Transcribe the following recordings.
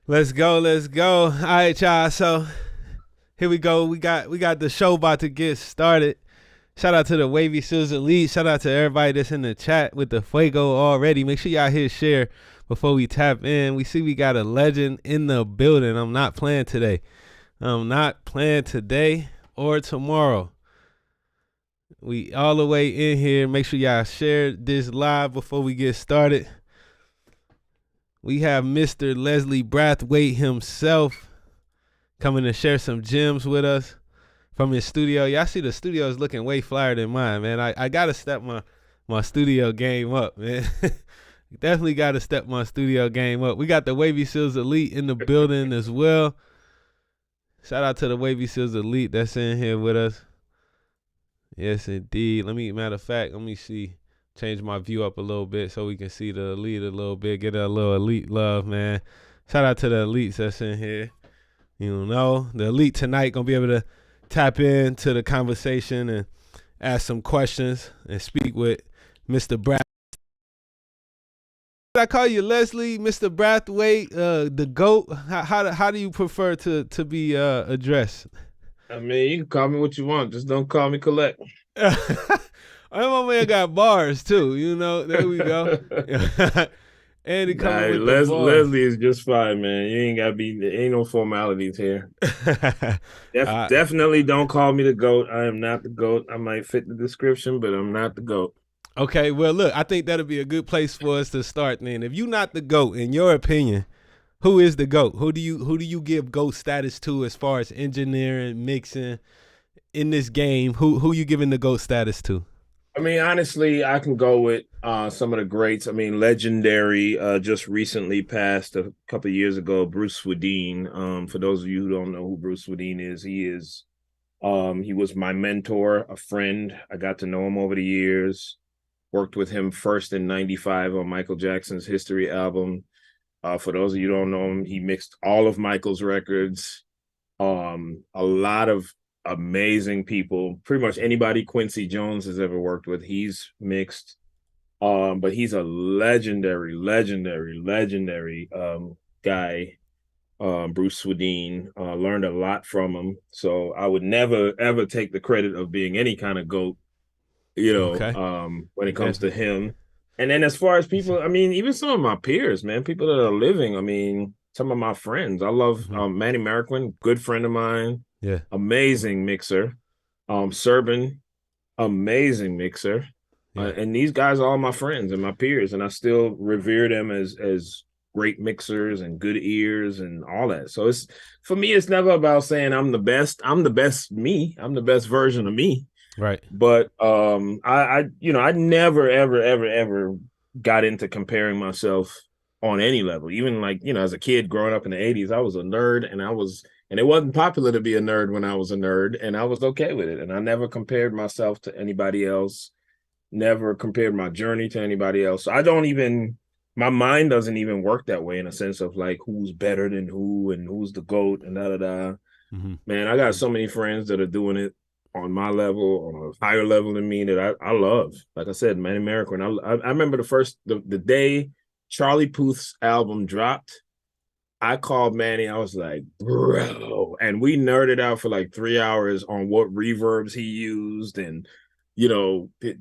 Let's go, let's go. All right, y'all. So here we go. We got the show about to get started. Shout out to the Wavy Seals Elite. Shout out to everybody that's in the chat with the Fuego already. Make sure y'all hit share before we tap in. We see we got a legend in the building. I'm not playing today. I'm not playing today or tomorrow. We all the way in here. Make sure y'all share this live before we get started. We have Mr. Leslie Brathwaite himself coming to share some gems with us from his studio. Y'all see the studio is looking way flyer than mine, man. I got to step my studio game up, man. Definitely got to step my studio game up. We got the Wavy Seals Elite in the building as well. Shout out to the Wavy Seals Elite that's in here with us. Yes, indeed. Matter of fact, let me see. Change my view up a little bit so we can see the elite a little bit. Get a little elite love, man. Shout out to the elites that's in here. You know, the elite tonight going to be able to tap into the conversation and ask some questions and speak with Mr. Brath. I call you Leslie, Mr. Brathwaite, the GOAT. How do you prefer to be addressed? I mean, you can call me what you want. Just don't call me Collect. My man got bars too, you know. There we go. And he coming with the bars. Leslie is just fine, man. You ain't gotta be. There ain't no formalities here. Definitely don't call me the GOAT. I am not the GOAT. I might fit the description, but I'm not the GOAT. Okay, well, look, I think that'll be a good place for us to start. Then, if you're not the GOAT, in your opinion, who is the GOAT? Who do you give GOAT status to as far as engineering, mixing in this game? Who you giving the GOAT status to? I mean, honestly, I can go with some of the greats. I mean, legendary, just recently passed a couple of years ago, Bruce Swedien. For those of you who don't know who Bruce Swedien is, he was my mentor, a friend. I got to know him over the years. Worked with him first in '95 on Michael Jackson's History album. For those of you who don't know him, he mixed all of Michael's records. A lot of amazing people, pretty much anybody Quincy Jones has ever worked with, he's mixed. But he's a legendary guy. Bruce Swedien, learned a lot from him. So I would never ever take the credit of being any kind of GOAT, Okay. When it comes to him. And then as far as people, I mean, even some of my peers, man, people that are living, I mean, some of my friends. I love Manny Marquand, good friend of mine. Yeah. Amazing mixer. Serban, amazing mixer. Yeah. And these guys are all my friends and my peers, and I still revere them as great mixers and good ears and all that. So it's, for me, it's never about saying I'm the best. I'm the best me. I'm the best version of me. Right. But I never ever got into comparing myself on any level. Even like, as a kid growing up in the 80s, I was a nerd, and it wasn't popular to be a nerd when I was a nerd, and I was okay with it. And I never compared myself to anybody else, never compared my journey to anybody else. So my mind doesn't even work that way, in a sense of like who's better than who and who's the GOAT and da-da-da. Mm-hmm. Man, I got so many friends that are doing it on my level, on a higher level than me, that I love. Like I said, Manny Marquand. I remember the day Charlie Puth's album dropped, I called Manny. I was like, bro. And we nerded out for like 3 hours on what reverbs he used. And,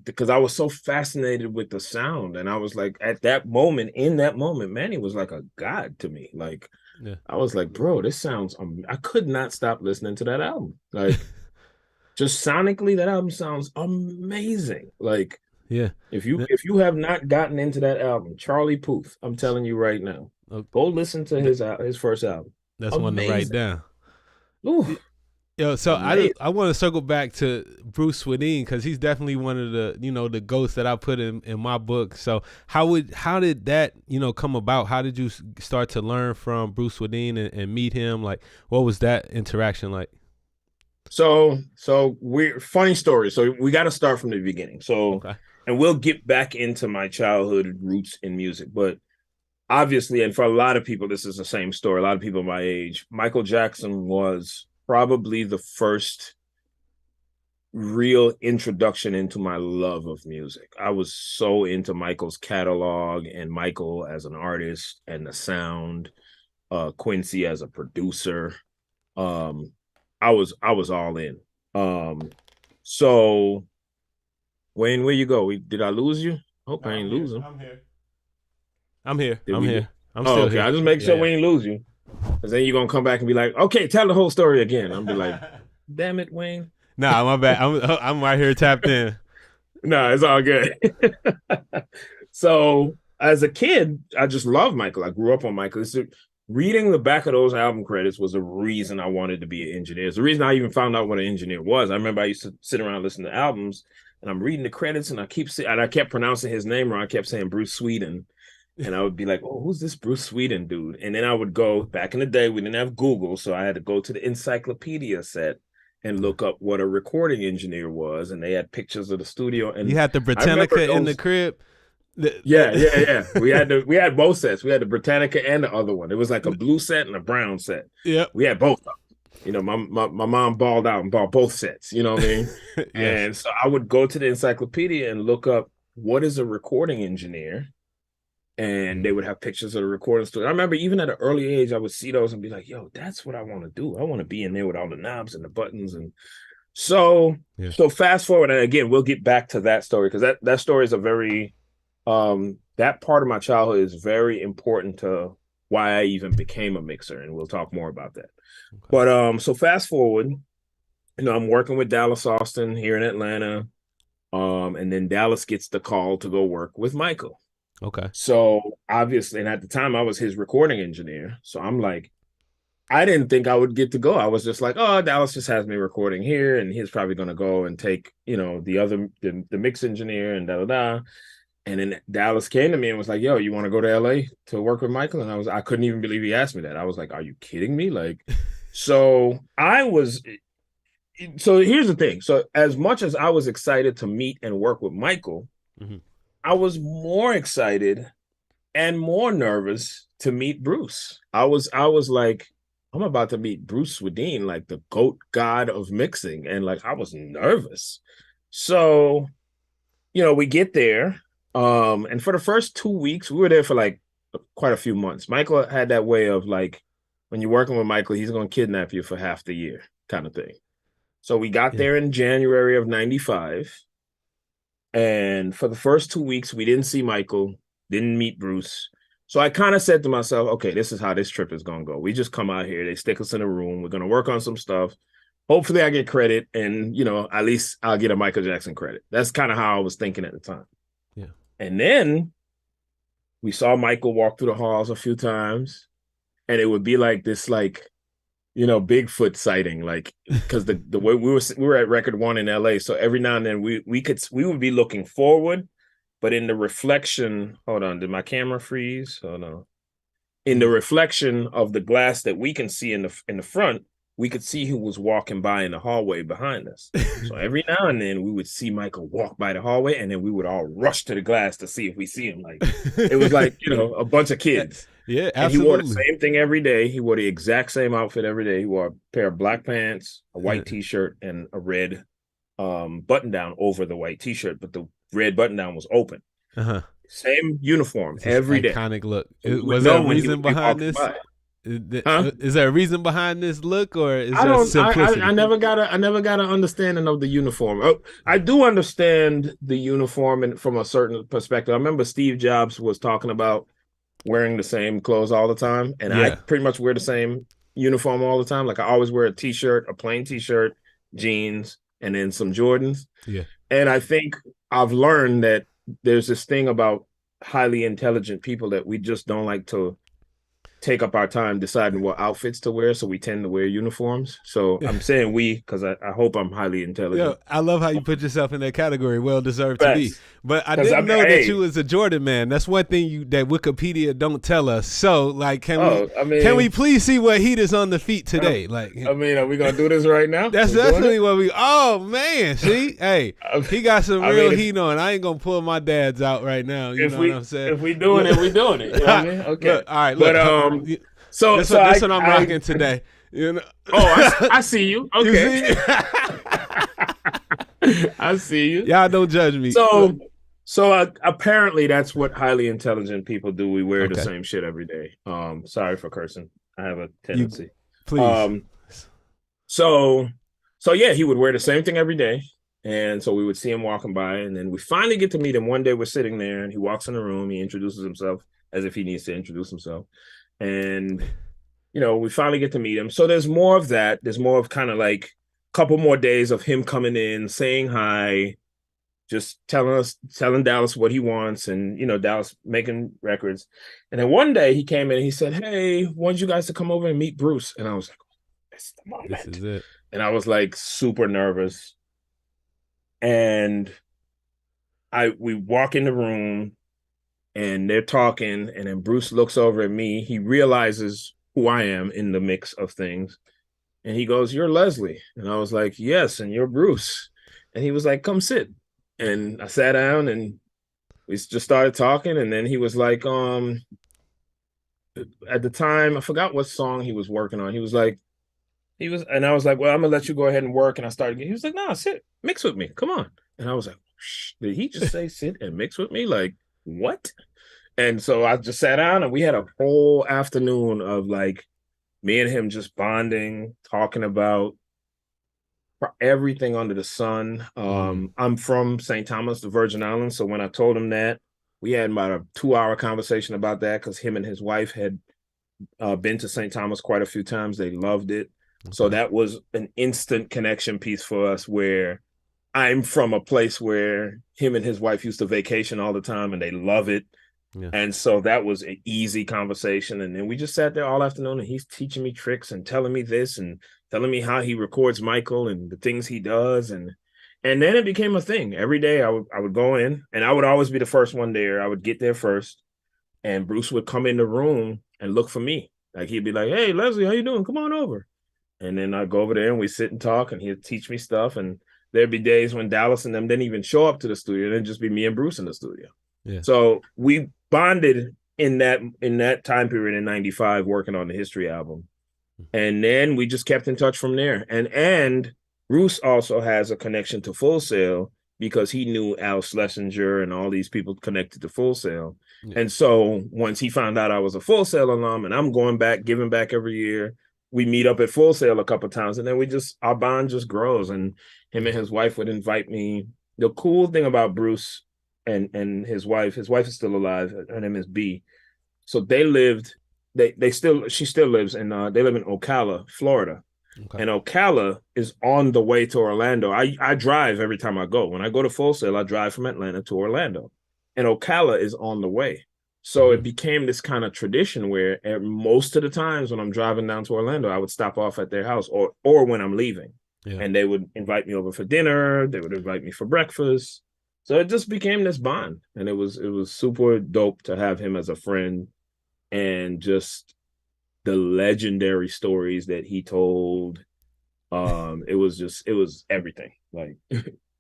because I was so fascinated with the sound. And I was like, in that moment, Manny was like a god to me. Like, yeah. I was like, bro, this sounds, I could not stop listening to that album. Like, just sonically, that album sounds amazing. Like, yeah, if you have not gotten into that album, Charlie Puth, I'm telling you right now, go listen to his first album. That's amazing. One to write down. Ooh. Yo, so I want to circle back to Bruce Swedien, because he's definitely one of the the GOATs that I put in my book. So how did that come about? How did you start to learn from Bruce Swedien and meet him? Like, what was that interaction like? So we're funny story. So we got to start from the beginning. So, okay. And we'll get back into my childhood roots in music, but obviously, and for a lot of people, this is the same story. A lot of people my age, Michael Jackson was probably the first real introduction into my love of music. I was so into Michael's catalog and Michael as an artist and the sound. Quincy as a producer. I was all in. So Wayne, where you go? Did I lose you? Hope No, I I'm ain't here. losing. I'm here. I'm here. Did I'm we? here. I'm Oh, still okay. here. I just make sure Yeah. we ain't lose you, because then you're gonna come back and be like, "Okay, tell the whole story again." I'm be like, "Damn it, Wayne." Nah, my bad. I'm right here tapped in. No, it's all good. So as a kid, I just loved Michael. I grew up on Michael. Reading the back of those album credits was the reason I wanted to be an engineer. It's the reason I even found out what an engineer was. I remember I used to sit around listening to albums, and I'm reading the credits, and I kept pronouncing his name wrong. I kept saying Bruce Sweden. And I would be like, "Oh, who's this Bruce Sweden dude?" And then I would go back in the day, we didn't have Google, so I had to go to the encyclopedia set and look up what a recording engineer was. And they had pictures of the studio. And You had the Britannica in the crib. Yeah. We had both sets. We had the Britannica and the other one. It was like a blue set and a brown set. Yep. We had both of them. You know, my mom balled out and bought both sets. You know what I mean? Yes. And so I would go to the encyclopedia and look up what is a recording engineer. And they would have pictures of the recording studio. I remember even at an early age, I would see those and be like, "Yo, that's what I want to do. I want to be in there with all the knobs and the buttons." And so fast forward, and again, we'll get back to that story, because that story is a very that part of my childhood is very important to why I even became a mixer, and we'll talk more about that. Okay. But so fast forward, you know, I'm working with Dallas Austin here in Atlanta, and then Dallas gets the call to go work with Michael. Okay. So obviously, and at the time I was his recording engineer. So I'm like, I didn't think I would get to go. I was just like, oh, Dallas just has me recording here, and he's probably going to go and take, you know, the mix engineer and da. And then Dallas came to me and was like, "Yo, you want to go to LA to work with Michael?" And I couldn't even believe he asked me that. I was like, "Are you kidding me?" Like, so here's the thing. So as much as I was excited to meet and work with Michael, I was more excited and more nervous to meet Bruce. I was like, I'm about to meet Bruce Swedien, like the GOAT god of mixing. And like, I was nervous. So, you know, we get there. And for the first 2 weeks, we were there for like quite a few months. Michael had that way of like, when you're working with Michael, he's going to kidnap you for half the year kind of thing. So we got there in January of 95. And for the first 2 weeks, we didn't see Michael, didn't meet Bruce. So I kind of said to myself, okay, this is how this trip is going to go. We just come out here. They stick us in a room. We're going to work on some stuff. Hopefully I get credit, and, you know, at least I'll get a Michael Jackson credit. That's kind of how I was thinking at the time. Yeah. And then we saw Michael walk through the halls a few times, and it would be like this, like, you know, Bigfoot sighting, like, because the way we were at Record One in LA, so every now and then we would be looking forward, but in the reflection, hold on, did my camera freeze? Hold on. In the reflection of the glass that we can see in the front, we could see who was walking by in the hallway behind us. So every now and then we would see Michael walk by the hallway, and then we would all rush to the glass to see if we see him. Like, it was like, you know, a bunch of kids. Yeah, absolutely. And he wore the same thing every day. He wore the exact same outfit every day. He wore a pair of black pants, a white T-shirt, and a red button down over the white T-shirt, but the red button down was open. Same uniform every day. Iconic look. Was there a reason behind this? Is there a reason behind this look, or is there simplicity? I never got an understanding of the uniform. I do understand the uniform, and from a certain perspective. I remember Steve Jobs was talking about wearing the same clothes all the time, and I pretty much wear the same uniform all the time. Like, I always wear a T-shirt, a plain T-shirt, jeans, and then some Jordans. Yeah. And I think I've learned that there's this thing about highly intelligent people that we just don't like to take up our time deciding what outfits to wear, so we tend to wear uniforms. So I'm saying we, because I hope I'm highly intelligent. Yo, I love how you put yourself in that category. Well deserved to be. But I didn't know that you was a Jordan man. That's one thing that Wikipedia don't tell us. So, like, can we please see what heat is on the feet today? Are we gonna do this right now? That's definitely what we. Oh man, see, hey, he got some real heat on. I ain't gonna pull my dad's out right now. You know what I'm saying? If we doing it, we doing it. You know what I mean? Okay. Look, all right. Look, but this what I'm rocking today. You know? Oh, I see you. Okay. You see? I see you. Y'all don't judge me. So apparently that's what highly intelligent people do. We wear the same shit every day. Sorry for cursing. I have a You tendency. please. Um, so yeah, he would wear the same thing every day. And so we would see him walking by, and then we finally get to meet him. One day we're sitting there and he walks in the room, he introduces himself as if he needs to introduce himself. And we finally get to meet him. So there's more of that. There's more of kind of like a couple more days of him coming in, saying hi, just telling Dallas what he wants, and Dallas making records. And then one day he came in and he said, "Hey, want you guys to come over and meet Bruce." And I was like, "It's the This moment." is it. And I was like super nervous. And we walk in the room and they're talking, and then Bruce looks over at me. He realizes who I am in the mix of things. And he goes, "You're Leslie." And I was like, "Yes, and you're Bruce." And he was like, "Come sit." And I sat down and we just started talking. And then he was like, at the time, I forgot what song he was working on. And I was like, "Well, I'm gonna let you go ahead and work." And I started, he was like, "No, sit, mix with me. Come on." And I was like, "Did he just say sit and mix with me? Like, what?" And so I just sat down and we had a whole afternoon of like me and him just bonding, talking about everything under the sun. I'm from St. Thomas, the Virgin Islands. So when I told him that, we had about a 2-hour conversation about that because him and his wife had been to St. Thomas quite a few times. They loved it. Okay. So that was an instant connection piece for us, where I'm from a place where him and his wife used to vacation all the time and they love it. Yeah. And so that was an easy conversation. And then we just sat there all afternoon and he's teaching me tricks and telling me this and telling me how he records Michael and the things he does. And then it became a thing. Every day I would go in, and I would always be the first one there. I would get there first, and Bruce would come in the room and look for me. Like he'd be like, "Hey, Leslie, how you doing? Come on over." And then I'd go over there and we sit and talk, and he'd teach me stuff. And there'd be days when Dallas and them didn't even show up to the studio. It'd just be me and Bruce in the studio. Yeah. So we bonded in that time period in '95, working on the History album. And then we just kept in touch from there. And Bruce also has a connection to Full Sail because he knew Al Schlesinger and all these people connected to Full Sail. Yeah. And so once he found out I was a Full Sail alum and I'm going back, giving back every year, we meet up at Full Sail a couple of times, and then our bond just grows. And him and his wife would invite me. The cool thing about Bruce and his wife is still alive. Her name is B. So she still lives in they live in Ocala, Florida. Okay. And Ocala is on the way to Orlando. I drive every time I go. When I go to Full Sail, I drive from Atlanta to Orlando. And Ocala is on the way. So it became this kind of tradition where most of the times when I'm driving down to Orlando, I would stop off at their house or when I'm leaving. Yeah. And they would invite me over for dinner. They would invite me for breakfast. So it just became this bond. And it was super dope to have him as a friend, and just the legendary stories that he told. It was everything. Like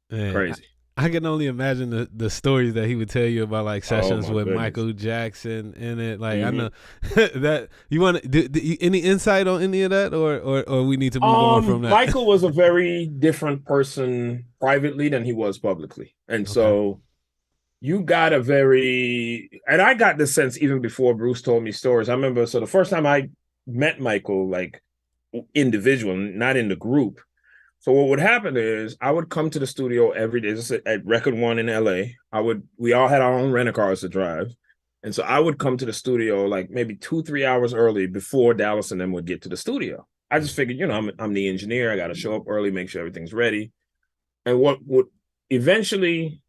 crazy. I can only imagine the stories that he would tell you about, like sessions with goodness. Michael Jackson in it. Like I know that you want to any insight on any of that, or we need to move on from that. Michael was a very different person privately than he was publicly, and so you got and I got this sense even before Bruce told me stories. I remember, so the first time I met Michael, like individual, not in the group. So what would happen is I would come to the studio every day. Just at Record One in LA. We all had our own rental cars to drive. And so I would come to the studio like maybe 2-3 hours early before Dallas and them would get to the studio. I just figured, I'm the engineer. I got to show up early, make sure everything's ready. And what would eventually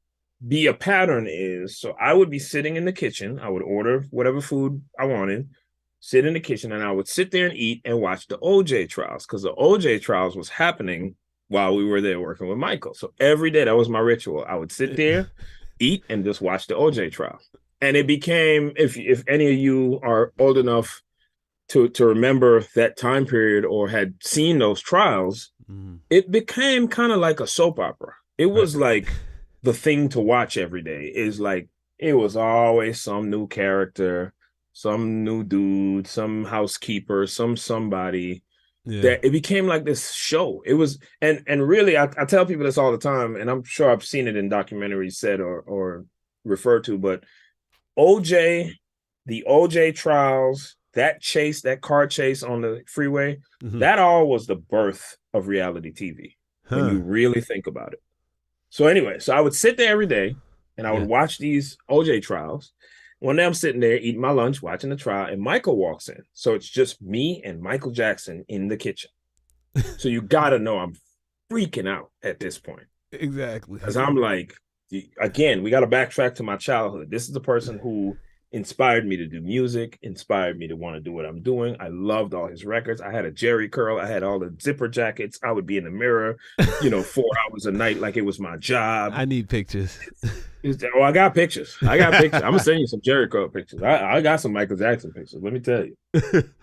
be a pattern is, so I would be sitting in the kitchen. I would order whatever food I wanted, sit in the kitchen, and I would sit there and eat and watch the OJ trials, because the OJ trials was happening while we were there working with Michael. So every day, that was my ritual. I would sit there, eat, and just watch the OJ trial. And it became, if any of you are old enough to remember that time period or had seen those trials, it became kind of like a soap opera. It was like the thing to watch every day. Is like, it was always some new character, some new dude, some housekeeper, somebody. Yeah. That it became like this show. It was, and really, I tell people this all the time, and I'm sure I've seen it in documentaries said or referred to, but the OJ trials, that chase, that car chase on the freeway, Mm-hmm. that all was the birth of reality TV when you really think about it. So anyway, so I would sit there every day and I would watch these OJ trials. One day I'm sitting there eating my lunch, watching the trial, and Michael walks in. So it's just me and Michael Jackson in the kitchen. So you gotta know I'm freaking out at this point. Exactly. Because I'm like, again, we got to backtrack to my childhood. This is the person who inspired me to do music, inspired me to want to do what I'm doing. I loved all his records. I had a Jerry curl. I had all the zipper jackets. I would be in the mirror, 4 hours a night like it was my job. I need pictures. I got pictures. I'm gonna send you some Jerry curl pictures. I got some Michael Jackson pictures. Let me tell you.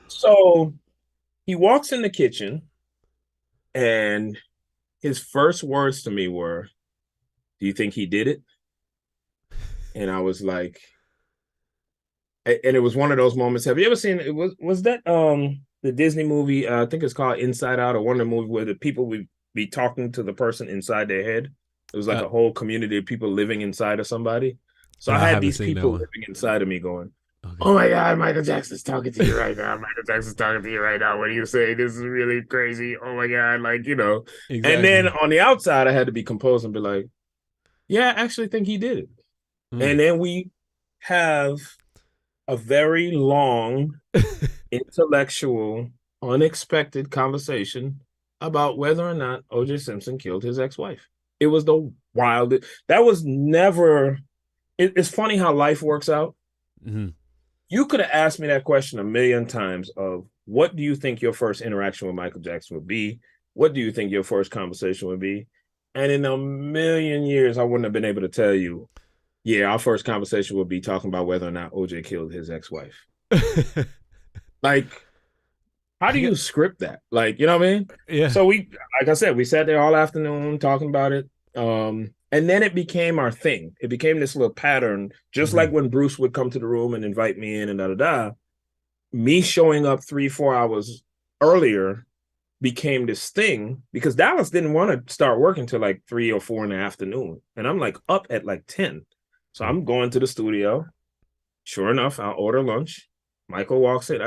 So he walks in the kitchen, and his first words to me were, "Do you think he did it?" And I was like, and it was one of those moments. Have you ever seen it? Was that the Disney movie? I think it's called Inside Out, or one of the movies where the people would be talking to the person inside their head. It was like a whole community of people living inside of somebody. So I had these people living inside of me going, "Oh my God, Michael Jackson's talking to you right now. Michael Jackson's talking to you right now. What do you say? This is really crazy. Oh my God." Exactly. And then on the outside, I had to be composed and be like, "Yeah, I actually think he did it." And then we have a very long, intellectual, unexpected conversation about whether or not O.J. Simpson killed his ex-wife. It was the wildest. That was never. It's funny how life works out. Mm-hmm. You could have asked me that question a million times of, what do you think your first interaction with Michael Jackson would be? What do you think your first conversation would be? And in a million years, I wouldn't have been able to tell you, yeah, our first conversation would be talking about whether or not OJ killed his ex-wife. Like, how do you script that? Like, you know what I mean? Yeah. So like I said, we sat there all afternoon talking about it. And then it became our thing. It became this little pattern, just like when Bruce would come to the room and invite me in and da-da-da. Me showing up 3-4 hours earlier became this thing because Dallas didn't want to start working till like 3 or 4 in the afternoon. And I'm like up at like 10. So I'm going to the studio. Sure enough, I'll order lunch. Michael walks in.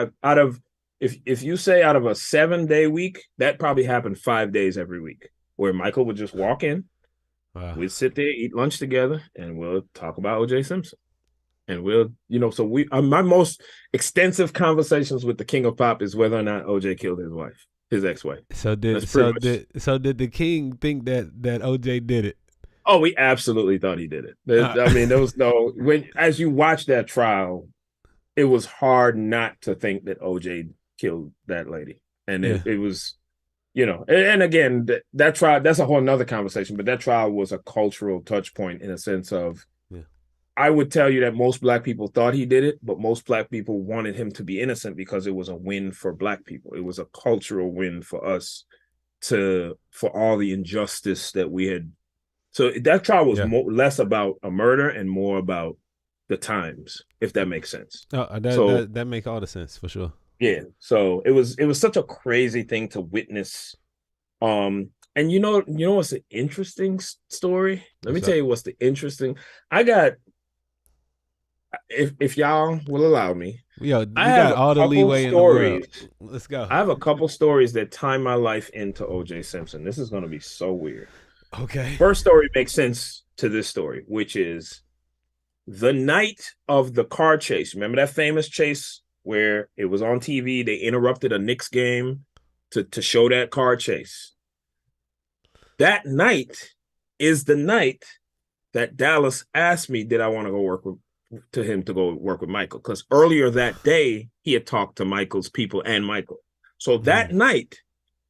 If you say out of a 7-day week, that probably happened 5 days every week, where Michael would just walk in. Wow. We'd sit there, eat lunch together, and we'll talk about O.J. Simpson. And we'll, so my most extensive conversations with the King of Pop is whether or not O.J. killed his ex-wife. So did the King think that O.J. did it? Oh, we absolutely thought he did it. I mean, there was as you watch that trial, it was hard not to think that O.J. killed that lady. And it was, and again, that trial, that's a whole nother conversation, but that trial was a cultural touch point in a sense of, I would tell you that most Black people thought he did it, but most Black people wanted him to be innocent because it was a win for Black people. It was a cultural win for us for all the injustice that we had. So that trial was less about a murder and more about the times, if that makes sense. Oh, that makes all the sense for sure. Yeah. So it was such a crazy thing to witness. And you know what's an interesting story? Let me tell you what's the interesting. I got, if y'all will allow me, we got all the leeway in the world. Let's go. I have a couple stories that tie my life into O.J. Simpson. This is going to be so weird. Okay. First story makes sense to this story, which is the night of the car chase. Remember that famous chase where it was on TV? They interrupted a Knicks game to show that car chase. That night is the night that Dallas asked me, did I want to go work with Michael? Because earlier that day, he had talked to Michael's people and Michael. So that night,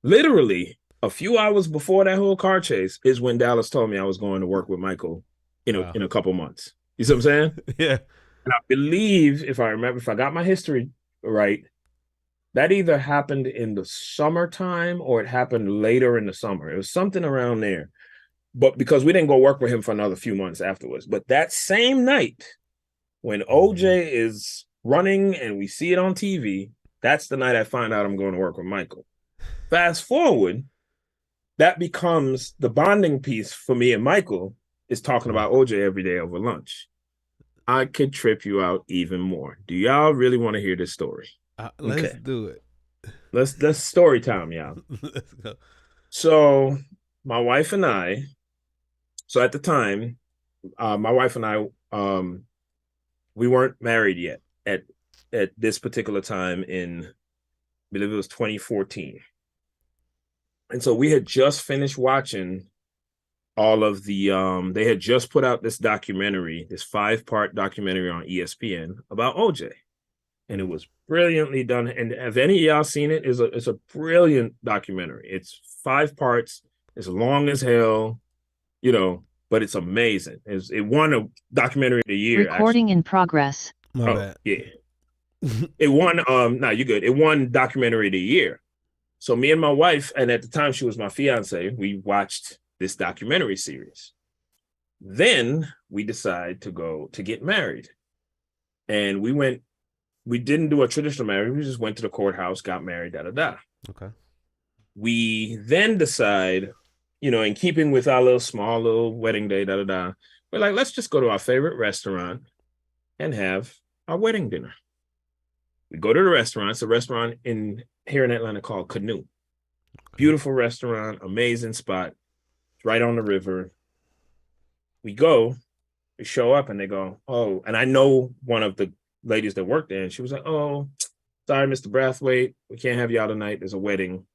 literally a few hours before that whole car chase, is when Dallas told me I was going to work with Michael in a couple months. You see what I'm saying? Yeah. And I believe, if I got my history right, that either happened in the summertime or it happened later in the summer. It was something around there. But because we didn't go work with him for another few months afterwards. But that same night, when OJ is running and we see it on TV, that's the night I find out I'm going to work with Michael. Fast forward, that becomes the bonding piece for me and Michael, is talking about OJ every day over lunch. I could trip you out even more. Do y'all really want to hear this story? Let's Okay. do it. Let's story time, y'all. Let's go. So my wife and I, so at the time, my wife and I, we weren't married yet at this particular time in, I believe it was 2014. And so we had just finished watching all of the they had just put out this documentary, this 5-part documentary on ESPN about OJ. And it was brilliantly done. And have any of y'all seen it? It's a brilliant documentary. It's 5 parts. It's long as hell, but it's amazing. It won a documentary of the year. Recording in progress. My bad. Yeah. It won, no, you're good. It won documentary of the year. So me and my wife, and at the time she was my fiance, we watched this documentary series. Then we decided to get married. And we didn't do a traditional marriage. We just went to the courthouse, got married, da-da-da. Okay. We then decide, in keeping with our small little wedding day, da-da-da, we're like, let's just go to our favorite restaurant and have our wedding dinner. We go to the restaurant. It's a restaurant here in Atlanta called Canoe. Okay. Beautiful restaurant, amazing spot. It's right on the river. We go, we show up, and they go, oh, and I know one of the ladies that worked there, and she was like, oh, sorry, Mr. Brathwaite, we can't have y'all tonight. There's a wedding,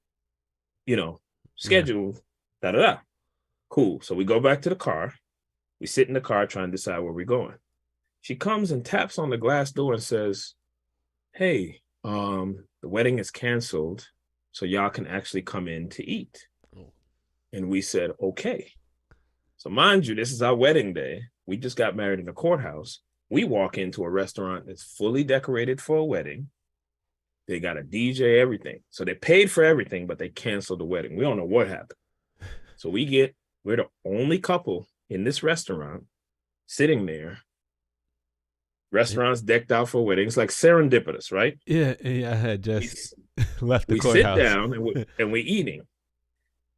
scheduled, da-da-da. Cool. So we go back to the car. We sit in the car trying to decide where we're going. She comes and taps on the glass door and says, hey, the wedding is canceled, so y'all can actually come in to eat. And we said, okay. So mind you, this is our wedding day. We just got married in the courthouse. We walk into a restaurant that's fully decorated for a wedding. They got a DJ, everything. So they paid for everything, but they canceled the wedding. We don't know what happened. So we're the only couple in this restaurant sitting there. Restaurants decked out for weddings, like serendipitous, right? Yeah, I had just left the courthouse. We sit down and we're eating.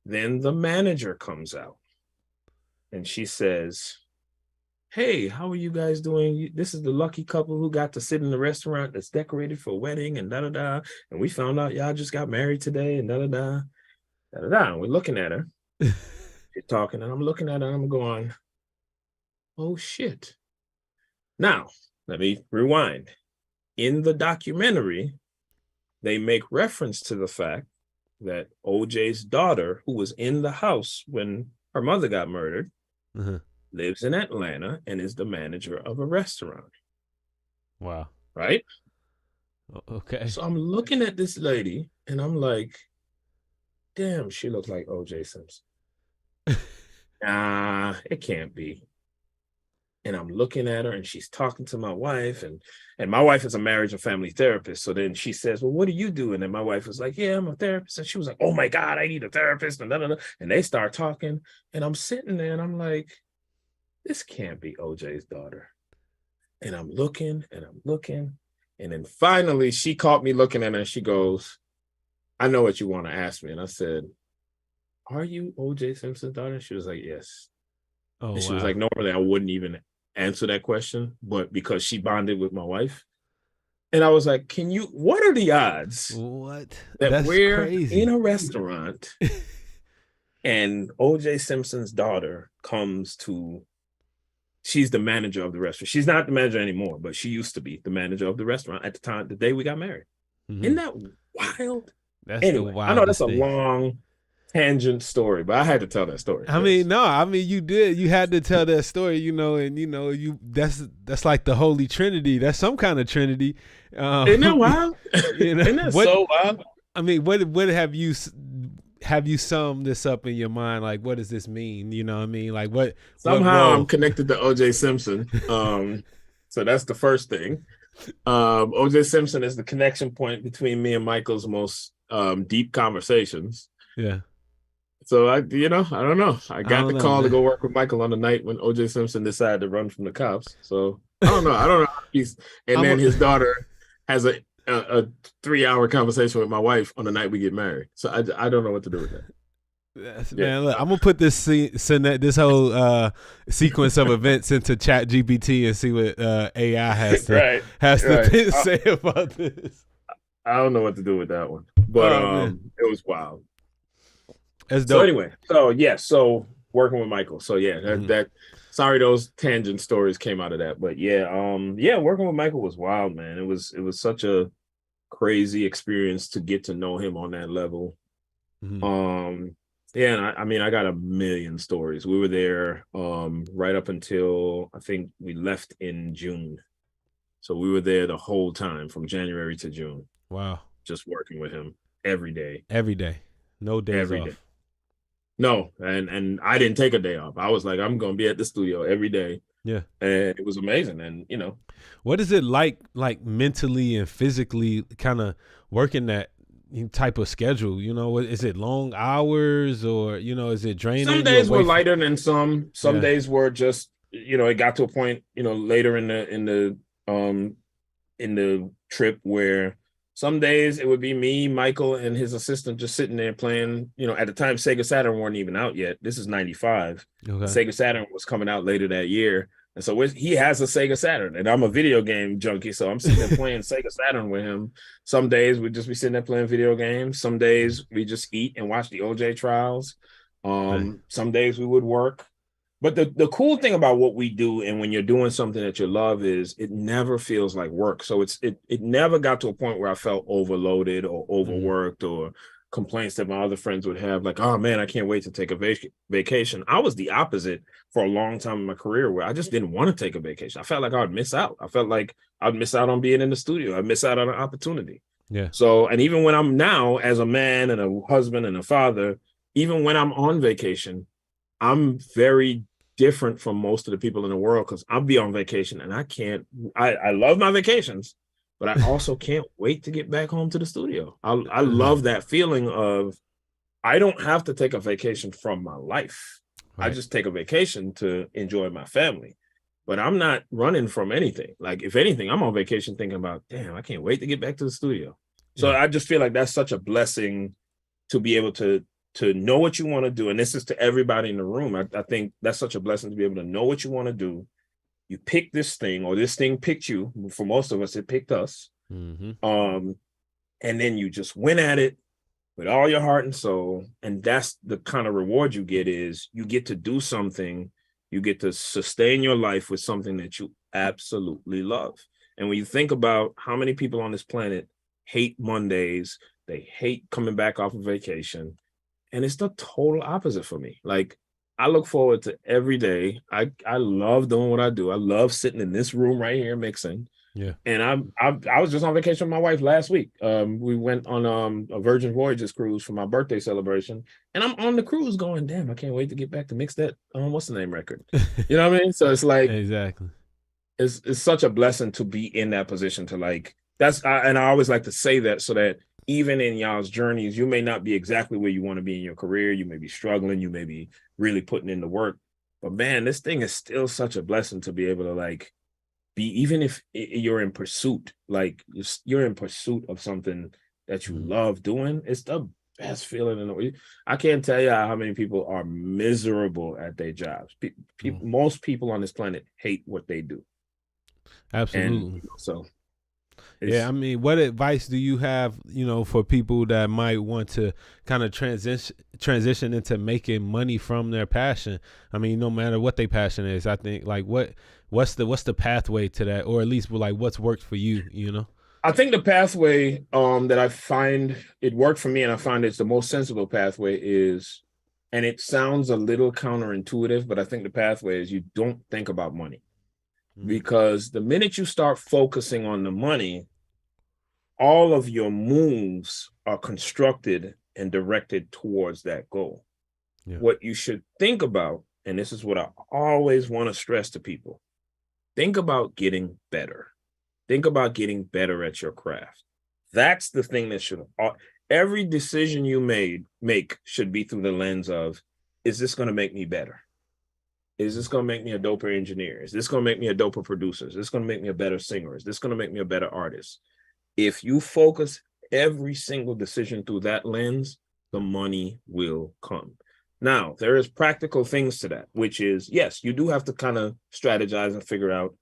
Then the manager comes out and she says, hey, how are you guys doing? This is the lucky couple who got to sit in the restaurant that's decorated for a wedding and da-da-da. And we found out y'all just got married today and da-da-da, da-da-da. And we're looking at her. She's talking and I'm looking at her and I'm going, oh, shit. Now, let me rewind. In the documentary, they make reference to the fact that OJ's daughter, who was in the house when her mother got murdered, lives in Atlanta and is the manager of a restaurant. Wow. Right? Okay. So I'm looking at this lady and I'm like, damn, she looks like OJ Simpson. Nah, it can't be. And I'm looking at her and she's talking to my wife and my wife is a marriage and family therapist. So then she says, well, what do you do? And then my wife was like, yeah, I'm a therapist. And she was like, oh my God, I need a therapist. And, and they start talking and I'm sitting there and I'm like, this can't be OJ's daughter. And I'm looking and I'm looking. And then finally she caught me looking at her and she goes, I know what you want to ask me. And I said, are you OJ Simpson's daughter? And she was like, yes. Oh, and she was like, normally I wouldn't even answer that question, but because she bonded with my wife. And I was like, what are the odds that That's we're crazy. in a restaurant and OJ Simpson's daughter comes to, she's the manager of the restaurant. She's not the manager anymore, but she used to be the manager of the restaurant at the time, the day we got married. Isn't that wild? That's anyway, I know that's a long tangent story, but I had to tell that story. You did. You had to tell that story, and that's like the Holy Trinity. That's some kind of Trinity. Isn't that wild? Isn't that so wild? I mean, what have you summed this up in your mind? Like, what does this mean? You know what I mean? Like, what? Somehow I'm connected to OJ Simpson. So that's the first thing. OJ Simpson is the connection point between me and Michael's most deep conversations. Yeah. So I don't know. I got the call to go work with Michael on the night when OJ Simpson decided to run from the cops. So I don't know. Then his daughter has a 3-hour conversation with my wife on the night we get married. So I don't know what to do with that. Man, look, I'm gonna put this whole sequence of events into Chat GPT and see what AI has to say about this. I don't know what to do with that one, but Oh man, it was wild. that's So dope. anyway, so yeah, so working with Michael. So yeah, Mhm. sorry those tangent stories came out of that, but yeah, yeah, working with Michael was wild, man. It was such a crazy experience to get to know him on that level. Mhm. Um, yeah, and I mean, I got a million stories. We were there right up until I think we left in June. So we were there the whole time from January to June, Wow. just working with him every day, Every day, no days every day. off. No, and I didn't take a day off. I was like, I'm gonna be at the studio every day, Yeah. and it was amazing. And you know, What is it like mentally and physically, kind of working that type of schedule? You know, is it long hours, or is it some draining you days were away from? lighter than some. Some Yeah. days were just, you know, it got to a point, you know, later in the trip where some days it would be me, Michael, and his assistant just sitting there playing. You know, at the time Sega Saturn weren't even out yet. This is '95. The Okay. Sega Saturn was coming out later that year. And so he has a Sega Saturn, and I'm a video game junkie. So I'm sitting there playing Sega Saturn with him. Some days we'd just be sitting there playing video games. Some days we just eat and watch the OJ trials. Nice. Some days we would work. But the cool thing about what we do and when you're doing something that you love is it never feels like work. So it never got to a point where I felt overloaded or Mhm. overworked or complaints that my other friends would have, like, oh man, I can't wait to take a vacation. I was the opposite for a long time in my career where I just didn't want to take a vacation. I felt like I'd miss out. I felt like I'd miss out on being in the studio. I'd miss out on an opportunity. Yeah. So, and even when I'm now as a man and a husband and a father, even when I'm on vacation, I'm very different from most of the people in the world because I'll be on vacation and I love my vacations, but I also can't wait to get back home to the studio. I love that feeling of I don't have to take a vacation from my life. I Right. just take a vacation to enjoy my family. But I'm not running from anything. Like, if anything, I'm on vacation thinking about, damn, I can't wait to get back to the studio. So Yeah. I just feel like that's such a blessing to be able to know what you want to do. And this is to everybody in the room. I think that's such a blessing to be able to know what you want to do. You pick this thing, or this thing picked you. For most of us, it picked us. Mhm. Um, and then you just went at it with all your heart and soul. And that's the kind of reward you get, is you get to do something, you get to sustain your life with something that you absolutely love. And when you think about how many people on this planet hate Mondays, they hate coming back off of vacation, and it's the total opposite for me. Like, I look forward to every day. I love doing what I do. I love sitting in this room right here mixing. Yeah. And I was just on vacation with my wife last week. We went on a Virgin Voyages cruise for my birthday celebration, and I'm on the cruise going, damn, I can't wait to get back to mix that what's the name record. You know what I mean? So it's like Exactly. it's such a blessing to be in that position to, like, and I always like to say that so that even in y'all's journeys, you may not be exactly where you want to be in your career. You may be struggling. You may be really putting in the work. But man, this thing is still such a blessing to be able to, like, be, even if you're in pursuit, like you're in pursuit of something that you Mhm. love doing. It's the best feeling in the world. I can't tell you how many people are miserable at their jobs. Mm. Most people on this planet hate what they do. And Absolutely. so Yeah, I it's, mean, what advice do you have, for people that might want to kind of transition into making money from their passion? I mean, no matter what their passion is, I think, like, what's the pathway to that, or at least, like, what's worked for you? I think the pathway that I find it worked for me, and I find it's the most sensible pathway is, and it sounds a little counterintuitive, but I think the pathway is you don't think about money, Mm. because the minute you start focusing on the money, all of your moves are constructed and directed towards that goal. Yeah. What you should think about, and this is what I always want to stress to people, think about getting better. Think about getting better at your craft. That's the thing that should, every decision you make should be through the lens of, is this going to make me better? Is this going to make me a doper engineer? Is this going to make me a doper producer? Is this going to make me a better singer? Is this going to make me a better artist? If you focus every single decision through that lens, the Yeah. money will come. Now, there is practical things to that, which is, yes, you do have to kind of strategize and figure out,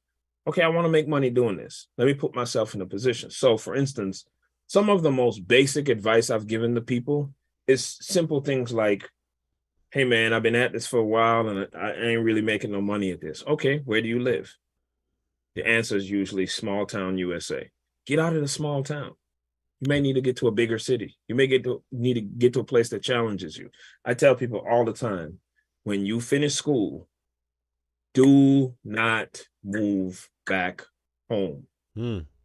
okay, I want to make money doing this. Let me put myself in a position. So, for instance, some of the most basic advice I've given to people is simple things like, hey man, I've been at this for a while and I ain't really making no money at this. Okay, where do you live? The answer is usually small town USA. Get out of the small town. You may need to get to a bigger city. You may need to get to a place that challenges you. I tell people all the time, when you finish school, do not move back home.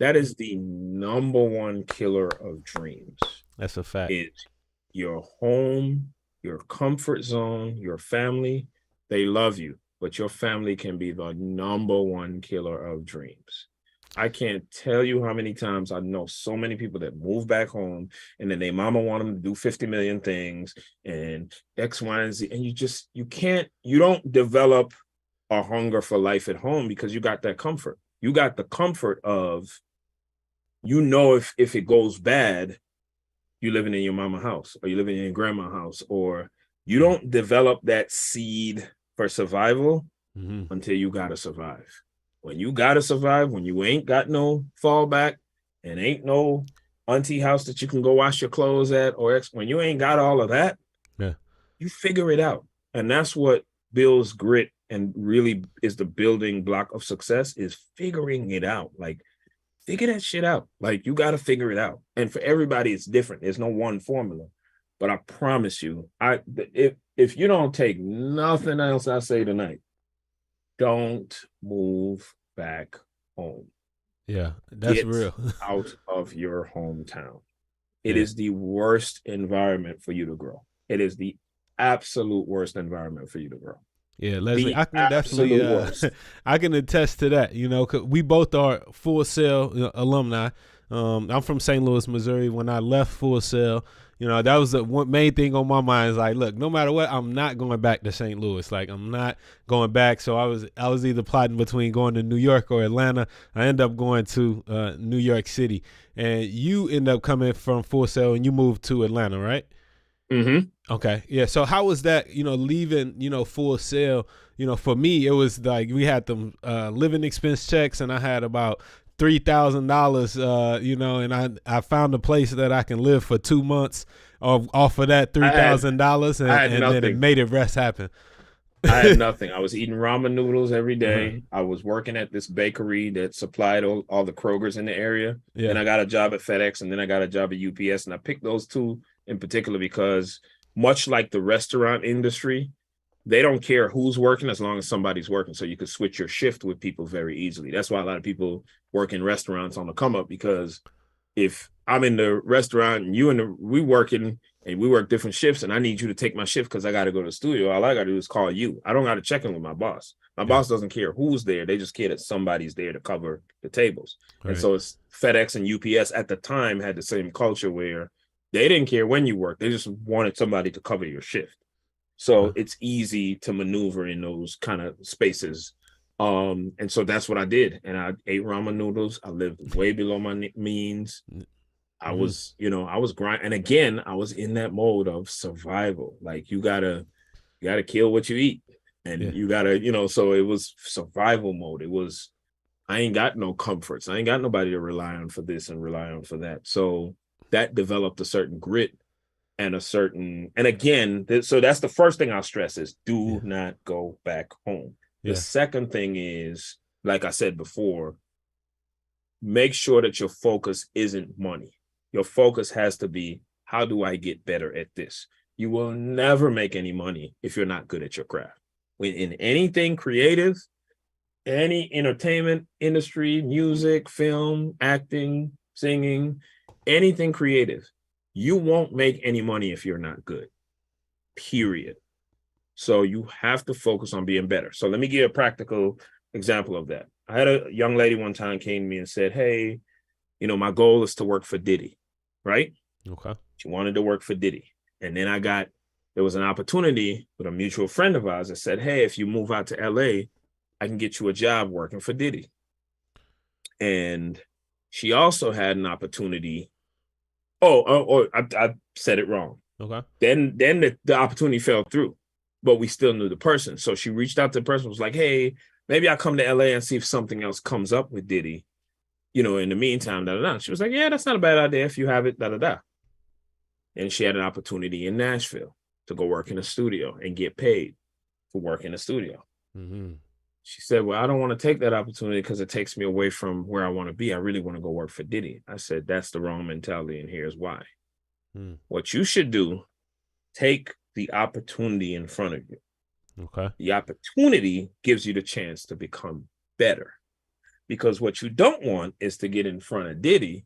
That is the number one killer of dreams. That's a fact. It's your home, your comfort zone, your family. They love you, but your family can be the number one killer of dreams. I can't tell you how many times I know so many people that move back home and then their mama want them to do 50 million things and X, Y, and Z. And you don't develop a hunger for life at home because you got that comfort. You got the comfort of, if it goes bad, you living in your mama house or you living in your grandma house, or you don't develop that seed for survival until you gotta survive. When you gotta survive, when you ain't got no fallback and ain't no auntie house that you can go wash your clothes at, when you ain't got all of that, you figure it out. And that's what builds grit and really is the building block of success, is figuring it out. Like, figure that shit out. Like, you got to figure it out. And for everybody, it's different. There's no one formula. But I promise you, if you don't take nothing else I say tonight, don't move back home. Yeah, that's Get real. out of your hometown. It is the worst environment for you to grow. It is the absolute worst environment for you to grow. Yeah, Leslie, I can definitely, I can attest to that, 'cause we both are Full Sail alumni. I'm from St. Louis, Missouri. When I left Full Sail, that was the one main thing on my mind, is like, look, no matter what, I'm not going back to St. Louis. Like, I'm not going back. So I was either plotting between going to New York or Atlanta. I ended up going to New York City. And you end up coming from Full Sail and you moved to Atlanta, right? Mm-hmm. Okay. Yeah. So how was that, leaving, Full Sail? For me, it was like we had them living expense checks and I had about $3,000, and I found a place that I can live for 2 months off of that $3,000 and then it made the rest happen. I had nothing. I was eating ramen noodles every day. I was working at this bakery that supplied all the Krogers in the area. Yeah. And I got a job at FedEx and then I got a job at UPS. And I picked those two in particular because, much like the restaurant industry, they don't care who's working as long as somebody's working. So you could switch your shift with people very easily. That's why a lot of people work in restaurants on the come up, because if I'm in the restaurant and we working and we work different shifts and I need you to take my shift because I got to go to the studio, all I got to do is call you. I don't got to check in with my boss. My boss doesn't care who's there. They just care that somebody's there to cover the tables. Right. And so it's FedEx and UPS at the time had the same culture where they didn't care when you worked. They just wanted somebody to cover your shift. So it's easy to maneuver in those kind of spaces. And so that's what I did. And I ate ramen noodles. I lived way below my means. I was, I was grinding. And again, I was in that mode of survival. Like you gotta kill what you eat. And you gotta, so it was survival mode. It was, I ain't got no comforts. I ain't got nobody to rely on for this and rely on for that. So that developed a certain grit. And again, so that's the first thing I'll stress is do not go back home. The second thing is, like I said before, make sure that your focus isn't money. Your focus has to be, how do I get better at this? You will never make any money if you're not good at your craft. When in anything creative, any entertainment industry, music, film, acting, singing, anything creative, you won't make any money if you're not good, period. So you have to focus on being better. So let me give you a practical example of that. I had a young lady one time came to me and said, hey, my goal is to work for Diddy, right? Okay. She wanted to work for Diddy. And then there was an opportunity with a mutual friend of ours that said, hey, if you move out to LA, I can get you a job working for Diddy. And she also had an opportunity. I said it wrong. Okay. Then the opportunity fell through, but we still knew the person. So she reached out to the person, was like, hey, maybe I'll come to LA and see if something else comes up with Diddy. in the meantime, da da da. She was like, yeah, that's not a bad idea if you have it, da da da. And she had an opportunity in Nashville to go work in a studio and get paid for work in a studio. Mm-hmm. She said, well, I don't want to take that opportunity because it takes me away from where I want to be. I really want to go work for Diddy. I said, that's the wrong mentality, and here's why. What you should do, take the opportunity in front of you. Okay. The opportunity gives you the chance to become better. Because what you don't want is to get in front of Diddy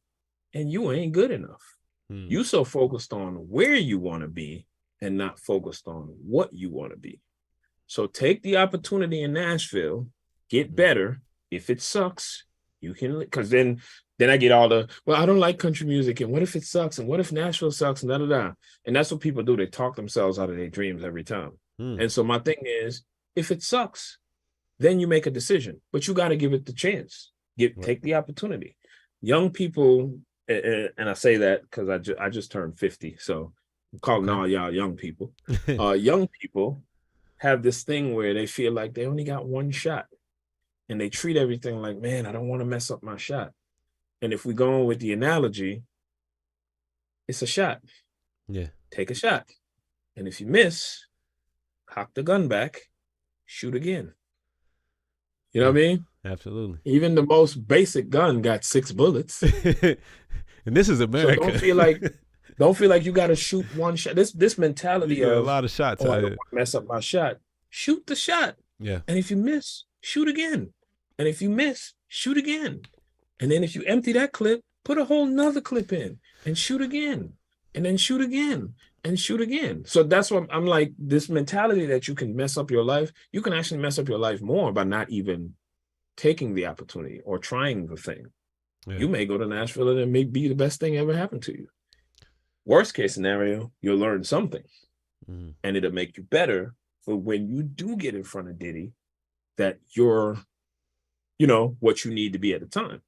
and you ain't good enough. You so focused on where you want to be and not focused on what you want to be. So take the opportunity in Nashville, get better. If it sucks, you can, because then I get all the, well, I don't like country music, and what if it sucks, and what if Nashville sucks, and da da da. And that's what people do. They talk themselves out of their dreams every time. And so my thing is, if it sucks, then you make a decision, but you got to give it the chance. Take the opportunity. Young people, and I say that because I just turned 50, so I'm calling all y'all young people. Young people have this thing where they feel like they only got one shot, and they treat everything like, man, I don't want to mess up my shot. And if we go on with the analogy, it's a shot. Yeah. Take a shot. And if you miss, cock the gun back, shoot again. You know what I mean? Absolutely. Even the most basic gun got 6 bullets. And this is America. So don't feel like you got to shoot one shot. This mentality of a lot of shots. I don't want to mess up my shot. Shoot the shot. Yeah. And if you miss, shoot again. And if you miss, shoot again. And then if you empty that clip, put a whole nother clip in and shoot again. And then shoot again and shoot again. So that's what I'm like, this mentality that you can mess up your life, you can actually mess up your life more by not even taking the opportunity or trying the thing. Yeah. You may go to Nashville and it may be the best thing ever happened to you. Worst case scenario, you'll learn something and it'll make you better for when you do get in front of Diddy, that you're, what you need to be at the time.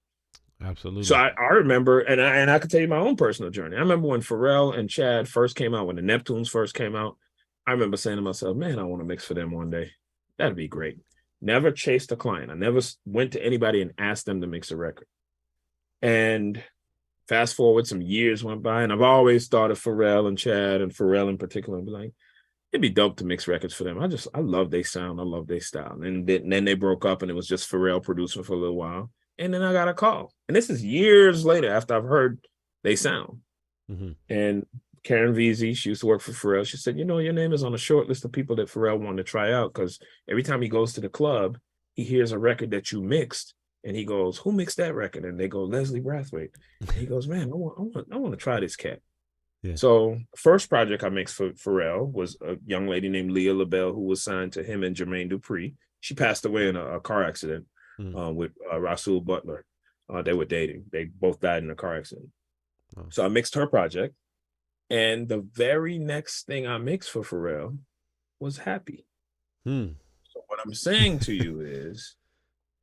Absolutely. So I remember, and I could tell you my own personal journey. I remember when Pharrell and Chad first came out, when the Neptunes first came out, I remember saying to myself, man, I want to mix for them one day. That'd be great. Never chased a client. I never went to anybody and asked them to mix a record. And fast forward, some years went by, and I've always thought of Pharrell and Chad, and Pharrell in particular, and be like, it'd be dope to mix records for them. I love their sound. I love their style. And then they broke up, and it was just Pharrell producing for a little while. And then I got a call. And this is years later after I've heard they sound. And Karen Veazey, she used to work for Pharrell. She said, your name is on a short list of people that Pharrell wanted to try out, because every time he goes to the club, he hears a record that you mixed. And he goes, who mixed that record? And they go, Leslie Brathwaite. And he goes, man, I want to try this cat. Yeah. So first project I mixed for Pharrell was a young lady named Leah LaBelle, who was signed to him and Jermaine Dupri. She passed away in a car accident with Rasul Butler. They were dating. They both died in a car accident. Oh. So I mixed her project. And the very next thing I mixed for Pharrell was Happy. So what I'm saying to you is,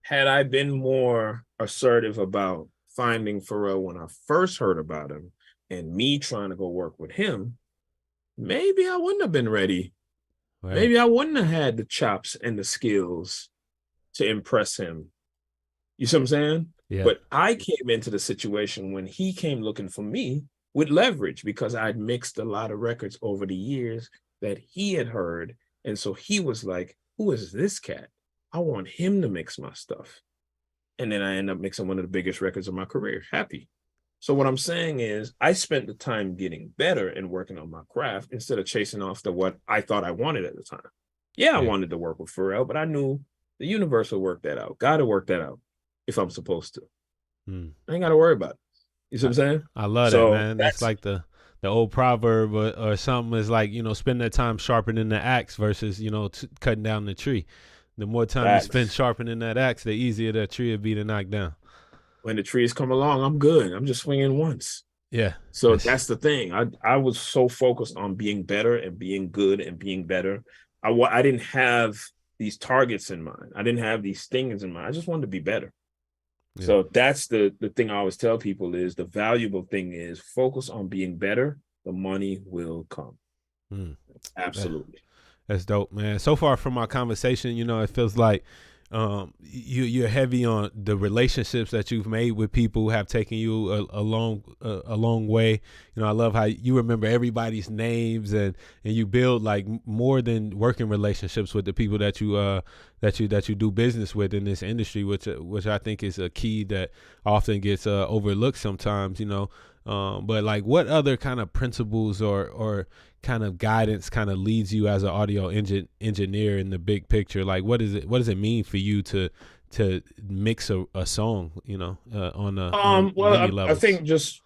had I been more assertive about finding Pharrell when I first heard about him and me trying to go work with him, maybe I wouldn't have been ready. Right. Maybe I wouldn't have had the chops and the skills to impress him. You see what I'm saying? Yeah. But I came into the situation when he came looking for me with leverage, because I'd mixed a lot of records over the years that he had heard. And so he was like, who is this cat? I want him to mix my stuff. And then I end up mixing one of the biggest records of my career, Happy. So what I'm saying is, I spent the time getting better and working on my craft instead of chasing off to what I thought I wanted at the time. Yeah, I wanted to work with Pharrell, but I knew the universe will work that out. God will work that out if I'm supposed to. I ain't got to worry about it. You see what I'm saying? I love that, man. That's like the old proverb or something is like, spend that time sharpening the axe versus, cutting down the tree. The more time you spend sharpening that axe, the easier that tree will be to knock down. When the trees come along, I'm good. I'm just swinging once. Yeah. So that's the thing. I was so focused on being better and being good and being better. I didn't have these targets in mind. I didn't have these things in mind. I just wanted to be better. Yeah. So that's the thing I always tell people is, the valuable thing is focus on being better. The money will come. Absolutely. That's dope, man. So far from our conversation, it feels like you're heavy on the relationships that you've made with people who have taken you a long way. You know, I love how you remember everybody's names, and you build like more than working relationships with the people that you do business with in this industry, which I think is a key that often gets overlooked sometimes. You know, but like, what other kind of principles or kind of guidance kind of leads you as an audio engineer in the big picture? Like, what does it mean for you to mix a song, you know, on Well, many I levels? think just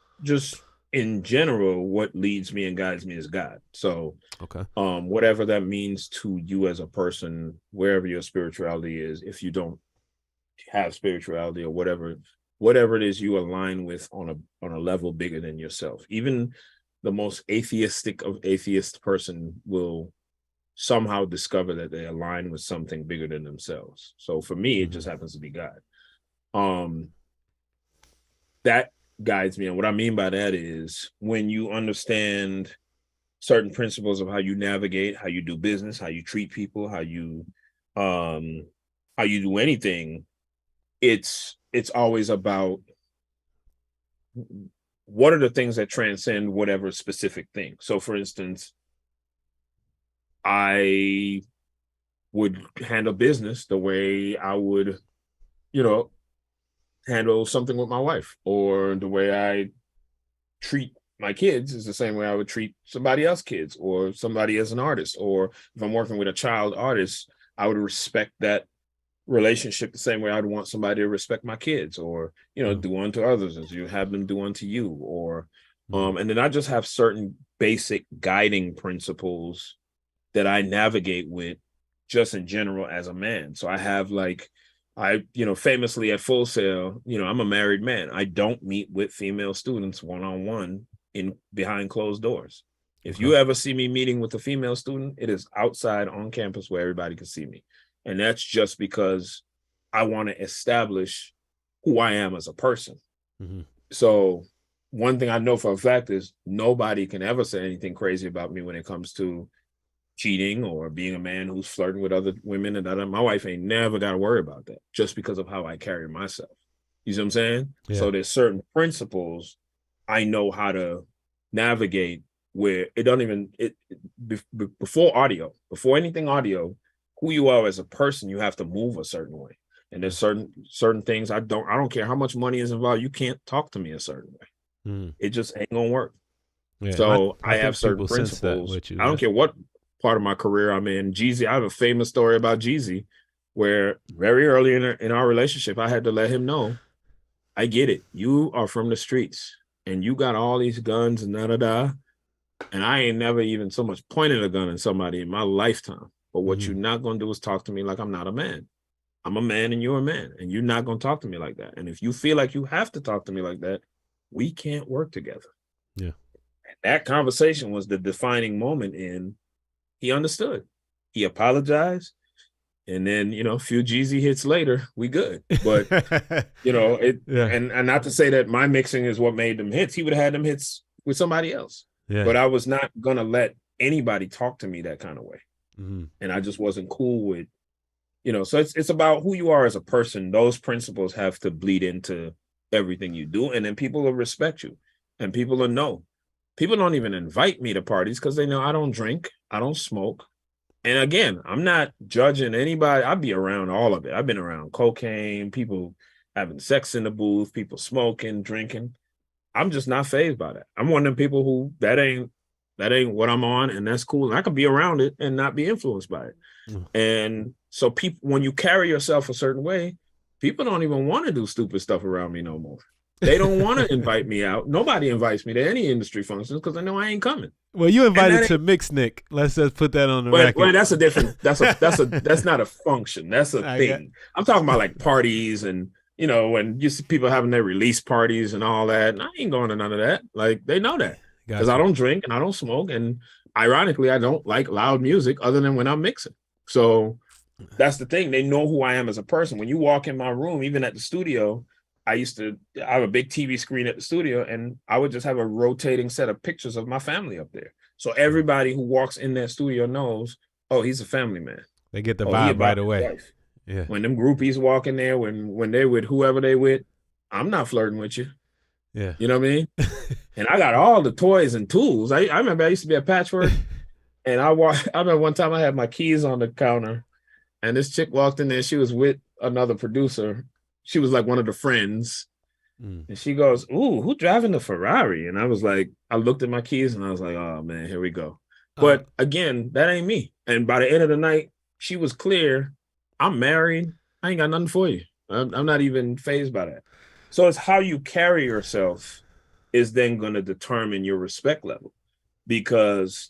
in general, what leads me and guides me is God. So, Okay. whatever that means to you as a person, wherever your spirituality is, if you don't have spirituality, or whatever it is you align with on a level bigger than yourself, even the most atheistic of atheist person will somehow discover that they align with something bigger than themselves. So for me, it just happens to be God. That guides me. And what I mean by that is, when you understand certain principles of how you navigate, how you do business, how you treat people, how you do anything, it's always about what are the things that transcend whatever specific thing. So for instance, I would handle business the way I would, you know, handle something with my wife, or the way I treat my kids is the same way I would treat somebody else's kids, or somebody as an artist. Or if I'm working with a child artist, I would respect that relationship the same way I'd want somebody to respect my kids, or, you know, do unto others as you have them do unto you. Or and then I just have certain basic guiding principles that I navigate with just in general as a man. So I have like, famously at Full Sail, I'm a married man. I don't meet with female students one-on-one in behind closed doors. If you ever see me meeting with a female student, it is outside on campus where everybody can see me. And that's just because I want to establish who I am as a person. So one thing I know for a fact is nobody can ever say anything crazy about me when it comes to cheating or being a man who's flirting with other women. And my wife ain't never got to worry about that, just because of how I carry myself. You see what I'm saying? Yeah. So there's certain principles I know how to navigate where it don't even, before anything audio, who you are as a person, you have to move a certain way. And there's certain things I don't care how much money is involved. You can't talk to me a certain way. It just ain't gonna work. Yeah, so I have certain principles. I don't care what part of my career I'm in. Jeezy, I have a famous story about Jeezy, where very early in our relationship, I had to let him know, I get it. You are from the streets and you got all these guns and da-da-da. And I ain't never even so much pointed a gun at somebody in my lifetime. But what you're not going to do is talk to me like I'm not a man. I'm a man and you're a man, and you're not going to talk to me like that. And if you feel like you have to talk to me like that, we can't work together. Yeah. And that conversation was the defining moment in he understood. He apologized. And then, a few Jeezy hits later, we good. But, and not to say that my mixing is what made them hits. He would have had them hits with somebody else. Yeah. But I was not going to let anybody talk to me that kind of way. And I just wasn't cool with, so it's about who you are as a person. Those principles have to bleed into everything you do. And then people will respect you, and people will know. People don't even invite me to parties because they know I don't drink, I don't smoke. And again, I'm not judging anybody. I'd be around all of it. I've been around cocaine, people having sex in the booth, people smoking, drinking. I'm just not fazed by that. I'm one of them people who that ain't what I'm on, and that's cool. And I can be around it and not be influenced by it. And so people, when you carry yourself a certain way, people don't even want to do stupid stuff around me no more. They don't want to invite me out. Nobody invites me to any industry functions because I know I ain't coming. Well, you invited to Mix Nick. Let's just put that on the record. Well, that's a different. That's not a function. That's a thing. I'm talking about like parties and when you see people having their release parties and all that. And I ain't going to none of that. Like they know that because I don't drink and I don't smoke, and ironically, I don't like loud music other than when I'm mixing. So that's the thing. They know who I am as a person. When you walk in my room, even at the studio, I have a big TV screen at the studio, and I would just have a rotating set of pictures of my family up there. So everybody who walks in that studio knows, oh, he's a family man. They get the vibe right away. Yeah. When them groupies walk in there, when they're with whoever they with, I'm not flirting with you. Yeah. You know what I mean? And I got all the toys and tools. I remember I used to be a patchwork, and I remember one time I had my keys on the counter, and this chick walked in there. She was with another producer. She was like one of the friends. Mm. And she goes, "Ooh, who driving the Ferrari?" And I was like, I looked at my keys and I was like, "Oh man, here we go." But again, that ain't me. And by the end of the night, she was clear. I'm married. I ain't got nothing for you. I'm not even fazed by that. So it's how you carry yourself is then going to determine your respect level. Because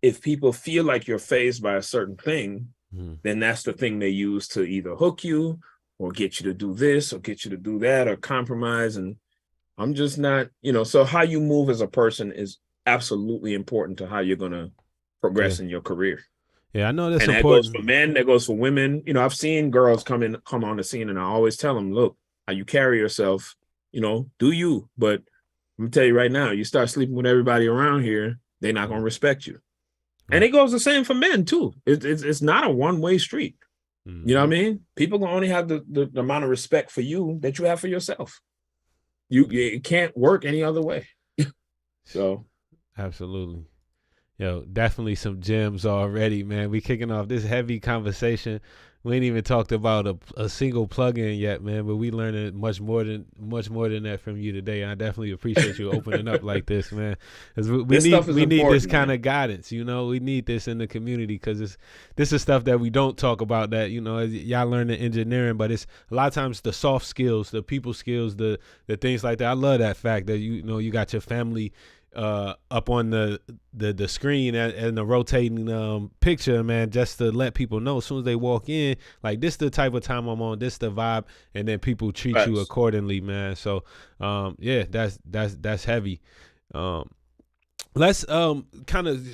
if people feel like you're fazed by a certain thing, then that's the thing they use to either hook you or get you to do this or get you to do that or compromise. And I'm just not, so how you move as a person is absolutely important to how you're going to progress in your career. Yeah, I know that's and important. That goes for men, that goes for women. I've seen girls come on the scene, and I always tell them, look, how you carry yourself, do you. But I'm gonna tell you right now, you start sleeping with everybody around here, they're not gonna respect you. And it goes the same for men too. It's not a one-way street. You know what I mean? People can only have the amount of respect for you that you have for yourself. It can't work any other way. So absolutely. Yo, definitely some gems already, man. We kicking off this heavy conversation. We ain't even talked about a single plugin yet, man. But we learning much more than that from you today. I definitely appreciate you opening up like this, man. Because we need this kind of guidance. We need this in the community because this is stuff that we don't talk about. That y'all learn the engineering, but it's a lot of times the soft skills, the people skills, the things like that. I love that fact that you got your family up on the screen and the rotating picture, man, just to let people know as soon as they walk in, like, this the type of time I'm on, this the vibe, and then people treat you accordingly, man. So yeah, that's heavy. Let's kind of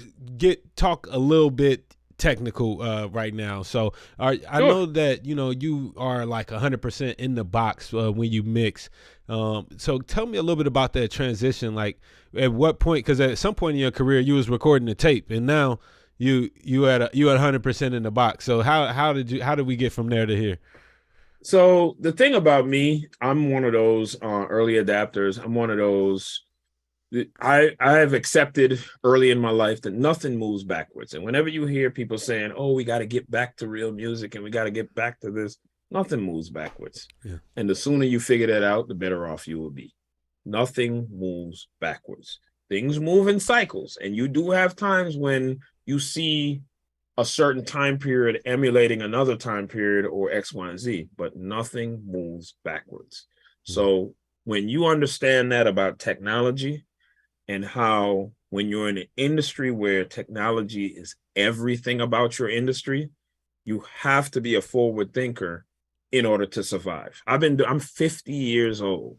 talk a little bit technical right now. So I know that you are like 100% in the box when you mix. So tell me a little bit about that transition. Like, at what point? Because at some point in your career, you was recording the tape, and now you at 100% in the box. So how did we get from there to here? So the thing about me, I'm one of those early adapters. I'm one of those. I have accepted early in my life that nothing moves backwards. And whenever you hear people saying, "Oh, we got to get back to real music and we got to get back to this," nothing moves backwards. Yeah. And the sooner you figure that out, the better off you will be. Nothing moves backwards. Things move in cycles. And you do have times when you see a certain time period emulating another time period or X, Y, and Z, but nothing moves backwards. So when you understand that about technology, and how when you're in an industry where technology is everything about your industry, you have to be a forward thinker in order to survive. I'm 50 years old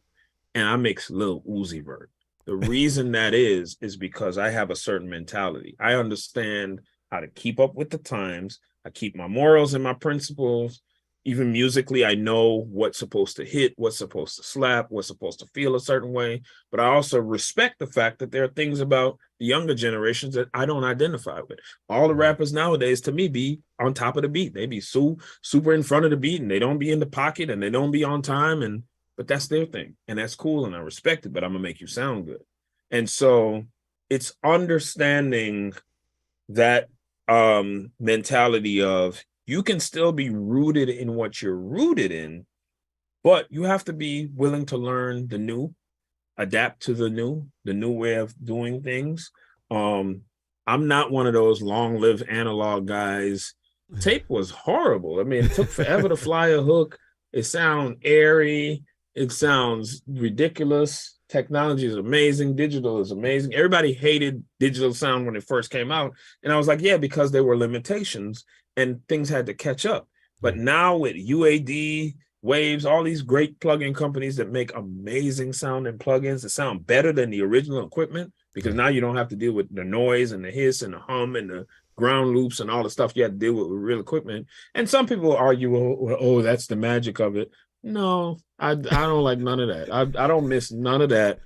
and I mix Lil Uzi Vert. The reason that is because I have a certain mentality. I understand how to keep up with the times. I keep my morals and my principles. Even musically, I know what's supposed to hit, what's supposed to slap, what's supposed to feel a certain way. But I also respect the fact that there are things about the younger generations that I don't identify with. All the rappers nowadays, to me, be on top of the beat. They be super in front of the beat, and they don't be in the pocket, and they don't be on time. But that's their thing, and that's cool, and I respect it, but I'm going to make you sound good. And so it's understanding that mentality of, you can still be rooted in what you're rooted in, but you have to be willing to learn the new, adapt to the new way of doing things. I'm not one of those long-lived analog guys. Tape was horrible. I mean, it took forever to fly a hook. It sounds airy. It sounds ridiculous. Technology is amazing. Digital is amazing. Everybody hated digital sound when it first came out. And I was like, yeah, because there were limitations and things had to catch up. But now with UAD, Waves, all these great plugin companies that make amazing sounding plugins that sound better than the original equipment, because now you don't have to deal with the noise and the hiss and the hum and the ground loops and all the stuff you have to deal with real equipment. And some people argue, oh, that's the magic of it. No, I don't like none of that. I don't miss none of that.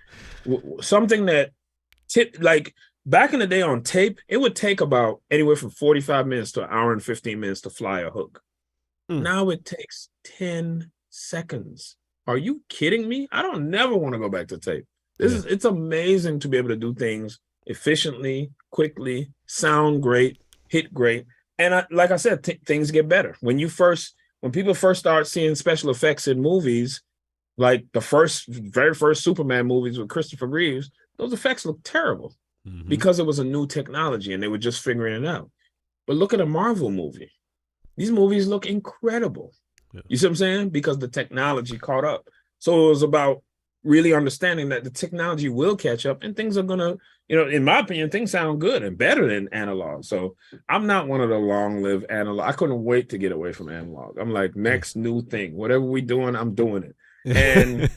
Something that like back in the day on tape, it would take about anywhere from 45 minutes to an hour and 15 minutes to fly a hook. Now it takes 10 seconds. Are you kidding me? I don't never want to go back to tape. It's amazing to be able to do things efficiently, quickly, sound great, hit great. And like I said, things get better. When people first start seeing special effects in movies, like the very first Superman movies with Christopher Reeves, those effects look terrible because it was a new technology and they were just figuring it out. But look at a Marvel movie. These movies look incredible. Yeah. You see what I'm saying? Because the technology caught up. So it was about really understanding that the technology will catch up and things are going to, in my opinion, things sound good and better than analog. So I'm not one of the long-lived analog. I couldn't wait to get away from analog. I'm like, next new thing. Whatever we doing, I'm doing it. And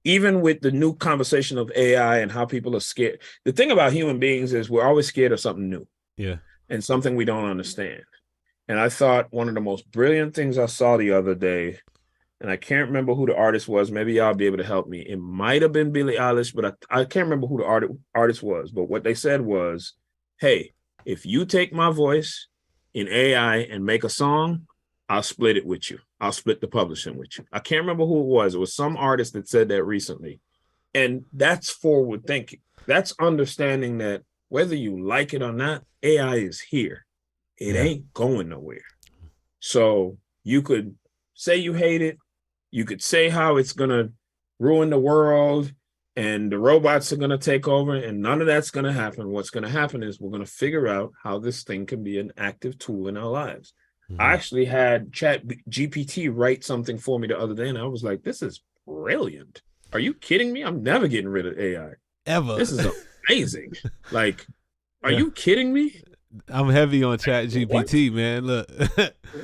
even with the new conversation of AI and how people are scared, the thing about human beings is we're always scared of something new. Yeah. And something we don't understand. And I thought one of the most brilliant things I saw the other day, and I can't remember who the artist was. Maybe y'all be able to help me. It might have been Billie Eilish, but I can't remember who the artist was. But what they said was, hey, if you take my voice in AI and make a song, I'll split it with you. I'll split the publishing with you. I can't remember who it was. It was some artist that said that recently. And that's forward thinking. That's understanding that whether you like it or not, AI is here. It ain't going nowhere. So you could say you hate it. You could say how it's going to ruin the world and the robots are going to take over, and none of that's going to happen. What's going to happen is we're going to figure out how this thing can be an active tool in our lives. I actually had Chat GPT write something for me the other day, and I was like, this is brilliant. Are you kidding me? I'm never getting rid of AI. Ever. This is amazing. Like, are you kidding me? I'm heavy on Chat GPT, man. Look.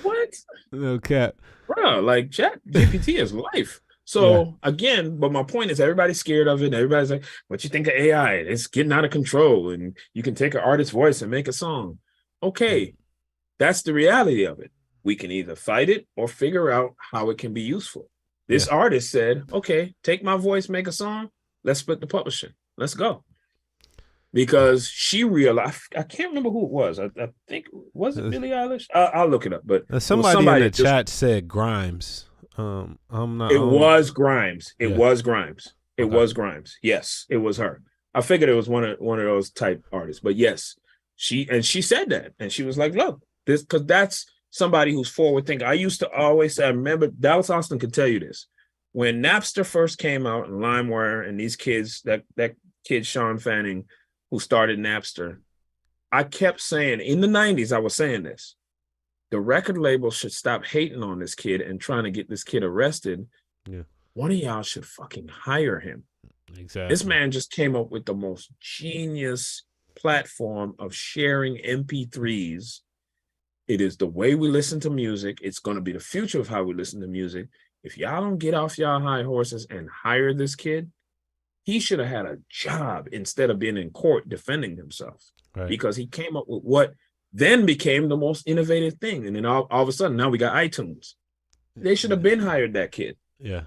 What? No cap. Bro, like Chat GPT is life. So again, but my point is everybody's scared of it. And everybody's like, what you think of AI? It's getting out of control. And you can take an artist's voice and make a song. Okay. That's the reality of it. We can either fight it or figure out how it can be useful. This artist said, okay, take my voice, make a song. Let's split the publishing. Let's go. Because she realized, I can't remember who it was. I think, was it Billie Eilish? I'll look it up. But somebody in the chat said Grimes. I'm not. It was Grimes. It was Grimes. It was Grimes. Yes, it was her. I figured it was one of those type artists. But yes, she said that, and she was like, "Look, this," because that's somebody who's forward thinking. I used to always say, I remember Dallas Austin could tell you this. When Napster first came out and LimeWire and these kids, that kid Sean Fanning, who started Napster, I kept saying in the 90s, I was saying this, the record label should stop hating on this kid and trying to get this kid arrested. Yeah. One of y'all should fucking hire him. Exactly. This man just came up with the most genius platform of sharing MP3s. It is the way we listen to music. It's going to be the future of how we listen to music. If y'all don't get off y'all high horses and hire this kid, he should have had a job instead of being in court defending himself, because he came up with what then became the most innovative thing. And then all of a sudden, now we got iTunes. They should have been hired that kid. Yeah.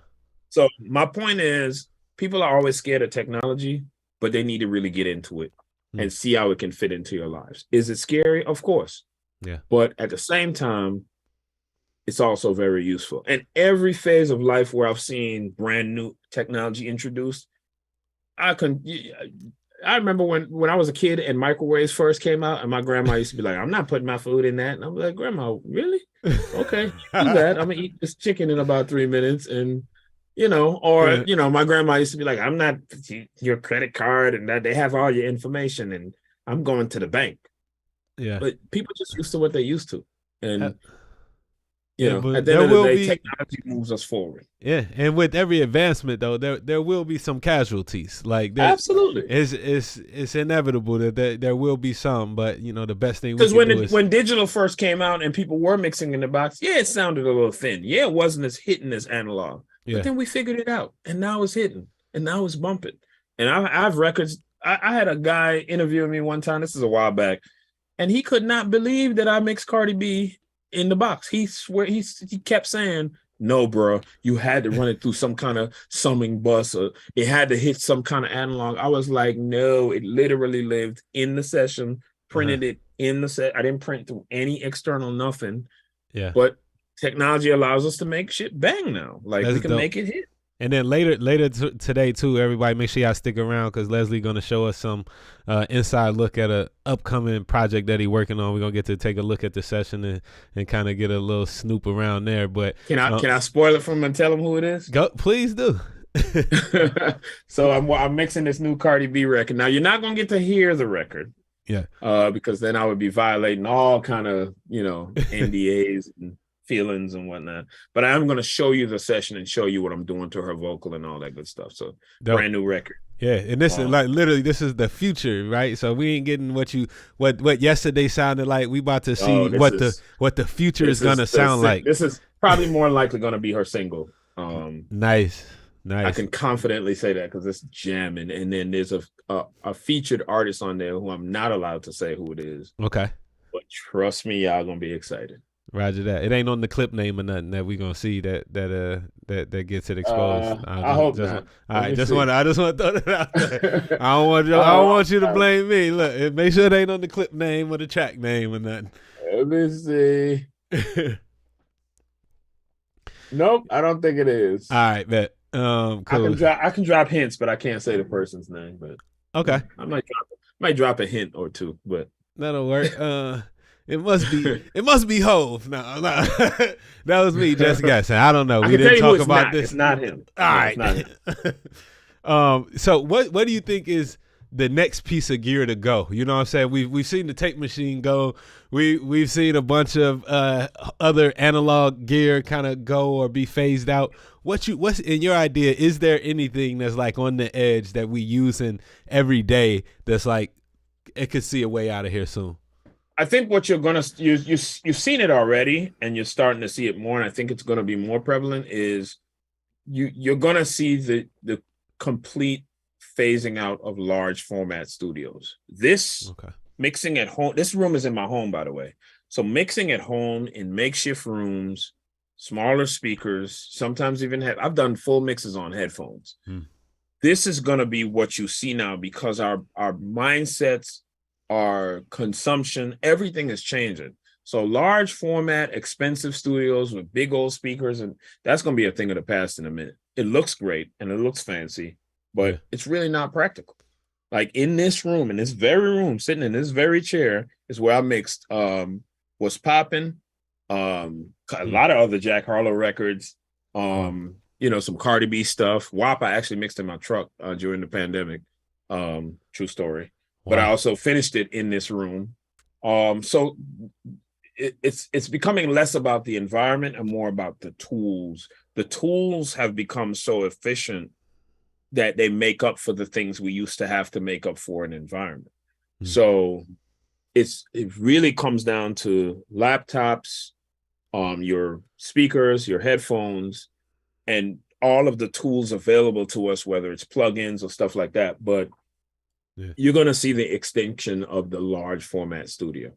So my point is, people are always scared of technology, but they need to really get into it and see how it can fit into your lives. Is it scary? Of course. Yeah. But at the same time, it's also very useful. And every phase of life where I've seen brand new technology introduced, I remember when I was a kid and microwaves first came out, and my grandma used to be like, I'm not putting my food in that. And I'm like, Grandma, really? Okay, do that. I'm gonna eat this chicken in about 3 minutes. And my grandma used to be like, I'm not your credit card, and that they have all your information, and I'm going to the bank. Yeah. But people just used to what they used to. And at the end of the day, technology moves us forward. Yeah, and with every advancement, though, there will be some casualties. Like absolutely, it's inevitable that there will be some. But the best thing, because when digital first came out and people were mixing in the box, it sounded a little thin. Yeah, it wasn't as hitting as analog. Yeah. But then we figured it out, and now it's hitting, and now it's bumping. And I have records. I had a guy interviewing me one time. This is a while back, and he could not believe that I mixed Cardi B in the box. He kept saying, no, bro, you had to run it through some kind of summing bus, or it had to hit some kind of analog. I was like, no, it literally lived in the session, printed it in the set. I didn't print through any external nothing. Yeah. But technology allows us to make shit bang now. Like we can make it hit. And then later today too, everybody make sure y'all stick around because Leslie gonna show us some inside look at a upcoming project that he working on. We're gonna get to take a look at the session and kind of get a little snoop around there. But can I spoil it for him and tell him who it is? Go, please do. So I'm mixing this new Cardi B record. Now you're not gonna get to hear the record. Yeah. Because then I would be violating all kind of, NDAs and feelings and whatnot. But I am going to show you the session and show you what I'm doing to her vocal and all that good stuff. So brand new record. Yeah, and this is like literally this is the future, right? So we ain't getting what yesterday sounded like. We about to see what the future is going to sound like. This is probably more likely going to be her single. Nice. I can confidently say that because it's jamming. And then there's a featured artist on there who I'm not allowed to say who it is. Okay. But trust me, y'all gonna be excited. Roger that. It ain't on the clip name or nothing that we gonna see that gets it exposed. I hope not. All right, I just want to throw that out there. I don't want you to blame me. Look, make sure it ain't on the clip name or the track name or nothing. Let me see. Nope, I don't think it is. All right, bet. Cool. I can drop hints, but I can't say the person's name. But okay, I might drop a hint or two, but that'll work. It must be Hove. No, that was me just guessing. I don't know. We didn't talk about this. It's not him. All right. So what do you think is the next piece of gear to go? You know what I'm saying? We've seen the tape machine go. We've seen a bunch of other analog gear kind of go or be phased out. What's in your idea? Is there anything that's like on the edge that we using every day that's like it could see a way out of here soon? I think what you're gonna you've seen it already, and you're starting to see it more. And I think it's gonna be more prevalent. Is you're gonna see the complete phasing out of large format studios. Mixing at home. This room is in my home, by the way. So mixing at home in makeshift rooms, smaller speakers. Sometimes even I've done full mixes on headphones. This is gonna be what you see now because our mindsets. Our consumption, everything is changing. So large format, expensive studios with big old speakers, and that's going to be a thing of the past in a minute. It looks great and it looks fancy, but it's really not practical. Like in this room, in this very room, sitting in this very chair is where I mixed What's Poppin', a lot of other Jack Harlow records, some Cardi B stuff. WAP I actually mixed in my truck during the pandemic. True story. But I also finished it in this room. So it's becoming less about the environment and more about the tools. The tools have become so efficient that they make up for the things we used to have to make up for an environment. So it really comes down to laptops, your speakers, your headphones, and all of the tools available to us, whether it's plugins or stuff like that. But you're going to see the extinction of the large format studio.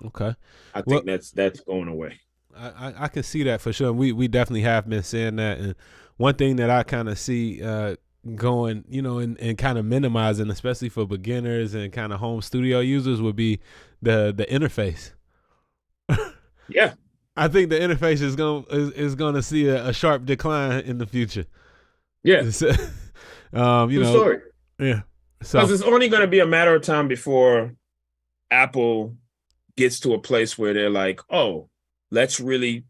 Okay. I think that's going away. I can see that for sure. We definitely have been saying that. And one thing that I kind of see going, and kind of minimizing, especially for beginners and kind of home studio users, would be the interface. Yeah. I think the interface is going to see a sharp decline in the future. Yeah. True story. Yeah. Because it's only going to be a matter of time before Apple gets to a place where they're like, oh, let's really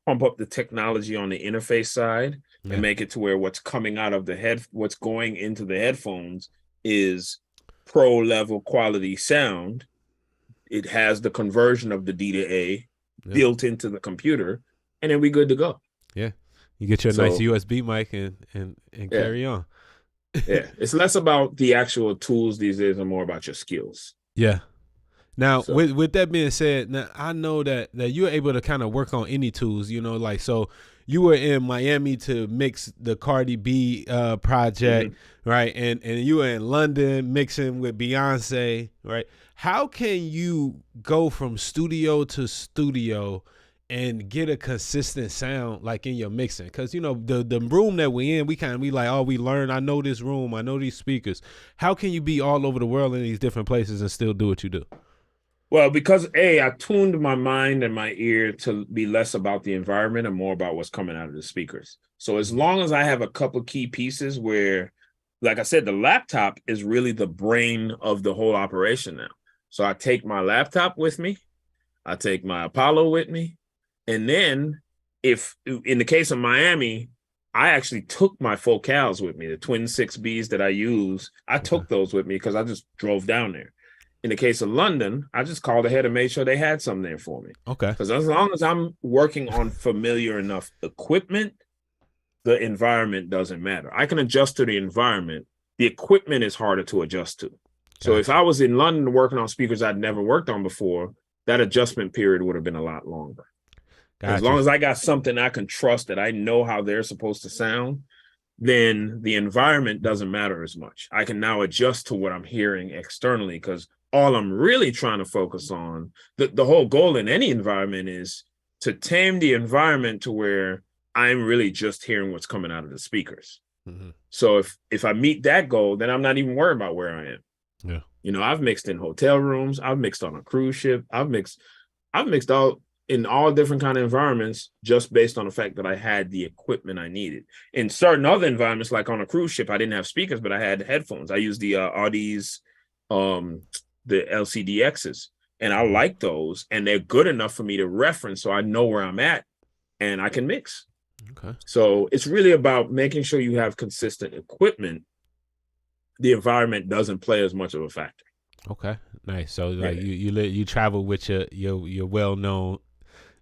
pump up the technology on the interface side and make it to where what's coming out of what's going into the headphones is pro level quality sound. It has the conversion of the D to A built into the computer, and then we're good to go. Yeah. You get your nice USB mic and carry on. Yeah, it's less about the actual tools these days and more about your skills. Yeah. Now, with that being said, now I know that you're able to kind of work on any tools, so you were in Miami to mix the Cardi B project, right? And you were in London mixing with Beyoncé, right? How can you go from studio to studio and get a consistent sound like in your mixing? Because the room that we in, we learn. I know this room, I know these speakers. How can you be all over the world in these different places and still do what you do? Well, because I tuned my mind and my ear to be less about the environment and more about what's coming out of the speakers. So as long as I have a couple key pieces where, like I said, the laptop is really the brain of the whole operation now. So I take my laptop with me, I take my Apollo with me, and then if in the case of Miami, I actually took my focals with me, the twin 6Bs that I use. I took those with me because I just drove down there. In the case of London, I just called ahead and made sure they had some there for me. Okay. Because as long as I'm working on familiar enough equipment, the environment doesn't matter. I can adjust to the environment. The equipment is harder to adjust to. So if I was in London working on speakers I'd never worked on before, that adjustment period would have been a lot longer. As long as I got something I can trust that I know how they're supposed to sound, then the environment doesn't matter as much. I can now adjust to what I'm hearing externally because all I'm really trying to focus on, the whole goal in any environment is to tame the environment to where I'm really just hearing what's coming out of the speakers. Mm-hmm. So if I meet that goal, then I'm not even worried about where I am. Yeah. You know, I've mixed in hotel rooms, I've mixed on a cruise ship, I've mixed all in all different kind of environments just based on the fact that I had the equipment I needed. In certain other environments, like on a cruise ship, I didn't have speakers, but I had headphones. I used the Audi's, the LCDXs, and I like those, and they're good enough for me to reference so I know where I'm at and I can mix. Okay. So it's really about making sure you have consistent equipment. The environment doesn't play as much of a factor. Okay, nice. So like you travel with your well-known.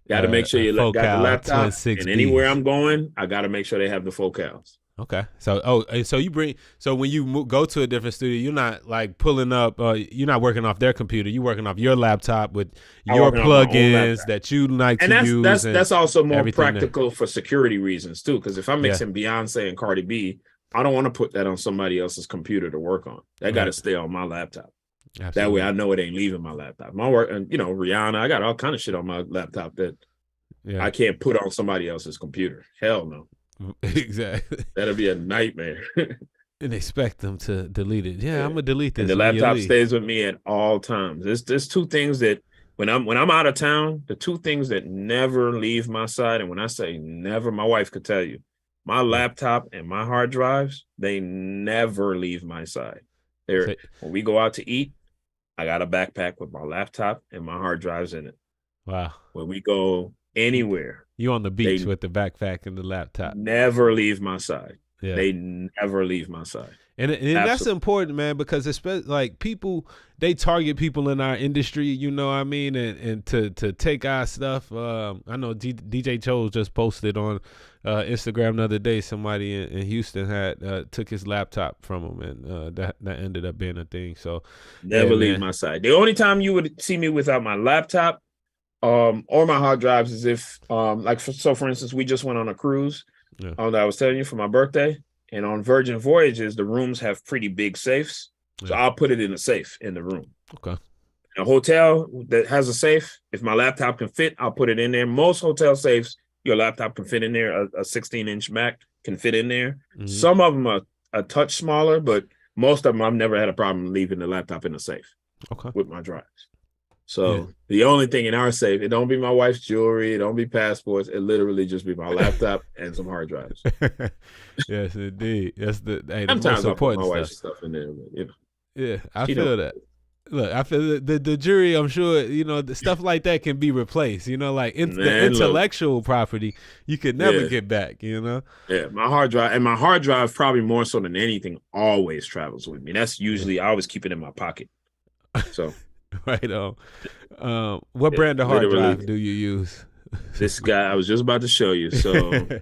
Got to make sure you got the laptop, and anywhere I'm going, I got to make sure they have the focals. Okay. So so when you go to a different studio, you're not like pulling up. You're not working off their computer. You're working off your laptop with your plugins that you like to use. And that's also more practical for security reasons too. Because if I'm mixing Beyonce and Cardi B, I don't want to put that on somebody else's computer to work on. That got to stay on my laptop. Absolutely. That way I know it ain't leaving my laptop. My work, and Rihanna, I got all kind of shit on my laptop that I can't put on somebody else's computer. Hell no. Exactly. That'll be a nightmare. And expect them to delete it. Yeah, I'm gonna delete this. And the laptop stays with me at all times. There's two things that when I'm out of town, the two things that never leave my side, and when I say never, my wife could tell you, my laptop and my hard drives, they never leave my side. When we go out to eat, I got a backpack with my laptop and my hard drives in it. Wow. When we go anywhere, you on the beach with the backpack and the laptop. Never leave my side. Yeah. They never leave my side. And that's important, man, because especially like people, they target people in our industry, you know what I mean? And to take our stuff. I know DJ Chose just posted on Instagram the other day, somebody in Houston had took his laptop from him, and that ended up being a thing. So never leave my side. The only time you would see me without my laptop or my hard drives is if for instance, we just went on a cruise that I was telling you for my birthday, and on Virgin Voyages the rooms have pretty big safes, so I'll put it in a safe in the room. Okay. A hotel that has a safe, if my laptop can fit, I'll put it in there. Most hotel safes, your laptop can fit in there. A 16-inch Mac can fit in there. Mm-hmm. Some of them are a touch smaller, but most of them I've never had a problem leaving the laptop in a safe with my drives. So the only thing in our safe, it don't be my wife's jewelry, it don't be passports, it literally just be my laptop and some hard drives. Yes, indeed. That's the sometimes most important I put my wife's stuff in there, but Yeah, I feel that. Look, I feel the jury, I'm sure, the stuff like that can be replaced, like the intellectual property you could never get back, Yeah, my hard drive probably more so than anything always travels with me. That's usually, I always keep it in my pocket. So. Right on. What brand of hard drive do you use? This guy, I was just about to show you. So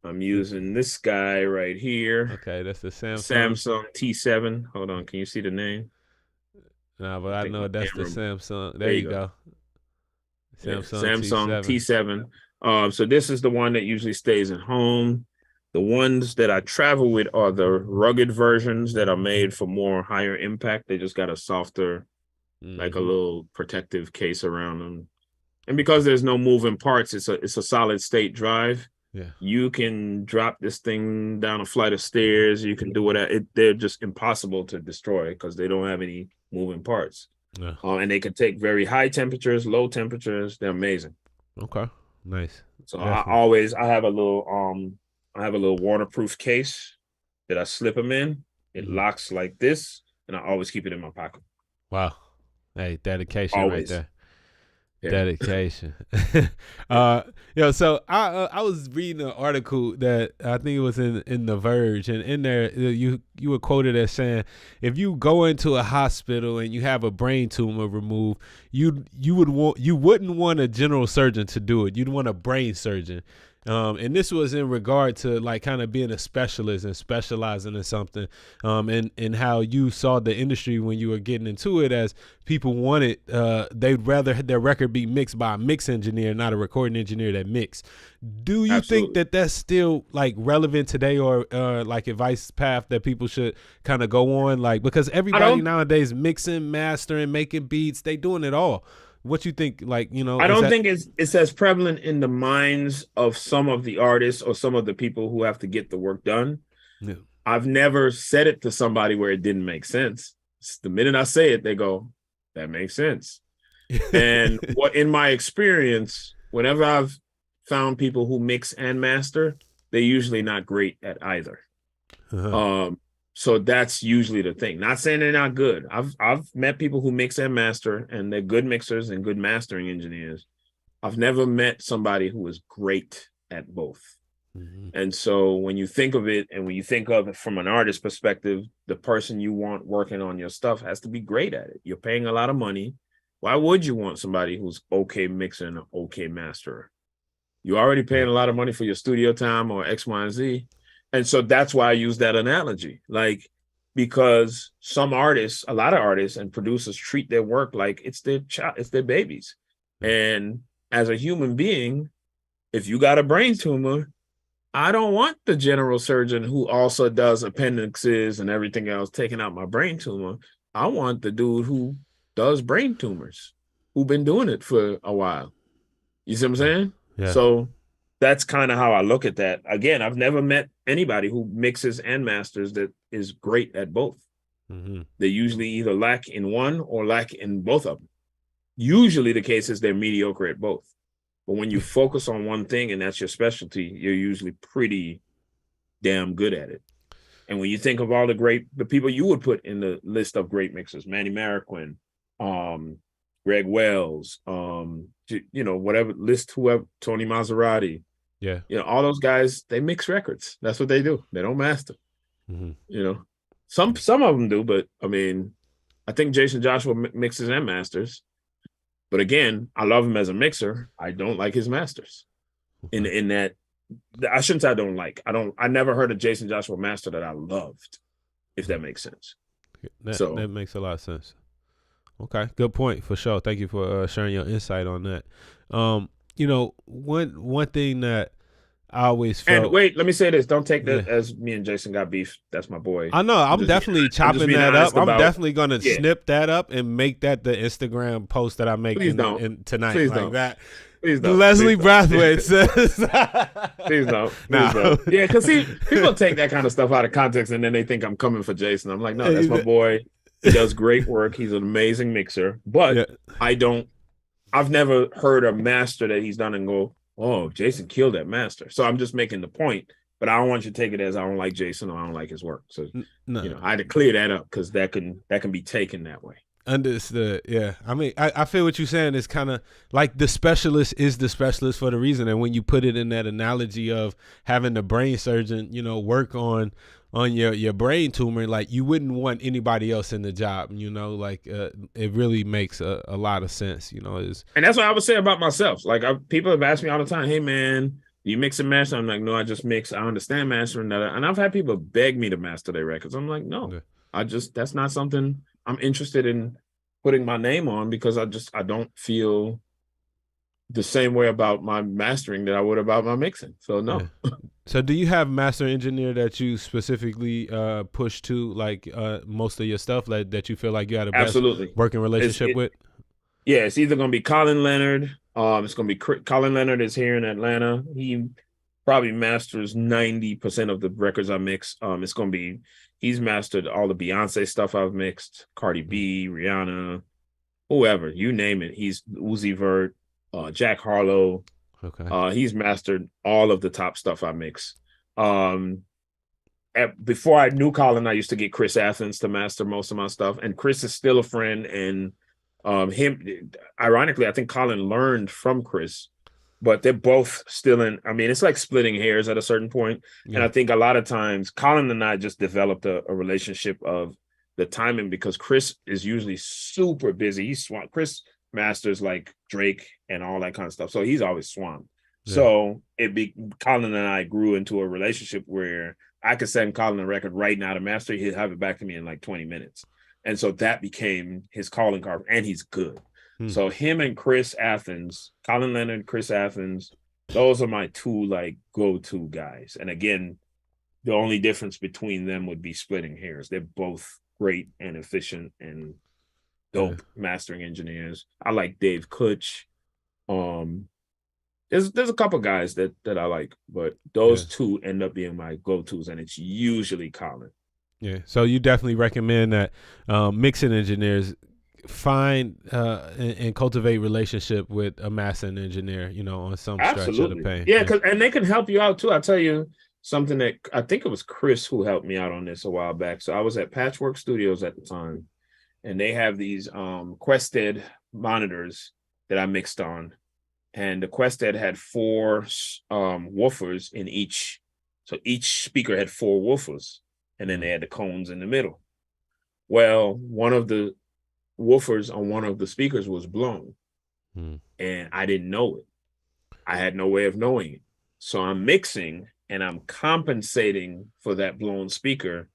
I'm using this guy right here. Okay, that's the Samsung T7. Hold on, can you see the name? No, but I know that's the Samsung. There you go. Samsung T7. So this is the one that usually stays at home. The ones that I travel with are the rugged versions that are made for more higher impact. They just got a softer, like a little protective case around them. And because there's no moving parts, it's a solid state drive. Yeah. You can drop this thing down a flight of stairs. You can do it. They're just impossible to destroy because they don't have any moving parts. Yeah. And they can take very high temperatures, low temperatures. They're amazing. Okay. Nice. So Definitely. I have a little waterproof case that I slip them in. It Hmm. locks like this, and I always keep it in my pocket. Wow. Hey, dedication right Always. there. Yeah. Dedication. Yeah. So I was reading an article that I think it was in The Verge, and in there you were quoted as saying, if you go into a hospital and you have a brain tumor removed, you wouldn't want a general surgeon to do it. You'd want a brain surgeon. And this was in regard to like kind of being a specialist and specializing in something, and how you saw the industry when you were getting into it as people wanted, they'd rather their record be mixed by a mix engineer, not a recording engineer that mix. Do you think Absolutely. that that's still like relevant today, or like advice path that people should kind of go on? Like, because I everybody don't nowadays mixing, mastering, making beats, they doing it all. What you think? Like, I is don't that? think it's as prevalent in the minds of some of the artists or some of the people who have to get the work done. Yeah. I've never said it to somebody where it didn't make sense. The minute I say it, they go, that makes sense. And what in my experience, whenever I've found people who mix and master, they're usually not great at either. Uh-huh. So that's usually the thing. Not saying they're not good. I've met people who mix and master, and they're good mixers and good mastering engineers. I've never met somebody who is great at both. Mm-hmm. And so when you think of it, and when you think of it from an artist perspective, the person you want working on your stuff has to be great at it. You're paying a lot of money. Why would you want somebody who's okay mixer and an okay masterer? You're already paying Right. a lot of money for your studio time or X, Y, and Z. And so that's why I use that analogy. Like, because some artists, a lot of artists and producers treat their work like it's their child, it's their babies. Yeah. And as a human being, if you got a brain tumor, I don't want the general surgeon who also does appendixes and everything else taking out my brain tumor. I want the dude who does brain tumors, who've been doing it for a while. You see what I'm Yeah. saying? Yeah. So that's kind of how I look at that. Again, I've never met anybody who mixes and masters that is great at both. Mm-hmm. They usually either lack in one or lack in both of them. Usually the case is they're mediocre at both. But when you focus on one thing and that's your specialty, you're usually pretty damn good at it. And when you think of all the people you would put in the list of great mixers, Manny Marroquin, Greg Wells, whatever list, whoever, Tony Maserati, Yeah. all those guys, they mix records. That's what they do. They don't master. Mm-hmm. Some of them do, but I mean, I think Jason Joshua mixes and masters. But again, I love him as a mixer. I don't like his masters. Okay. In that, I shouldn't say I don't like. I never heard a Jason Joshua master that I loved, if that makes sense. That makes a lot of sense. Okay, good point for sure. Thank you for sharing your insight on that. One thing that I always And felt. wait, let me say this. Don't take Yeah. that as me and Jason got beef. That's my boy. I know. I'm definitely I'm just chopping being that up. honest I'm about. definitely gonna Yeah. snip that up and make that the Instagram post that I make Please don't. in tonight, Please like don't. that. Please don't. Leslie Please don't. Brathwaite says. Please don't. Please No. don't. Yeah, because see, people take that kind of stuff out of context and then they think I'm coming for Jason. I'm like, no, that's my boy. He does great work. He's an amazing mixer. But Yeah. I've never heard a master that he's done and go, oh, Jason killed that master. So I'm just making the point, but I don't want you to take it as I don't like Jason or I don't like his work. So No. I had to clear that up because that can be taken that way. Understood. Yeah. I mean, I feel what you're saying is kind of like the specialist is the specialist for the reason. And when you put it in that analogy of having the brain surgeon, work on your brain tumor, like you wouldn't want anybody else in the job, it really makes a lot of sense, And that's what I would say about myself. Like people have asked me all the time, hey man, do you mix and master? I'm like, no, I just mix. I understand mastering that. And I've had people beg me to master their records. I'm like, no, that's not something I'm interested in putting my name on because I don't feel the same way about my mastering that I would about my mixing. So no. Yeah. So do you have master engineer that you specifically push to like most of your stuff that you feel like you had a best working relationship with? Yeah, it's either going to be Colin Leonard. It's going to be Colin Leonard is here in Atlanta. He probably masters 90% of the records I mix. It's going to be, he's mastered all the Beyonce stuff I've mixed, Cardi B, Rihanna, whoever, you name it. He's Uzi Vert, Jack Harlow. Okay. He's mastered all of the top stuff I mix. Um, Before I knew Colin, I used to get Chris Athens to master most of my stuff, and Chris is still a friend. And ironically, I think Colin learned from Chris, but they're both still in. I mean, it's like splitting hairs at a certain point. And Yeah. I think a lot of times Colin and I just developed a relationship of the timing, because Chris is usually super busy. He's swamped. Chris masters like Drake and all that kind of stuff, so he's always swamped. Yeah. So Colin and I grew into a relationship where I could send Colin a record right now to master. He'd have it back to me in like 20 minutes. And so that became his calling card, and he's good. So him and Chris Athens, Colin Leonard, Chris Athens, those are my two like go-to guys. And again, the only difference between them would be splitting hairs. They're both great and efficient and dope mastering engineers. I like Dave Kutch. There's a couple guys that I like, but those two end up being my go-tos, and it's usually Colin. Yeah. So you definitely recommend that mixing engineers find and cultivate relationship with a mastering engineer, you know, on some stretch of the pain. Yeah, and they can help you out too. I'll tell you something that I think it was Chris who helped me out on this a while back. So I was at Patchwork Studios at the time, and they have these Quested monitors that I mixed on. And the Quested had 4 woofers in each. So each speaker had 4 woofers, and then they had the cones in the middle. Well, one of the woofers on one of the speakers was blown, and I didn't know it. I had no way of knowing it. So I'm mixing, and I'm compensating for that blown speaker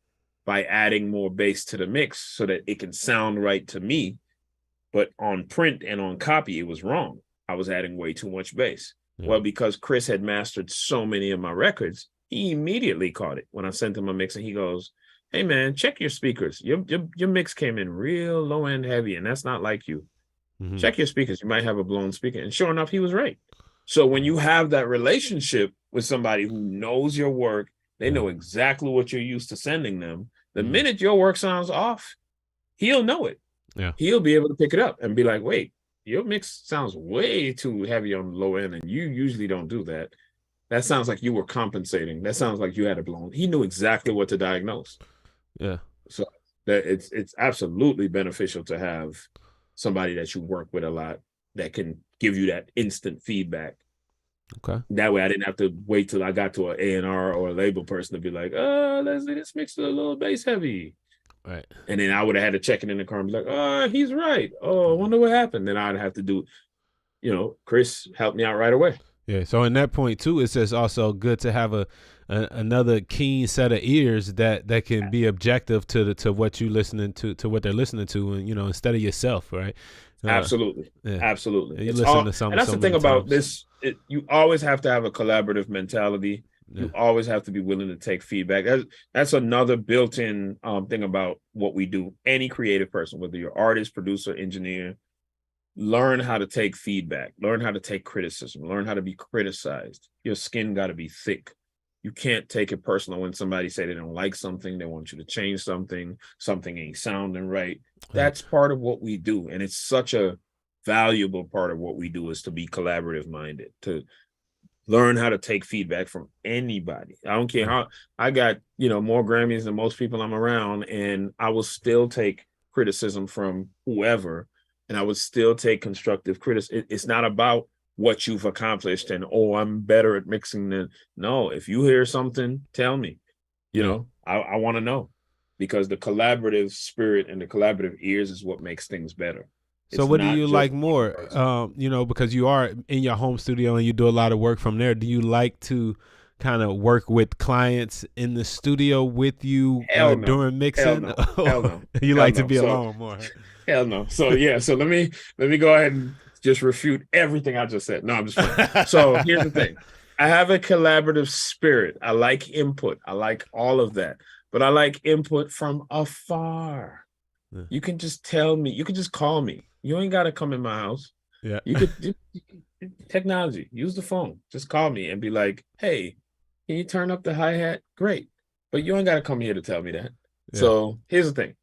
by adding more bass to the mix so that it can sound right to me. But on print and on copy, it was wrong. I was adding way too much bass. Yeah. Well, because Chris had mastered so many of my records, he immediately caught it. When I sent him a mix, and he goes, "Hey man, check your speakers. Your mix came in real low end heavy, and that's not like you. Check your speakers. You might have a blown speaker." And sure enough, he was right. So when you have that relationship with somebody who knows your work, they know exactly what you're used to sending them. The minute your work sounds off, he'll know it. Yeah. He'll be able to pick it up and be like, "Wait, your mix sounds way too heavy on the low end, and you usually don't do that. That sounds like you were compensating. That sounds like you had a blown." He knew exactly what to diagnose. Yeah. So that it's absolutely beneficial to have somebody that you work with a lot that can give you that instant feedback. Okay. That way I didn't have to wait till I got to an A&R or a label person to be like, Leslie, this mix is a little bass heavy. Right. And then I would have had to check it in the car and be like, he's right. Oh, I wonder what happened. Then I'd have to do, Chris helped me out right away. Yeah. So in that point too, it's just also good to have another keen set of ears that can be objective to what you listening to what they're listening to, and instead of yourself, right? Absolutely. Yeah. Absolutely. You listen to some, and that's the thing about this. You always have to have a collaborative mentality. Yeah. You always have to be willing to take feedback. That's another built-in thing about what we do. Any creative person, whether you're artist, producer, engineer, learn how to take feedback, learn how to take criticism, learn how to be criticized. Your skin got to be thick. You can't take it personal when somebody say they don't like something, they want you to change something ain't sounding right. That's part of what we do. And it's such a valuable part of what we do, is to be collaborative minded, to learn how to take feedback from anybody. I don't care how I got, more Grammys than most people I'm around, and I will still take criticism from whoever, and I would still take constructive criticism. It's not about what you've accomplished and, I'm better at mixing than. No, if you hear something, tell me. I want to know, because the collaborative spirit and the collaborative ears is what makes things better. So what do you like more? Because you are in your home studio and you do a lot of work from there. Do you like to kind of work with clients in the studio with you during mixing? Hell no. You like to be alone more? Hell no. So yeah. So let me go ahead and just refute everything I just said. No, I'm just kidding. So here's the thing. I have a collaborative spirit. I like input. I like all of that. But I like input from afar. Yeah. You can just tell me. You can just call me. You ain't got to come in my house. Yeah. You could technology. Use the phone. Just call me and be like, "Hey, can you turn up the hi-hat?" Great. But you ain't got to come here to tell me that. Yeah. So here's the thing.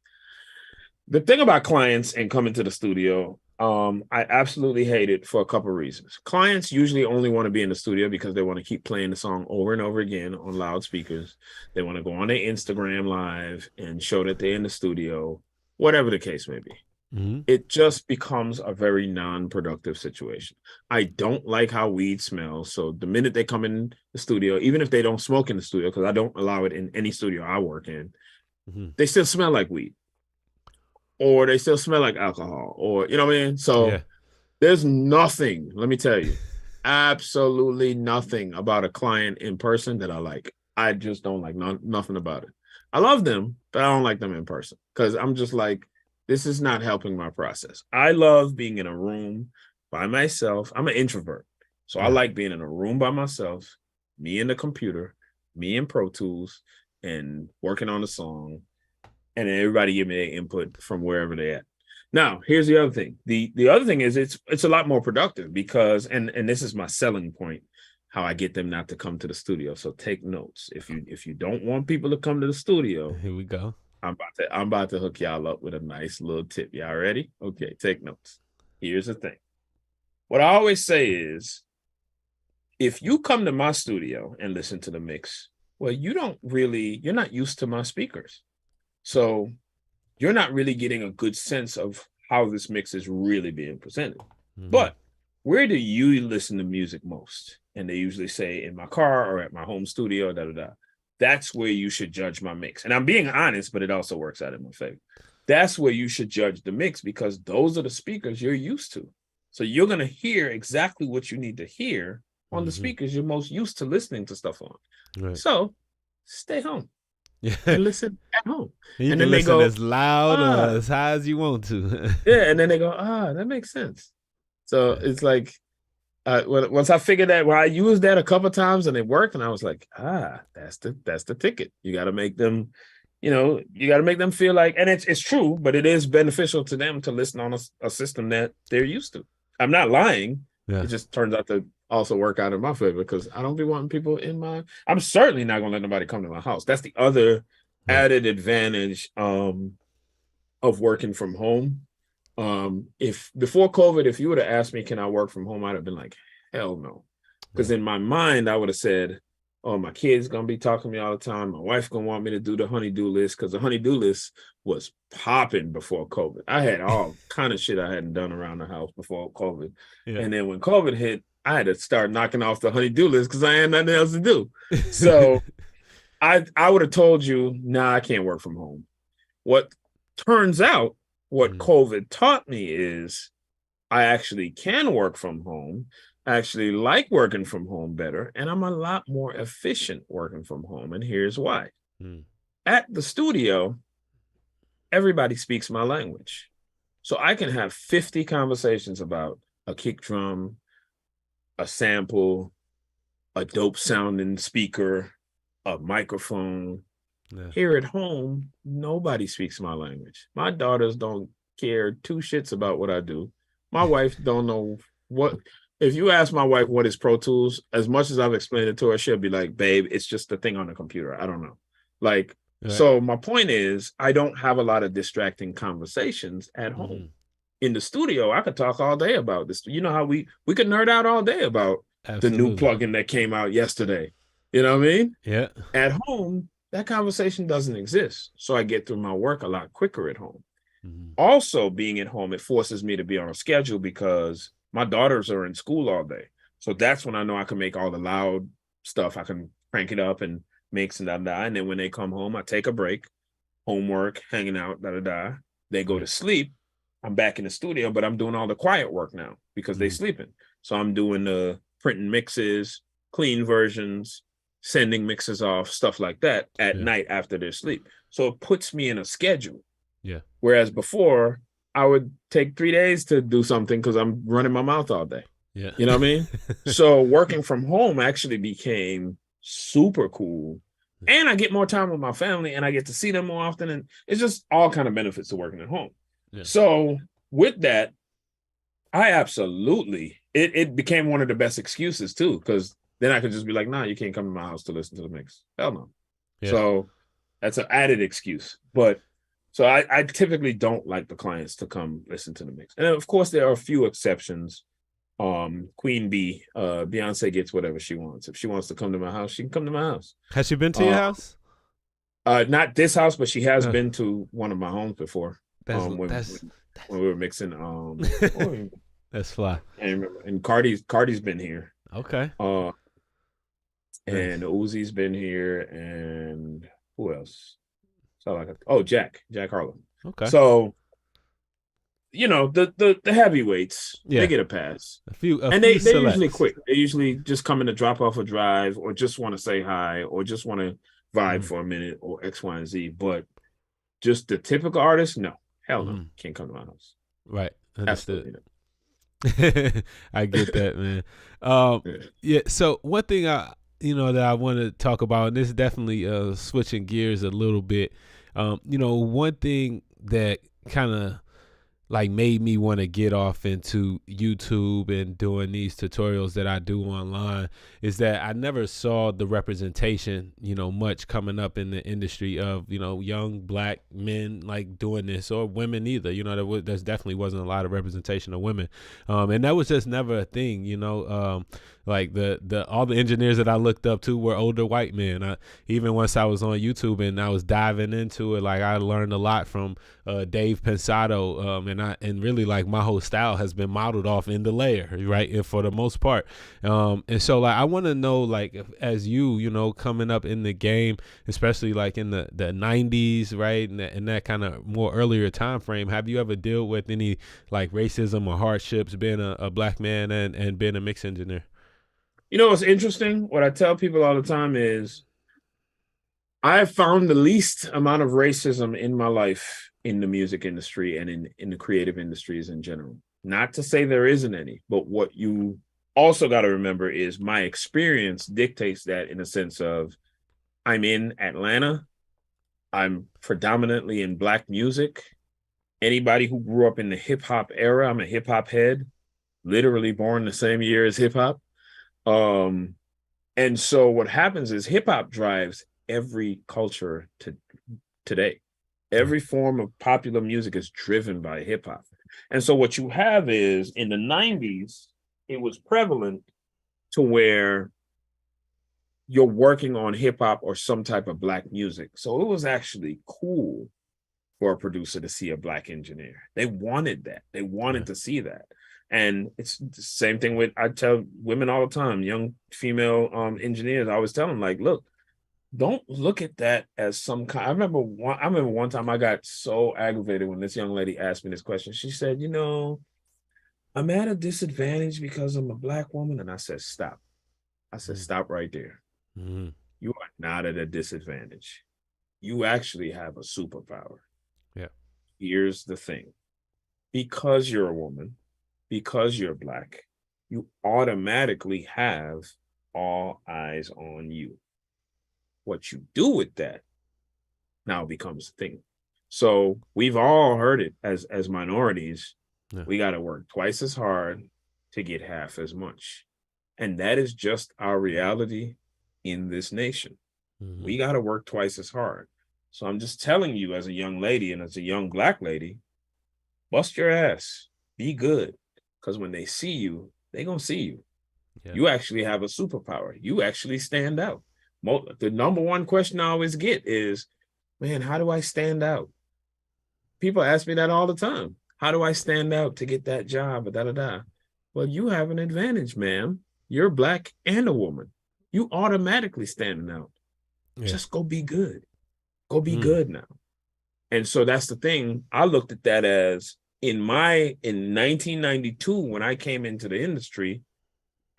The thing about clients and coming to the studio, I absolutely hate it for a couple of reasons. Clients usually only want to be in the studio because they want to keep playing the song over and over again on loudspeakers. They want to go on their Instagram live and show that they're in the studio, whatever the case may be. Mm-hmm. It just becomes a very non-productive situation. I don't like how weed smells. So the minute they come in the studio, even if they don't smoke in the studio, because I don't allow it in any studio I work in, Mm-hmm. they still smell like weed, or they still smell like alcohol, or you know what I mean? So Yeah. there's nothing, let me tell you, absolutely nothing about a client in person that I like. I just don't like nothing about it. I love them, but I don't like them in person because I'm just like, this is not helping my process. I love being in a room by myself. I'm an introvert. So I Yeah. like being in a room by myself, me and the computer, me and Pro Tools, and working on the song, and then everybody give me their input from wherever they're at. Now, here's the other thing. The other thing is it's a lot more productive because and this is my selling point, how I get them not to come to the studio. So take notes. If you don't want people to come to the studio, Here we go. I'm about to hook y'all up with a nice little tip. Y'all ready? Okay, take notes. Here's the thing. What I always say is, if you come to my studio and listen to the mix, well, you're not used to my speakers. So you're not really getting a good sense of how this mix is really being presented. Mm-hmm. But where do you listen to music most? And they usually say in my car or at my home studio, da da da. That's where you should judge my mix. And I'm being honest, but it also works out in my favor. That's where you should judge the mix because those are the speakers you're used to. So you're going to hear exactly what you need to hear on the speakers you're most used to listening to stuff on. Right. So stay home. Yeah. And listen at home. You and can then they listen go, as loud or as high as you want to. yeah, and then they go, that makes sense. So it's like, once I figured that, I used that a couple of times and it worked, and I was like, that's the ticket. You got to make them, you got to make them feel like, and it's true, but it is beneficial to them to listen on a system that they're used to. I'm not lying. Yeah. It just turns out to also work out in my favor because I don't be wanting people in my. I'm certainly not gonna let nobody come to my house. That's the other added advantage of working from home. If before COVID, if you would have asked me, can I work from home, I'd have been like, hell no. Because in my mind, I would have said, oh, my kid's gonna be talking to me all the time. My wife's gonna want me to do the honey-do list because the honey-do list was popping before COVID. I had all kind of shit I hadn't done around the house before COVID. Yeah. And then when COVID hit, I had to start knocking off the honey-do list because I had nothing else to do. So I would have told you, nah, I can't work from home. What turns out, what COVID taught me is I actually can work from home. I actually like working from home better, and I'm a lot more efficient working from home. And here's why. At the studio, everybody speaks my language. So I can have 50 conversations about a kick drum, a sample, a dope sounding speaker, a microphone. Yeah. Here at home, nobody speaks my language. My daughters don't care two shits about what I do. My wife don't know what. If you ask my wife what is Pro Tools, as much as I've explained it to her, she'll be like, babe, it's just the thing on the computer. I don't know. Like, right. So my point is, I don't have a lot of distracting conversations at home. In the studio, I could talk all day about this. You know how we could nerd out all day about the new plugin that came out yesterday. You know what I mean? Yeah. At home, that conversation doesn't exist. So I get through my work a lot quicker at home. Also, being at home, it forces me to be on a schedule because my daughters are in school all day. So that's when I know I can make all the loud stuff. I can crank it up and mix and da-da. And then when they come home, I take a break, homework, hanging out, da-da-da. They go to sleep. I'm back in the studio, but I'm doing all the quiet work now because they're sleeping. So I'm doing the printing mixes, clean versions, sending mixes off, stuff like that at night after their sleep. So it puts me in a schedule. Yeah. Whereas before, I would take 3 days to do something because I'm running my mouth all day. Yeah. You know what I mean? So working from home actually became super cool. And I get more time with my family and I get to see them more often. And it's just all kind of benefits to working at home. Yeah. So with that, I absolutely, it became one of the best excuses too, because then I could just be like, nah, you can't come to my house to listen to the mix. Hell no. Yeah. So that's an added excuse. But So I typically don't like the clients to come listen to the mix. And of course there are a few exceptions. Queen B, Beyonce gets whatever she wants. If she wants to come to my house, she can come to my house. Has she been to your house? Not this house, but she has Uh, been to one of my homes before. that's When that's we were mixing that's fly. I remember. And Cardi's been here. Okay. And Nice. Uzi's been here, and who else? So Jack Harlow. Okay. So the heavyweights, they Yeah. get a pass. A few And they're usually selects. quick. They usually just come in to drop off a drive or just want to say hi or just want to vibe Mm-hmm. for a minute or X, Y, and Z. But just the typical artist, no. Hell no. Mm-hmm. Can't come to my house. Right. Understood. Absolutely not. I get that, man. Yeah. Yeah. So one thing that I want to talk about, and this is definitely switching gears a little bit. One thing that kind of like made me want to get off into YouTube and doing these tutorials that I do online is that I never saw the representation, much coming up in the industry of, young black men like doing this, or women either. There's definitely wasn't a lot of representation of women. And that was just never a thing, like the all the engineers that I looked up to were older white men. Even once I was on YouTube and I was diving into it, like I learned a lot from Dave Pensado, and really like my whole style has been modeled off In the Layer, right? And for the most part, and so like I want to know, like, as you coming up in the game, especially like in the 90s, right, and that kind of more earlier time frame, have you ever dealt with any like racism or hardships being a black man and being a mix engineer? What's interesting? What I tell people all the time is I have found the least amount of racism in my life in the music industry and in the creative industries in general. Not to say there isn't any, but what you also got to remember is my experience dictates that, in a sense of I'm in Atlanta. I'm predominantly in black music. Anybody who grew up in the hip hop era, I'm a hip hop head, literally born the same year as hip hop. And so what happens is hip hop drives every culture today. Every form of popular music is driven by hip hop. And so what you have is in the 90s, it was prevalent to where you're working on hip hop or some type of black music. So it was actually cool for a producer to see a black engineer. They wanted that. They wanted to see that. And it's the same thing I tell women all the time, young female engineers, I always tell them, like, look, don't look at that as some kind. I remember one time I got so aggravated when this young lady asked me this question. She said, I'm at a disadvantage because I'm a black woman. And I said, stop. I said, stop right there. Mm-hmm. You are not at a disadvantage. You actually have a superpower. Yeah. Here's the thing. Because you're a woman, because you're black, you automatically have all eyes on you. What you do with that now becomes a thing. So we've all heard it as minorities. Yeah. We got to work twice as hard to get half as much. And that is just our reality in this nation. Mm-hmm. We got to work twice as hard. So I'm just telling you, as a young lady and as a young black lady, bust your ass, be good. Because when they see you, they're going to see you. Yeah. You actually have a superpower. You actually stand out. The number one question I always get is, man, how do I stand out? People ask me that all the time. How do I stand out to get that job? Well, you have an advantage, ma'am. You're black and a woman. You automatically standing out. Yeah. Just go be good. Go be good now. And so that's the thing. I looked at that as in 1992, when I came into the industry,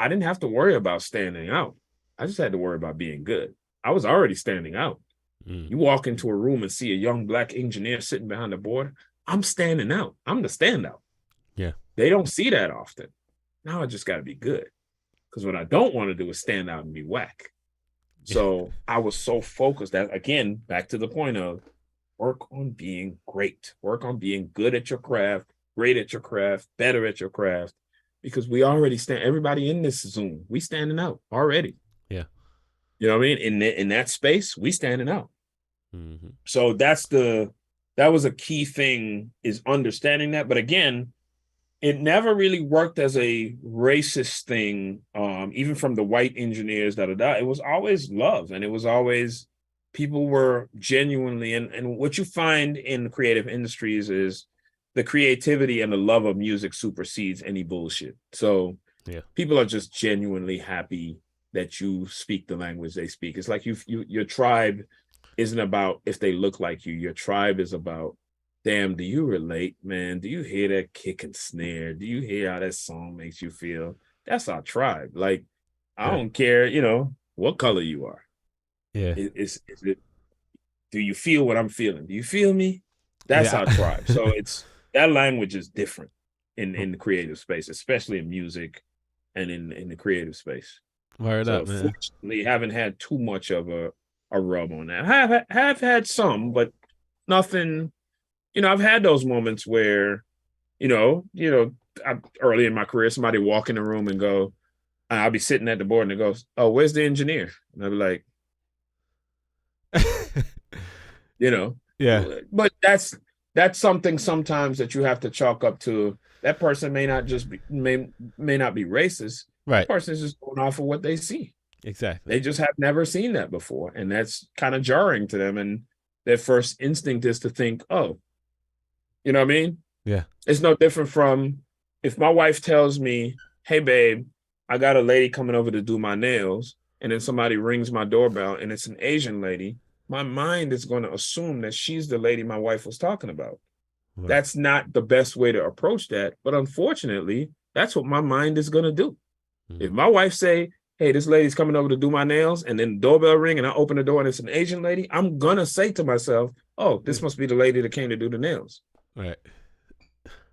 I didn't have to worry about standing out. I just had to worry about being good. I was already standing out. You walk into a room and see a young black engineer sitting behind the board, I'm standing out. I'm the standout. Yeah. They don't see that often. Now I just got to be good. Because what I don't want to do is stand out and be whack. So I was so focused that, again, back to the point of work on being great. Work on being good at your craft, great at your craft, better at your craft. Because we already everybody in this Zoom, we standing out already. Yeah. You know what I mean? In that space, we standing out. Mm-hmm. So that's the that was a key thing, is understanding that. But again, it never really worked as a racist thing, even from the white engineers, It was always love, and it was always people were genuinely, and what you find in creative industries is the creativity and the love of music supersedes any bullshit. So Yeah. people are just genuinely happy that you speak the language they speak. It's like your tribe isn't about if they look like you. Your tribe is about, damn, do you relate, man? Do you hear that kick and snare? Do you hear how that song makes you feel? That's our tribe. Like, I Yeah. don't care, what color you are. Yeah. Is it, do you feel what I'm feeling? Do you feel me? That's Yeah. our tribe. So that language is different in the creative space, especially in music and in the creative space. Word So up, man. fortunately, haven't had too much of a rub on that. Have had some, but nothing. I've had those moments where, early in my career, somebody walk in the room and go, I'll be sitting at the board and it goes, "Oh, where's the engineer?" And I'll be like, Yeah. but that's something sometimes that you have to chalk up to. That person may not just be may not be racist. Right. That person is just going off of what they see. Exactly. They just have never seen that before, and that's kind of jarring to them. And their first instinct is to think, "Oh, you know what I mean?" Yeah. It's no different from if my wife tells me, "Hey, babe, I got a lady coming over to do my nails," and then somebody rings my doorbell and it's an Asian lady. My mind is going to assume that she's the lady my wife was talking about. Right. That's not the best way to approach that, but unfortunately, that's what my mind is going to do. Mm-hmm. If my wife say, "Hey, this lady's coming over to do my nails," and then the doorbell ring and I open the door and it's an Asian lady, I'm going to say to myself, "Oh, this must be the lady that came to do the nails." Right.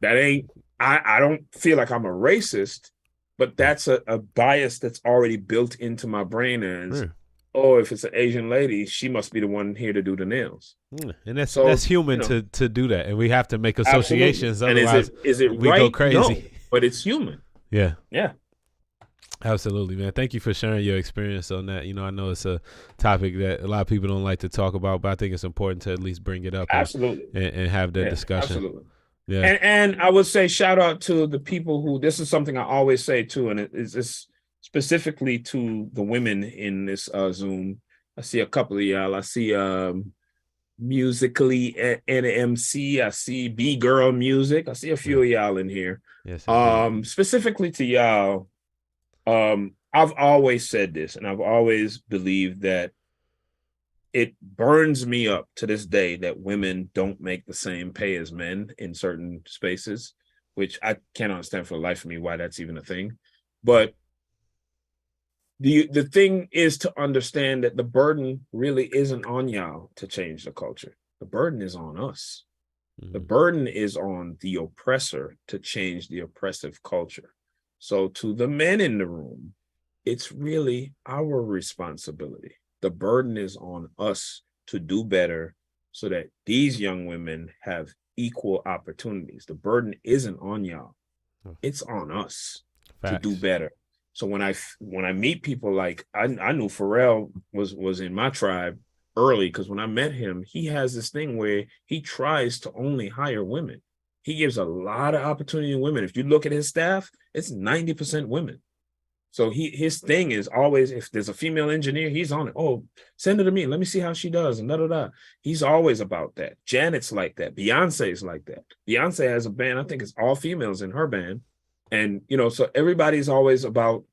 That ain't, I don't feel like I'm a racist, but that's a bias that's already built into my brain as, oh, if it's an Asian lady, she must be the one here to do the nails. And that's human to do that. And we have to make associations. Absolutely. Otherwise, and is it we right? go crazy. No, but it's human. Yeah. Yeah. Absolutely, man. Thank you for sharing your experience on that. I know it's a topic that a lot of people don't like to talk about, but I think it's important to at least bring it up. Absolutely. And have that discussion. Absolutely. Yeah. And I would say shout out to the people who, this is something I always say too, and it's specifically to the women in this Zoom. I see a couple of y'all. I see Musically NMC. I see B Girl Music. I see a few of y'all in here. Yes. Specifically to y'all, I've always said this, and I've always believed that it burns me up to this day that women don't make the same pay as men in certain spaces, which I can't understand for the life of me why that's even a thing. But the thing is to understand that the burden really isn't on y'all to change the culture. The burden is on us. Mm-hmm. The burden is on the oppressor to change the oppressive culture. So to the men in the room, it's really our responsibility. The burden is on us to do better so that these young women have equal opportunities. The burden isn't on y'all. It's on us. Facts. To do better. So when I meet people, like I knew Pharrell was in my tribe early, because when I met him, he has this thing where he tries to only hire women. He gives a lot of opportunity to women. If you look at his staff, it's 90% women. So his thing is always, if there's a female engineer, he's on it. Oh, send her to me. Let me see how she does. And da-da-da. He's always about that. Janet's like that. Beyonce's like that. Beyonce has a band. I think it's all females in her band. And, so everybody's always about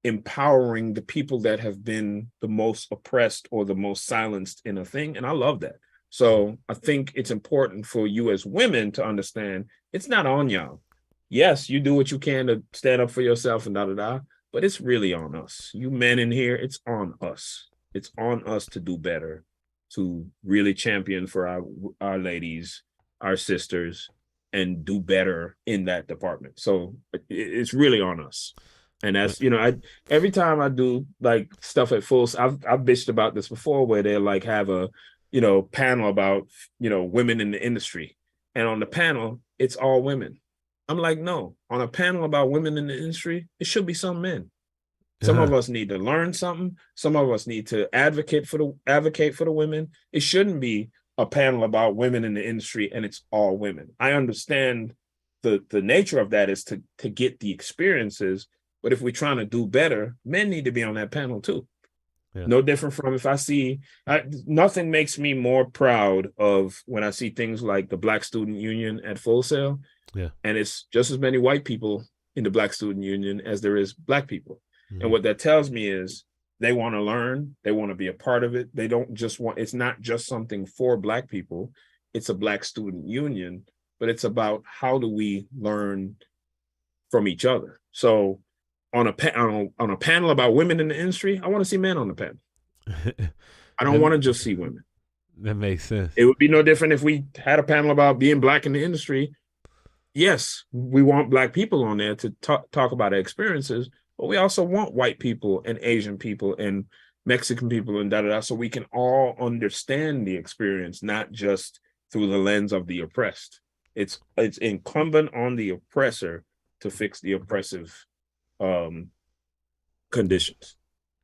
empowering the people that have been the most oppressed or the most silenced in a thing. And I love that. So I think it's important for you as women to understand it's not on y'all. Yes, you do what you can to stand up for yourself and da-da-da. But it's really on us. You men in here, it's on us. It's on us to do better, to really champion for our ladies, our sisters, and do better in that department. So it's really on us. And that's, every time I do like stuff at Full, I've bitched about this before, where they like have a, panel about, women in the industry. And on the panel, it's all women. I'm like, no, on a panel about women in the industry, it should be some men. Some of us need to learn something. Some of us need to advocate for the women. It shouldn't be a panel about women in the industry and it's all women. I understand the nature of that is to get the experiences, but if we're trying to do better, men need to be on that panel too. Yeah. No different from if I see, nothing makes me more proud of when I see things like the Black Student Union at Full Sail. Yeah. And it's just as many white people in the Black Student Union as there is Black people. Mm-hmm. And what that tells me is they want to learn, they want to be a part of it. They don't just want, it's not just something for Black people. It's a Black Student Union, but it's about how do we learn from each other. So on a panel about women in the industry, I want to see men on the panel. I don't want to just see women. That makes sense. It would be no different if we had a panel about being Black in the industry. Yes, we want Black people on there to talk about their experiences, but we also want white people and Asian people and Mexican people and da-da-da, so we can all understand the experience, not just through the lens of the oppressed. It's incumbent on the oppressor to fix the oppressive conditions.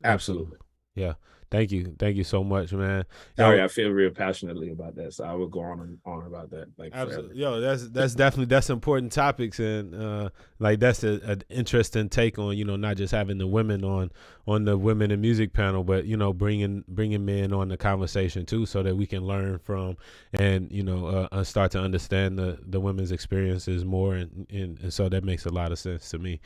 Absolutely. Yeah. Thank you so much, man. Sorry, I feel real passionately about that, so I will go on and on about that. Like, absolutely, that's definitely important topics, and like that's an interesting take on, you know, not just having the women on the women in music panel, but, you know, bringing men on the conversation too, so that we can learn from and, you know, start to understand the women's experiences more, and so that makes a lot of sense to me.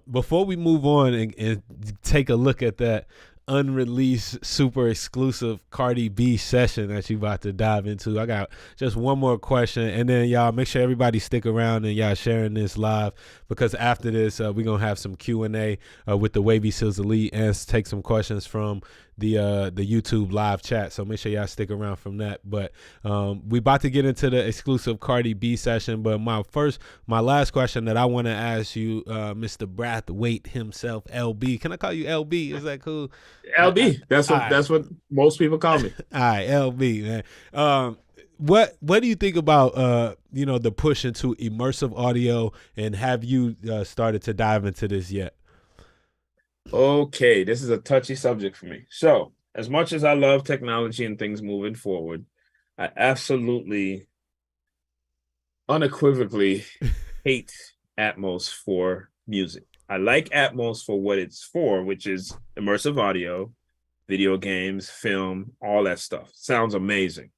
Before we move on and take a look at that unreleased super exclusive Cardi B session that you about to dive into, I got just one more question, and then y'all make sure everybody stick around and y'all sharing this live, because after this we're gonna have some Q&A with the Wavy Seals Elite and take some questions from the YouTube live chat, so make sure y'all stick around from that. But we about to get into the exclusive Cardi B session, but my last question that I want to ask you, Mr. Brathwaite himself, LB, can I call you LB? Is that cool? LB, that's what most people call me. All right, LB, man. What do you think about you know, the push into immersive audio, and have you started to dive into this yet? Okay, this is a touchy subject for me. So, as much as I love technology and things moving forward, I absolutely, unequivocally hate Atmos for music. I like Atmos for what it's for, which is immersive audio, video games, film, all that stuff. Sounds amazing.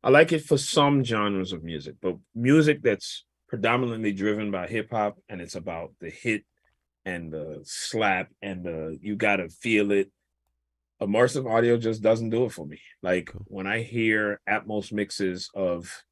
I like it for some genres of music, but music that's predominantly driven by hip hop and it's about the hit and the slap and you gotta feel it. Immersive audio just doesn't do it for me. Like, when I hear Atmos mixes of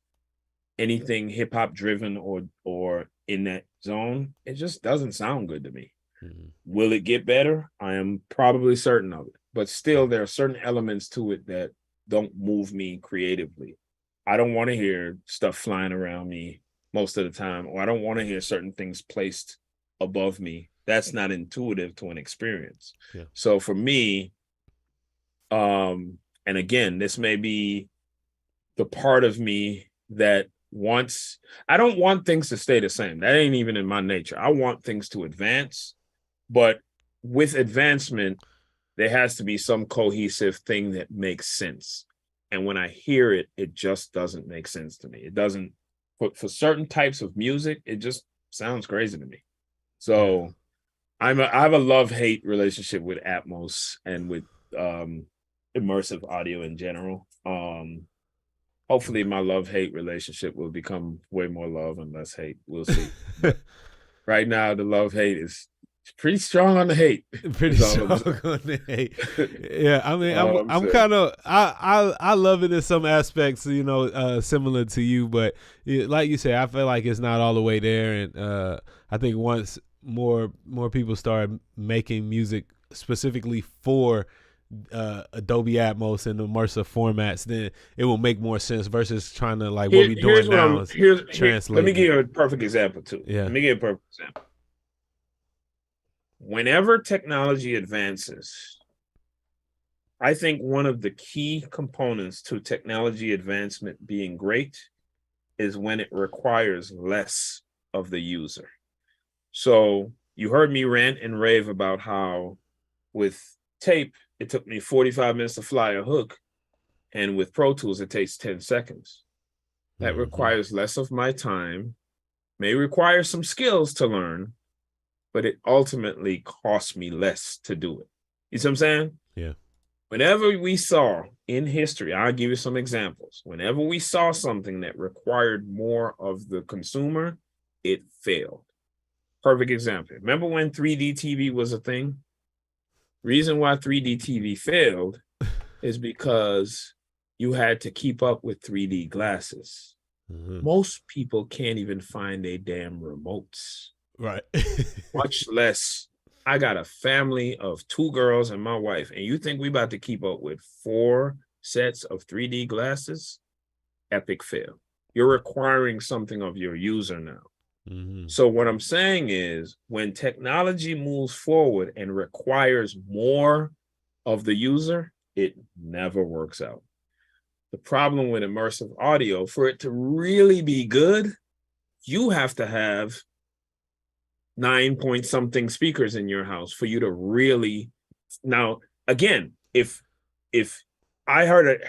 anything hip hop driven or in that zone, it just doesn't sound good to me. Mm-hmm. Will it get better? I am probably certain of it, but still there are certain elements to it that don't move me creatively. I don't want to hear stuff flying around me most of the time, or I don't want to hear certain things placed above me. That's not intuitive to an experience. Yeah. So for me, and again, this may be the part of me that wants, I don't want things to stay the same. That ain't even in my nature. I want things to advance, but with advancement, there has to be some cohesive thing that makes sense. And when I hear it, it just doesn't make sense to me. It doesn't, for certain types of music, it just sounds crazy to me. So I have a love-hate relationship with Atmos and with immersive audio in general. Hopefully my love-hate relationship will become way more love and less hate. We'll see. Right now, the love-hate is pretty strong on the hate. Pretty strong on the hate. Yeah, I mean, I'm kind of, I love it in some aspects, you know, similar to you, but like you say, I feel like it's not all the way there. And I think once more people start making music specifically for Adobe Atmos and immersive formats, then it will make more sense versus trying to, like, what we're doing now is translate. Let me give you a perfect example too. Yeah. Let me give you a perfect example. Whenever technology advances, I think one of the key components to technology advancement being great is when it requires less of the user. So you heard me rant and rave about how with tape, it took me 45 minutes to fly a hook. And with Pro Tools, it takes 10 seconds. That requires less of my time, may require some skills to learn, but it ultimately costs me less to do it. You see what I'm saying? Yeah. Whenever we saw in history, I'll give you some examples. Whenever we saw something that required more of the consumer, it failed. Perfect example. Remember when 3D TV was a thing? Reason why 3D TV failed is because you had to keep up with 3D glasses. Most people can't even find their damn remotes. Right. Much less, I got a family of 2 girls and my wife, and you think we about to keep up with 4 sets of 3D glasses? Epic fail. You're requiring something of your user now. So what I'm saying is, when technology moves forward and requires more of the user, it never works out. The problem with immersive audio, for it to really be good, you have to have 9 point something speakers in your house for you to really. Now, again, if I heard an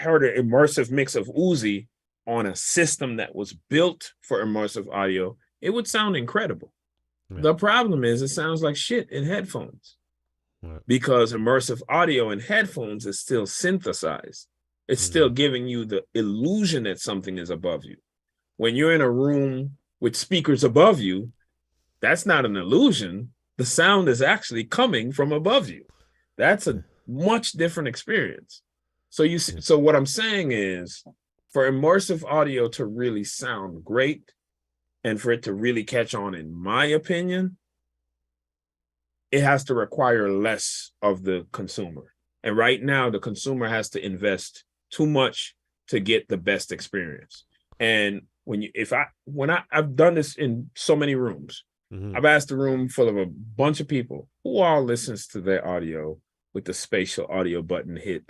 immersive mix of Uzi on a system that was built for immersive audio, it would sound incredible. Yeah. The problem is it sounds like shit in headphones. Right. Because immersive audio in headphones is still synthesized. It's still giving you the illusion that something is above you. When you're in a room with speakers above you, that's not an illusion. The sound is actually coming from above you. That's a much different experience. So so what I'm saying is, for immersive audio to really sound great and for it to really catch on, in my opinion, it has to require less of the consumer. And right now, the consumer has to invest too much to get the best experience. And I've done this in so many rooms. I've asked a room full of a bunch of people who all listens to their audio with the spatial audio button hit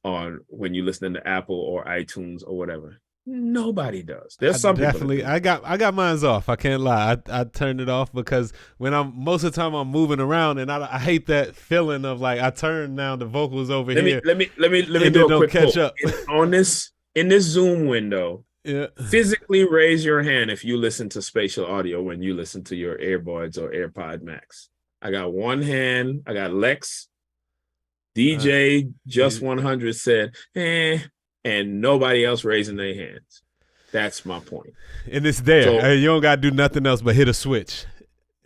on when you listen to Apple or iTunes or whatever. Nobody does. There's some definitely. I got mine's off. I can't lie. I turned it off because when most of the time I'm moving around, and I hate that feeling of like I turn now the vocals over here. Let me do a quick catch up on this in this Zoom window. Yeah. Physically raise your hand if you listen to spatial audio when you listen to your AirBuds or AirPod Max. I got one hand. I got Lex. DJ Just 100 said, and nobody else raising their hands. That's my point. And it's there. So, you don't got to do nothing else but hit a switch.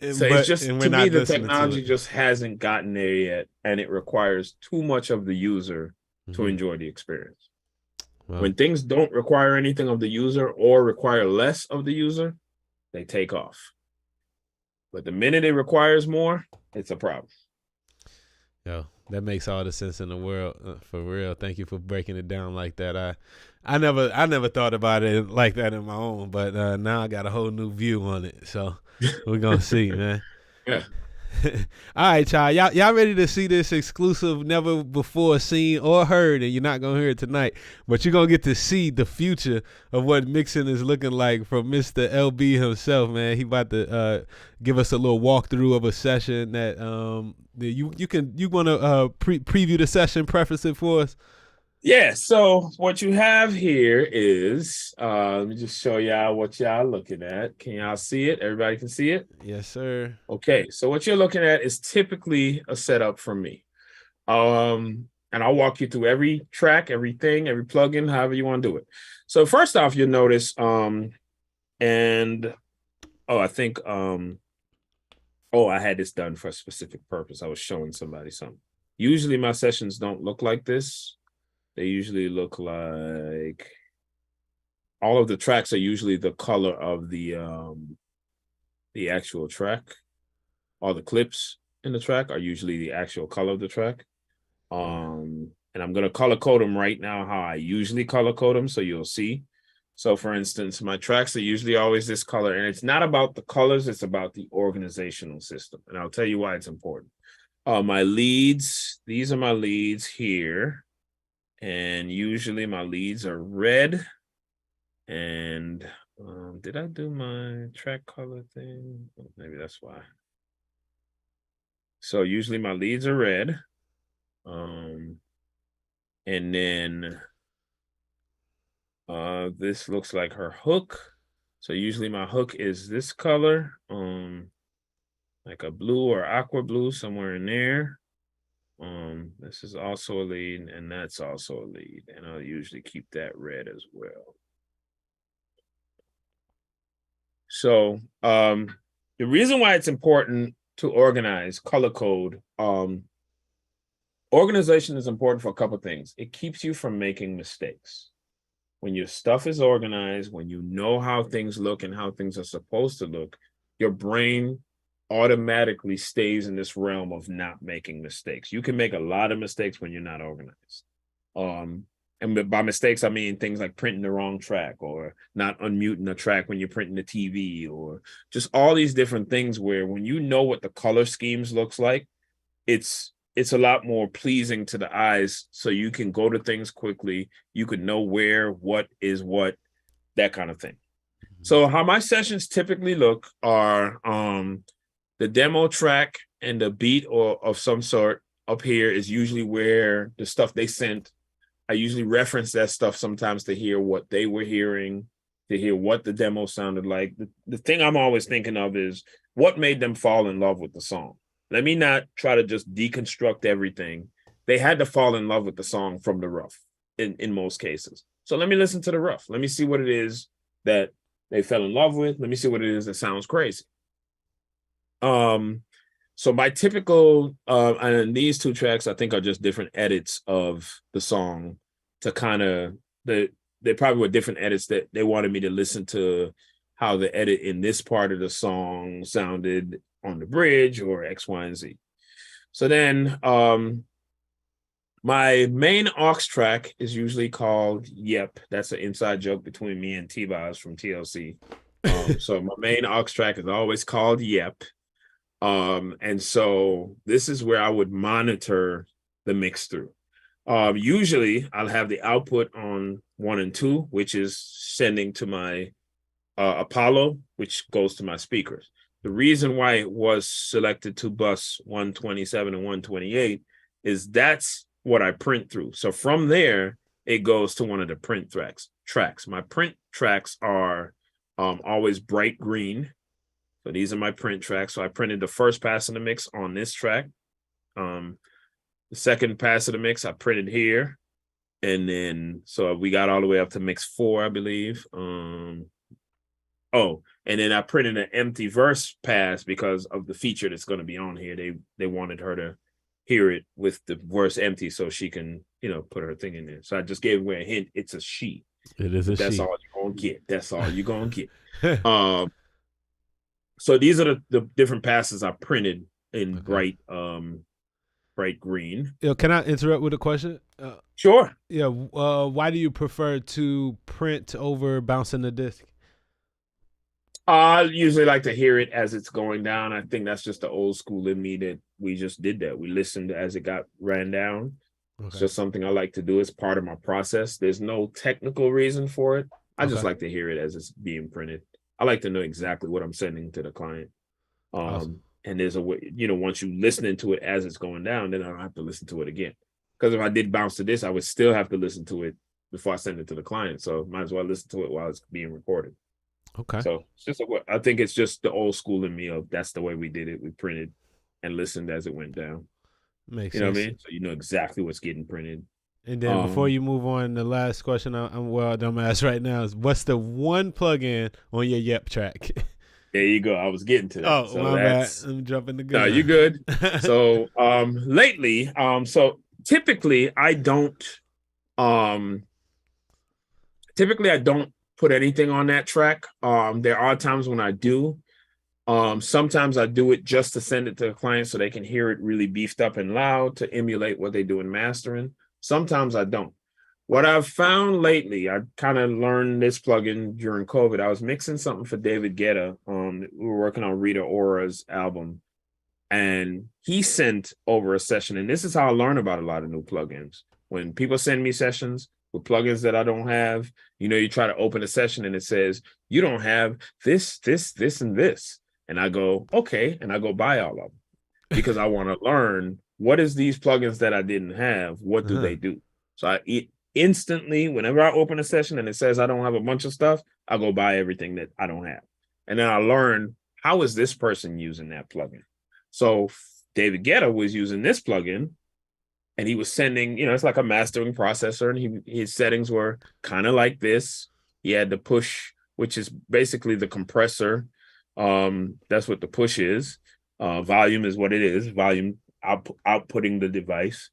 So it's just, to me, the technology just hasn't gotten there yet, and it requires too much of the user to enjoy the experience. Wow. When things don't require anything of the user or require less of the user, they take off. But the minute it requires more, it's a problem. Yo, that makes all the sense in the world, for real. Thank you for breaking it down like that. I never thought about it like that in my own, but now I got a whole new view on it. So we're gonna see, man. Yeah. All right, y'all ready to see this exclusive, never before seen or heard, and you're not gonna hear it tonight, but you're gonna get to see the future of what mixing is looking like from Mr. LB himself, man. He about to give us a little walkthrough of a session that you want to preview the session, preface it for us. Yeah, so what you have here is, let me just show y'all what y'all looking at. Can y'all see it? Everybody can see it? Yes, sir. Okay, so what you're looking at is typically a setup from me. And I'll walk you through every track, everything, every plugin, however you want to do it. So first off, you'll notice, I had this done for a specific purpose. I was showing somebody something. Usually my sessions don't look like this. They usually look like, all of the tracks are usually the color of the actual track. All the clips in the track are usually the actual color of the track. And I'm going to color code them right now how I usually color code them, so you'll see. So for instance, my tracks are usually always this color, and it's not about the colors, it's about the organizational system. And I'll tell you why it's important. My leads, these are my leads here. And usually my leads are red. And did I do my track color thing? Maybe that's why. So usually my leads are red. And then This looks like her hook. So usually my hook is this color, like a blue or aqua blue, somewhere in there. This is also a lead, and that's also a lead. And I'll usually keep that red as well. So the reason why it's important to organize, color code, organization is important for a couple of things. It keeps you from making mistakes. When your stuff is organized, when you know how things look and how things are supposed to look, your brain automatically stays in this realm of not making mistakes. You can make a lot of mistakes when you're not organized. And by mistakes, I mean things like printing the wrong track or not unmuting a track when you're printing the TV, or just all these different things where when you know what the color schemes looks like, it's a lot more pleasing to the eyes, so you can go to things quickly. You can know where, what is what, that kind of thing. So how my sessions typically look are the demo track and the beat or of some sort up here is usually where the stuff they sent. I usually reference that stuff sometimes to hear what they were hearing, to hear what the demo sounded like. The thing I'm always thinking of is what made them fall in love with the song. Let me not try to just deconstruct everything. They had to fall in love with the song from the rough in most cases. So let me listen to the rough. Let me see what it is that they fell in love with. Let me see what it is that sounds crazy. So my typical, and these two tracks, I think, are just different edits of the song to kind of, they probably were different edits that they wanted me to listen to how the edit in this part of the song sounded on the bridge or X, Y, and Z. So then my main aux track is usually called Yep. That's an inside joke between me and T-Boz from TLC. So my main aux track is always called Yep. And so this is where I would monitor the mix through. Usually I'll have the output on 1 and 2, which is sending to my Apollo, which goes to my speakers. The reason why it was selected to bus 127 and 128 is that's what I print through. So from there, it goes to one of the print tracks. My print tracks are always bright green. So these are my print tracks. So I printed the first pass of the mix on this track. The second pass of the mix I printed here. And then, so we got all the way up to mix 4, I believe. And then I printed an empty verse pass because of the feature that's going to be on here. They wanted her to hear it with the verse empty so she can, put her thing in there. So I just gave away a hint. It's a she. It is a That's she. all you're going to get. That's all you're going to get. So these are the different passes I printed in bright green. Can I interrupt with a question? Sure. Yeah. Why do you prefer to print over bouncing the disc? I usually like to hear it as it's going down. I think that's just the old school in me that we just did that. We listened as it ran down. Okay. It's just something I like to do. It's part of my process. There's no technical reason for it. I just like to hear it as it's being printed. I like to know exactly what I'm sending to the client. Awesome. And there's a way, once you listening to it as it's going down, then I don't have to listen to it again. Because if I did bounce to this, I would still have to listen to it before I send it to the client. So might as well listen to it while it's being recorded. Okay. So it's just I think it's just the old school in me of that's the way we did it. We printed and listened as it went down. Makes sense. Know what I mean? So you know exactly what's getting printed. And then before you move on, the last question I'm gonna ask right now is, what's the one plugin on your Yep track? There you go. I was getting to that. Oh, so my bad. I'm jumping the gun. No, you're good. So lately, so typically I don't put anything on that track. There are times when I do. Sometimes I do it just to send it to the client so they can hear it really beefed up and loud to emulate what they do in mastering. Sometimes I don't. What I've found lately, I kind of learned this plugin during COVID. I was mixing something for David Guetta. We were working on Rita Ora's album, and he sent over a session. And this is how I learn about a lot of new plugins. When people send me sessions with plugins that I don't have, you try to open a session and it says, you don't have this, and this. And I go, okay. And I go buy all of them because I want to learn what is these plugins that I didn't have? What do they do? So instantly, whenever I open a session and it says I don't have a bunch of stuff, I go buy everything that I don't have. And then I learn, how is this person using that plugin? So David Guetta was using this plugin, and he was sending, it's like a mastering processor, and his settings were kind of like this. He had the push, which is basically the compressor. That's what the push is. Volume is what it is. Volume outputting the device.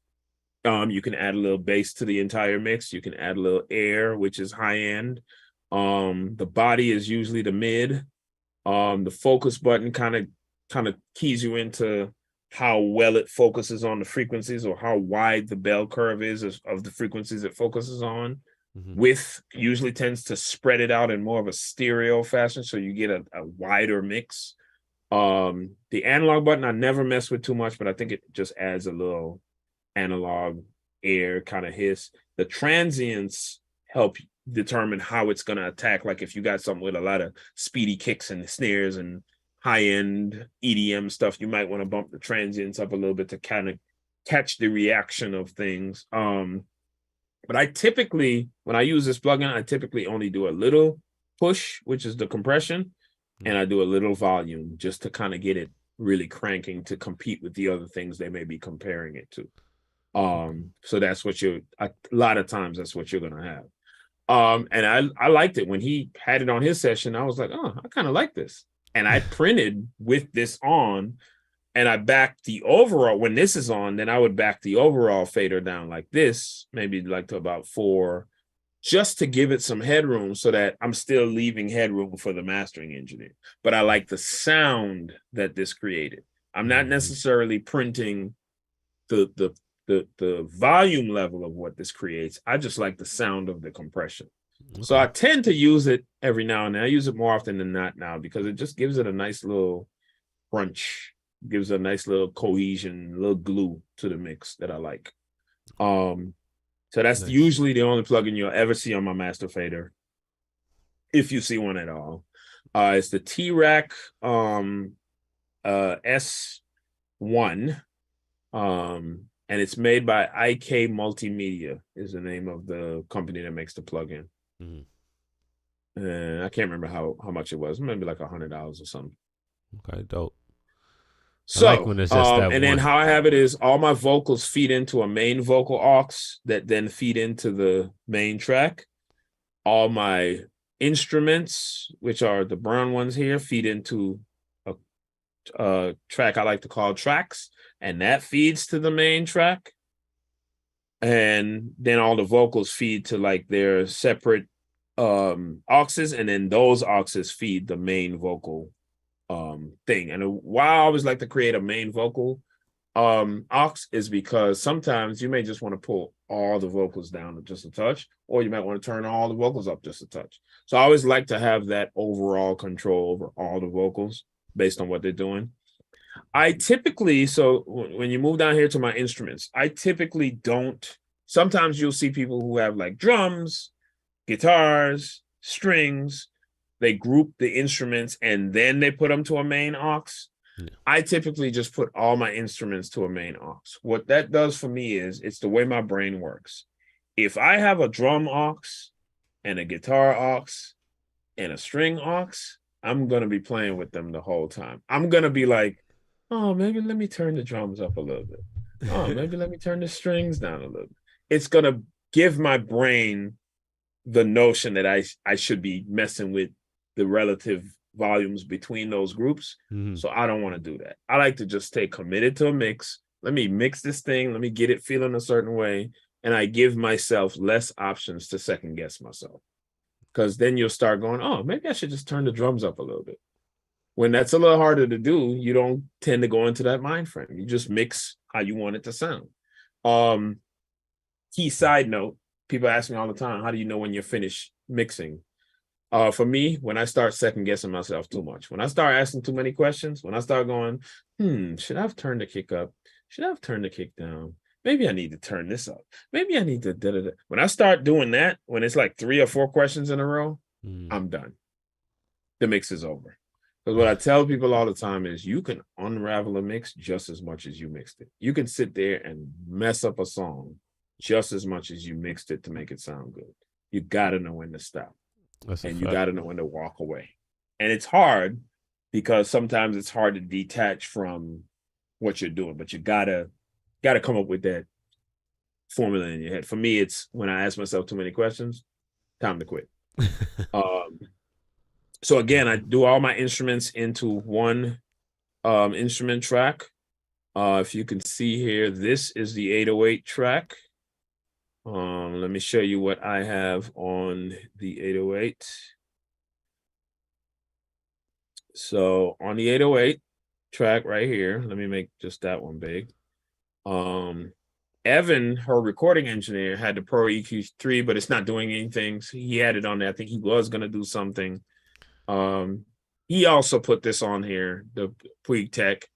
You can add a little bass to the entire mix. You can add a little air, which is high end. The body is usually the mid. The focus button kind of keys you into how well it focuses on the frequencies, or how wide the bell curve is of the frequencies it focuses on. Width usually tends to spread it out in more of a stereo fashion, so you get a wider mix. The analog button I never mess with too much, but I think it just adds a little analog air kind of hiss. The transients help determine how it's going to attack. Like if you got something with a lot of speedy kicks and snares and high-end EDM stuff, you might want to bump the transients up a little bit to kind of catch the reaction of things. But I typically, when I use this plugin, I typically only do a little push, which is the compression, and I do a little volume just to kind of get it really cranking to compete with the other things they may be comparing it to. So that's what a lot of times that's what you're gonna have. And I liked it when he had it on his session. I was like, oh, I kind of like this. And I printed with this on, and I backed the overall. When this is on, then I would back the overall fader down like this, maybe like to about 4, just to give it some headroom so that I'm still leaving headroom for the mastering engineer. But I like the sound that this created. I'm not necessarily printing the volume level of what this creates. I just like the sound of the compression. Okay. So I tend to use it every now and then. I use it more often than not now because it just gives it a nice little crunch, gives a nice little cohesion, little glue to the mix that I like. So that's usually the only plugin you'll ever see on my master fader, if you see one at all. It's the T-Rack S1. And it's made by IK Multimedia is the name of the company that makes the plugin. And I can't remember how much it was. Maybe like $100 or something. Okay, dope. So, I like when it's just that and then how I have it is all my vocals feed into a main vocal aux that then feed into the main track. All my instruments, which are the brown ones here, feed into a track I like to call tracks, and that feeds to the main track. And then all the vocals feed to like their separate auxes, and then those auxes feed the main vocal thing. And why I always like to create a main vocal aux is because sometimes you may just want to pull all the vocals down just a touch, or you might want to turn all the vocals up just a touch. So I always like to have that overall control over all the vocals based on what they're doing. I typically, so when you move down here to my instruments, I typically don't, sometimes you'll see people who have like drums, guitars, strings, they group the instruments and then they put them to a main aux. Yeah. I typically just put all my instruments to a main aux. What that does for me is it's the way my brain works. If I have a drum aux and a guitar aux and a string aux, I'm going to be playing with them the whole time. I'm going to be like, oh, maybe let me turn the drums up a little bit. Oh, maybe let me turn the strings down a little bit. It's going to give my brain the notion that I should be messing with the relative volumes between those groups. So I don't want to do that. I like to just stay committed to a mix. Let me mix this thing. Let me get it feeling a certain way. And I give myself less options to second guess myself. Because then you'll start going, oh, maybe I should just turn the drums up a little bit. When that's a little harder to do, you don't tend to go into that mind frame. You just mix how you want it to sound. Key side note, people ask me all the time, how do you know when you're finished mixing? For me, when I start second guessing myself too much, when I start asking too many questions, when I start going, should I have turned the kick up? Should I have turned the kick down? Maybe I need to turn this up. Maybe I need to da-da-da. When I start doing that, when it's like 3 or 4 questions in a row, I'm done. The mix is over. Because what I tell people all the time is you can unravel a mix just as much as you mixed it. You can sit there and mess up a song just as much as you mixed it to make it sound good. You got to know when to stop. That's a And you fact. got to know when to walk away. And it's hard because sometimes it's hard to detach from what you're doing, but you gotta come up with that formula in your head. For me, it's when I ask myself too many questions, time to quit. So again, I do all my instruments into one instrument track. If you can see here, this is the 808 track. Let me show you what I have on the 808. So on the 808 track right here, let me make just that one big. Evan, her recording engineer, had the Pro EQ3, but it's not doing anything. So he had it on there. I think he was going to do something. He also put this on here, the Puig Tech.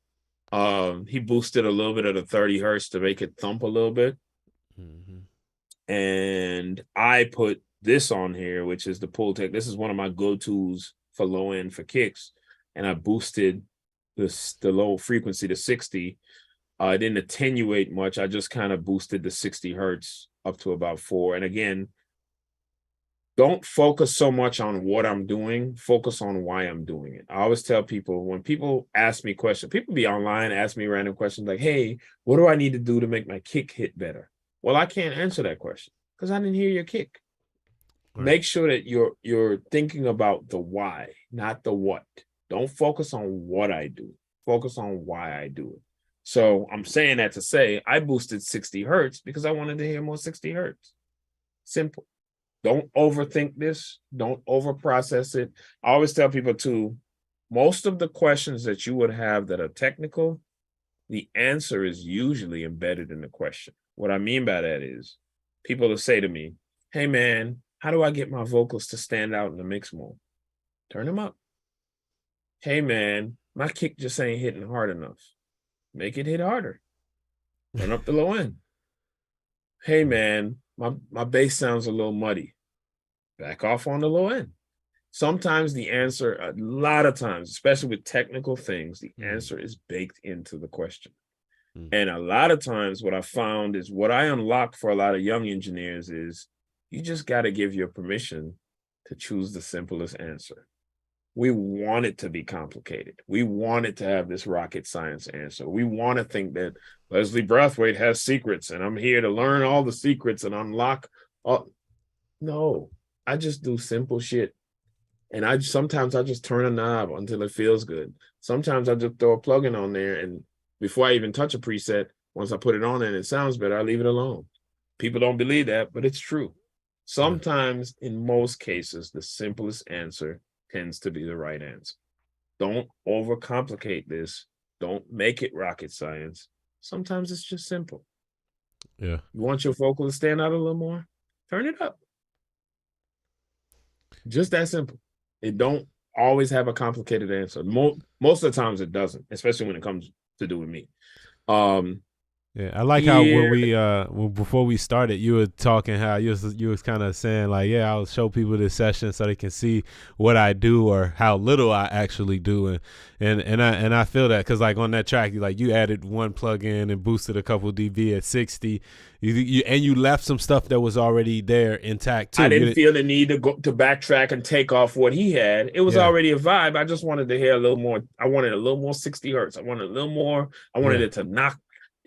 He boosted a little bit of the 30 hertz to make it thump a little bit. And I put this on here, which is the Pultec. This is one of my go-tos for low end for kicks. And I boosted the low frequency to 60. I didn't attenuate much. I just kind of boosted the 60 hertz up to about 4. And again, don't focus so much on what I'm doing. Focus on why I'm doing it. I always tell people, when people ask me questions, people be online, ask me random questions like, hey, what do I need to do to make my kick hit better? Well, I can't answer that question because I didn't hear your kick. Right. Make sure that you're thinking about the why, not the what. Don't focus on what I do. Focus on why I do it. So I'm saying that to say I boosted 60 hertz because I wanted to hear more 60 hertz. Simple. Don't overthink this. Don't overprocess it. I always tell people too, most of the questions that you would have that are technical, the answer is usually embedded in the question. What I mean by that is people will say to me, hey man, how do I get my vocals to stand out in the mix mode? Turn them up. Hey man, my kick just ain't hitting hard enough. Make it hit harder. Turn up the low end. Hey man, my bass sounds a little muddy. Back off on the low end. Sometimes the answer, a lot of times, especially with technical things, the answer is baked into the question. And a lot of times what I found is what I unlock for a lot of young engineers is you just got to give your permission to choose the simplest answer. We want it to be complicated. We want it to have this rocket science answer. We want to think that Leslie Brathwaite has secrets and I'm here to learn all the secrets and unlock all. No, I just do simple shit. And sometimes I just turn a knob until it feels good. Sometimes I just throw a plugin on there, and before I even touch a preset, once I put it on and it sounds better, I leave it alone. People don't believe that, but it's true. Sometimes, in most cases, the simplest answer tends to be the right answer. Don't overcomplicate this. Don't make it rocket science. Sometimes it's just simple. Yeah. You want your vocal to stand out a little more? Turn it up. Just that simple. It don't always have a complicated answer. Most of the times it doesn't, especially when it comes to do with me. Yeah, I like how when we before we started, you were talking how you was kind of saying like, yeah, I'll show people this session so they can see what I do or how little I actually do, and I feel that because like on that track, you added one plug-in and boosted a couple dB at 60, you left some stuff that was already there intact too. I didn't feel the need to go to backtrack and take off what he had. It was already a vibe. I just wanted to hear a little more. I wanted a little more 60 hertz. I wanted a little more. I wanted it to knock.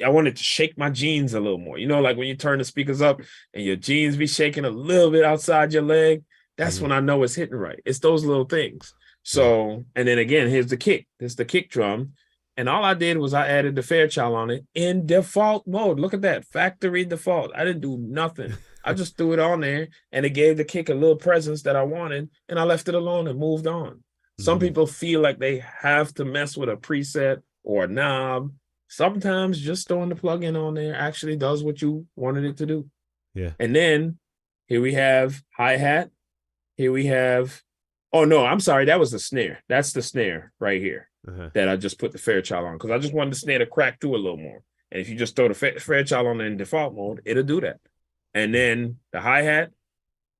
I wanted to shake my jeans a little more. You know, like when you turn the speakers up and your jeans be shaking a little bit outside your leg, that's when I know it's hitting right. It's those little things. So, and then again, here's the kick. This is the kick drum. And all I did was I added the Fairchild on it in default mode. Look at that, factory default. I didn't do nothing. I just threw it on there and it gave the kick a little presence that I wanted. And I left it alone and moved on. Some people feel like they have to mess with a preset or a knob. Sometimes just throwing the plug-in on there actually does what you wanted it to do. Yeah. And then here we have hi-hat. Here we have, oh no, I'm sorry. That was the snare. That's the snare right here that I just put the Fairchild on because I just wanted the snare to crack through a little more. And if you just throw the Fairchild on in default mode, it'll do that. And then the hi-hat,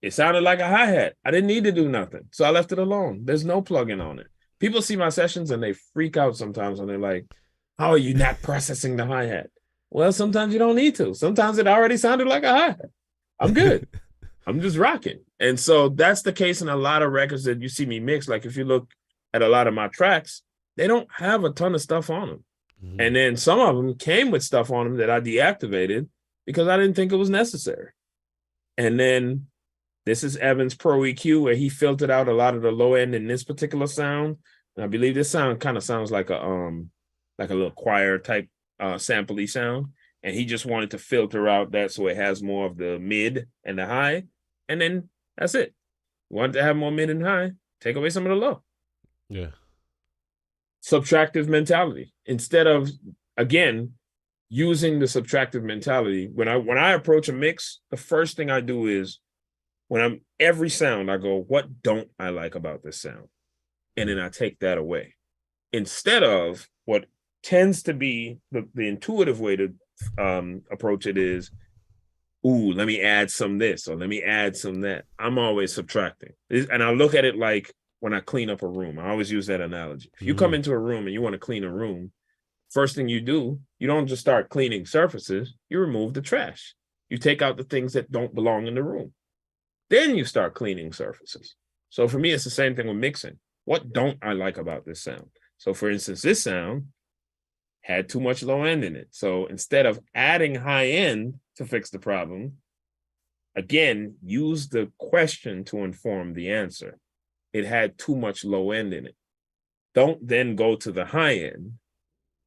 it sounded like a hi-hat. I didn't need to do nothing. So I left it alone. There's no plug-in on it. People see my sessions and they freak out sometimes and they're like, how are you not processing the hi-hat? Well, sometimes you don't need to. Sometimes it already sounded like a hi. I'm good. I'm just rocking. And so that's the case in a lot of records that you see me mix. Like if you look at a lot of my tracks, they don't have a ton of stuff on them. Mm-hmm. And then some of them came with stuff on them that I deactivated because I didn't think it was necessary. And then this is Evan's Pro EQ, where he filtered out a lot of the low end in this particular sound. And I believe this sound kind of sounds like a little choir type sample-y sound. And he just wanted to filter out that so it has more of the mid and the high. And then that's it. Wanted to have more mid and high, take away some of the low. Yeah. Subtractive mentality. Instead of, again, using the subtractive mentality, when I approach a mix, the first thing I do is every sound, I go, what don't I like about this sound? And then I take that away. Instead of what tends to be the intuitive way to approach it is, ooh, let me add some this or let me add some that. I'm always subtracting. And I look at it like when I clean up a room. I always use that analogy. If you come into a room and you want to clean a room, first thing you do, you don't just start cleaning surfaces, you remove the trash. You take out the things that don't belong in the room. Then you start cleaning surfaces. So for me, it's the same thing with mixing. What don't I like about this sound? So for instance, this sound had too much low end in it. So instead of adding high end to fix the problem, again, use the question to inform the answer. It had too much low end in it. Don't then go to the high end.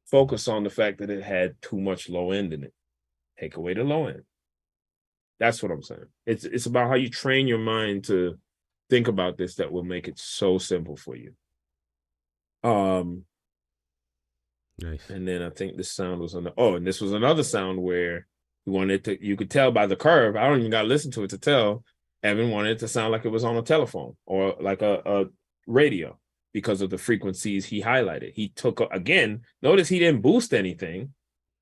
Focus on the fact that it had too much low end in it. Take away the low end. That's what I'm saying. It's about how you train your mind to think about this that will make it so simple for you. Nice. And then I think this sound was and this was another sound where you could tell by the curve. I don't even got to listen to it to tell. Evan wanted it to sound like it was on a telephone or like a radio because of the frequencies he highlighted. He took, again, notice he didn't boost anything.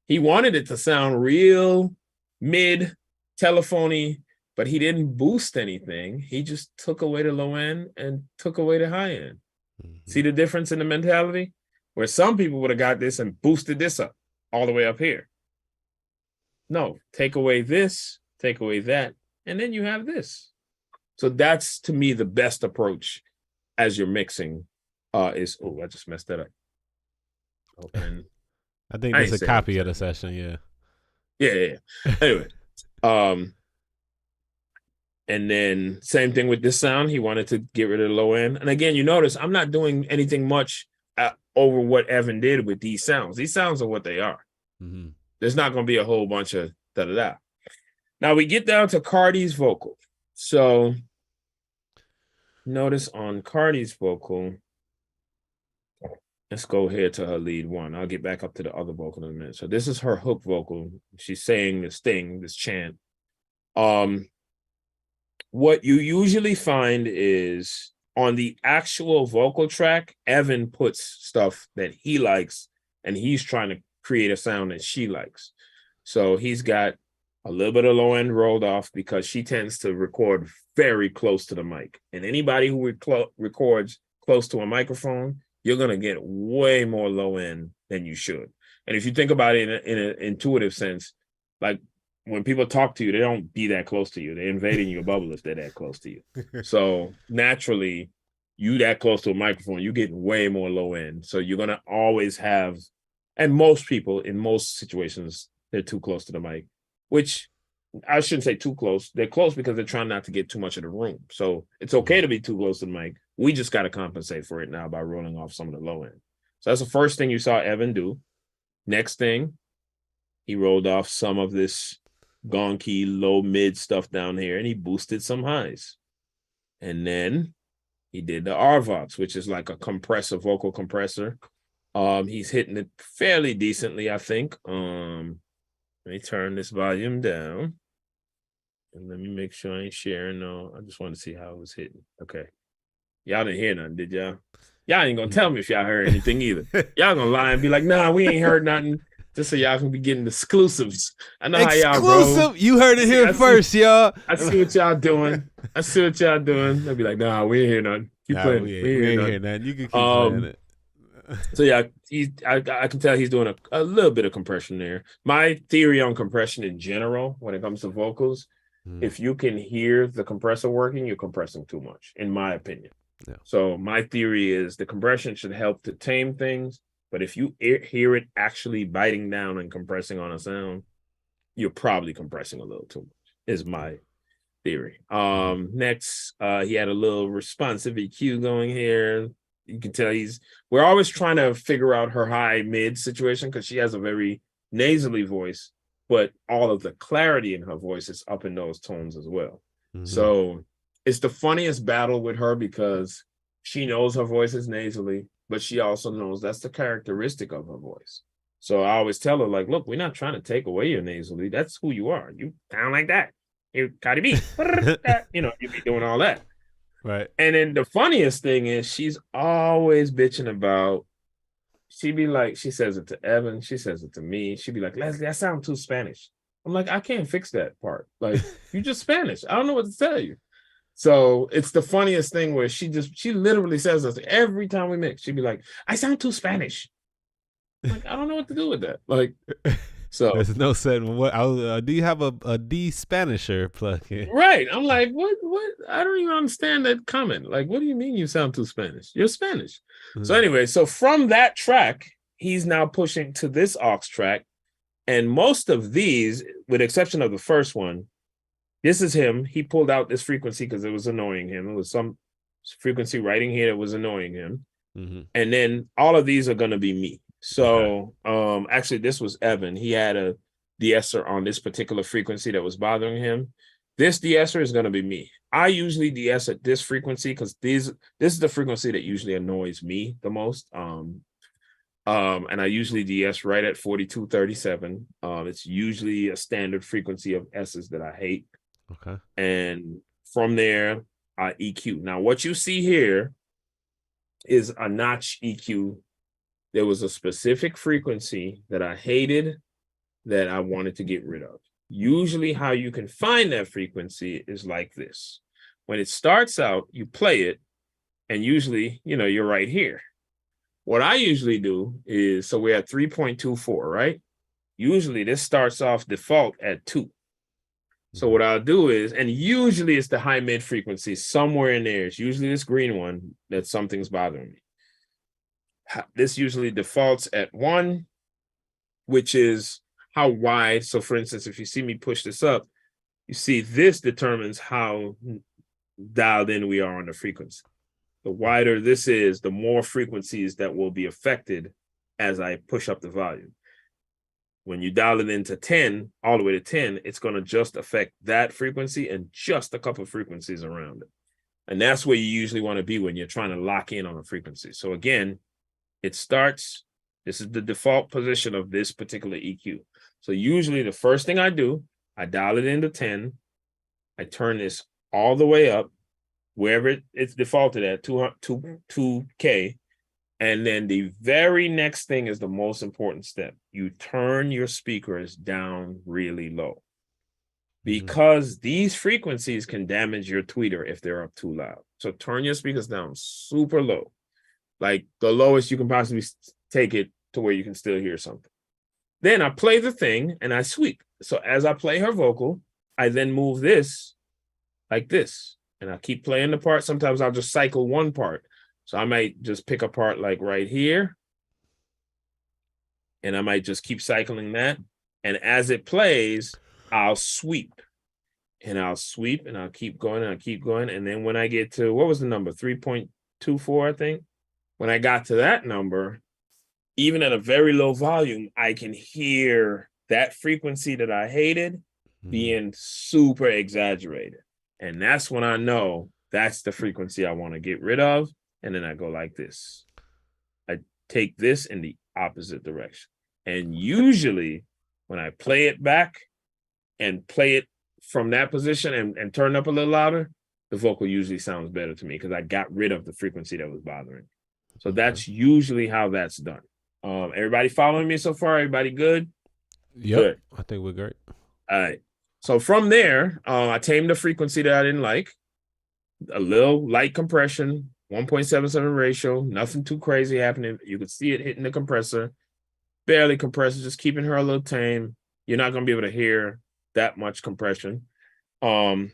He wanted it to sound real mid telephony, but he didn't boost anything. He just took away the low end and took away the high end. Mm-hmm. See the difference in the mentality? Where some people would have got this and boosted this up all the way up here. No, take away this, take away that, and then you have this. So that's, to me, the best approach as you're mixing is, I just messed that up. Open. I think that's a copy of the session, yeah. Yeah. Anyway. And then same thing with this sound. He wanted to get rid of the low end. And again, you notice I'm not doing anything much over what Evan did with these sounds. These sounds are what they are. Mm-hmm. There's not going to be a whole bunch of da-da-da. Now we get down to Cardi's vocal. So notice on Cardi's vocal, let's go here to her lead one. I'll get back up to the other vocal in a minute. So this is her hook vocal. She's saying this thing, this chant. What you usually find is on the actual vocal track, Evan puts stuff that he likes and he's trying to create a sound that she likes. So he's got a little bit of low end rolled off because she tends to record very close to the mic. And anybody who records close to a microphone, you're going to get way more low end than you should. And if you think about it in an intuitive sense, like when people talk to you, they don't be that close to you. They're invading your bubble if they're that close to you. So naturally, you that close to a microphone, you get way more low end. So you're going to always have, and most people in most situations, they're too close to the mic, which I shouldn't say too close. They're close because they're trying not to get too much of the room. So it's okay to be too close to the mic. We just got to compensate for it now by rolling off some of the low end. So that's the first thing you saw Evan do. Next thing, he rolled off some of this gonky low mid stuff down here and he boosted some highs. And then he did the RVox, which is like a compressor, vocal compressor. He's hitting it fairly decently, I think. Let me turn this volume down. And let me make sure I ain't sharing. No, I just want to see how it was hitting. Okay. Y'all didn't hear nothing, did y'all? Y'all ain't gonna tell me if y'all heard anything either. Y'all gonna lie and be like, nah, we ain't heard nothing. Just so y'all can be getting exclusives. I know how y'all roll. You heard it here first, y'all. I see what y'all doing. They'll be like, nah, we ain't hear nothing. Keep playing. We ain't hear nothing. You can keep playing it. So yeah, I can tell he's doing a little bit of compression there. My theory on compression in general, when it comes to vocals, Mm, if you can hear the compressor working, you're compressing too much, in my opinion. yeah. So my theory is the compression should help to tame things, but if you hear it actually biting down and compressing on a sound, you're probably compressing a little too much, is my theory. Mm-hmm. Next, he had a little responsive EQ going here. You can tell we're always trying to figure out her high mid situation because she has a very nasally voice, but all of the clarity in her voice is up in those tones as well. Mm-hmm. So it's the funniest battle with her because she knows her voice is nasally, but she also knows that's the characteristic of her voice. So I always tell her, like, look, we're not trying to take away your nasally. That's who you are. You sound like that. You Cardi B. You be doing all that. Right. And then the funniest thing is she's always bitching about, she be like, she says it to Evan, she says it to me. She'd be like, Leslie, I sound too Spanish. I'm like, I can't fix that part. Like, you just Spanish. I don't know what to tell you. So it's the funniest thing where she literally says this every time we mix. She'd be like, I sound too Spanish. I'm like, I don't know what to do with that. Like, so There's no setting. What? Do you have a de-Spanisher plug-in? right. I'm like, what? I don't even understand that comment. Like, what do you mean you sound too Spanish? You're Spanish. So anyway, so from that track, he's now pushing to this aux track. And most of these, with the exception of the first one, this is him. He pulled out this frequency because it was annoying him. It was some frequency right in here that was annoying him. Mm-hmm. And then all of these are going to be me. So actually, this was Evan. He had a de-esser on this particular frequency that was bothering him. This de-esser is going to be me. I usually de-ess at this frequency because this is the frequency that usually annoys me the most. And I usually de-ess right at 4237. It's usually a standard frequency of S's that I hate. Okay. And from there, I EQ. Now, what you see here is a notch EQ. There was a specific frequency that I hated that I wanted to get rid of. Usually how you can find that frequency is like this. When it starts out, you play it, and usually, you're right here. What I usually do is, so we're at 3.24, right? Usually this starts off default at 2. So what I'll do is, and usually it's the high mid frequency somewhere in there. It's usually this green one that something's bothering me. This usually defaults at 1, which is how wide. So for instance, if you see me push this up, you see this determines how dialed in we are on the frequency. The wider this is, the more frequencies that will be affected as I push up the volume. When you dial it into 10, all the way to 10, it's going to just affect that frequency and just a couple of frequencies around it. And that's where you usually want to be when you're trying to lock in on a frequency. So again, it starts, this is the default position of this particular EQ. So usually the first thing I do, I dial it into 10. I turn this all the way up, wherever it's defaulted at, 2K. And then the very next thing is the most important step. You turn your speakers down really low. Because these frequencies can damage your tweeter if they're up too loud. So turn your speakers down super low. Like the lowest you can possibly take it to where you can still hear something. Then I play the thing and I sweep. So as I play her vocal, I then move this like this. And I keep playing the part. Sometimes I'll just cycle one part. So I might just pick a part like right here. And I might just keep cycling that. And as it plays, I'll sweep. And I'll sweep and I'll keep going and I'll keep going. And then when I get to, what was the number? 3.24, I think. When I got to that number, even at a very low volume, I can hear that frequency that I hated being super exaggerated. And that's when I know that's the frequency I want to get rid of. And then I go like this. I take this in the opposite direction. And usually when I play it back and play it from that position and turn up a little louder, the vocal usually sounds better to me because I got rid of the frequency that was bothering. So that's usually how that's done. Everybody following me so far? Everybody good? Yep. Good. I think we're great. All right. So from there, I tamed the frequency that I didn't like. A little light compression, 1.77 ratio, nothing too crazy happening. You could see it hitting the compressor, barely compressor, just keeping her a little tame. You're not going to be able to hear that much compression. Then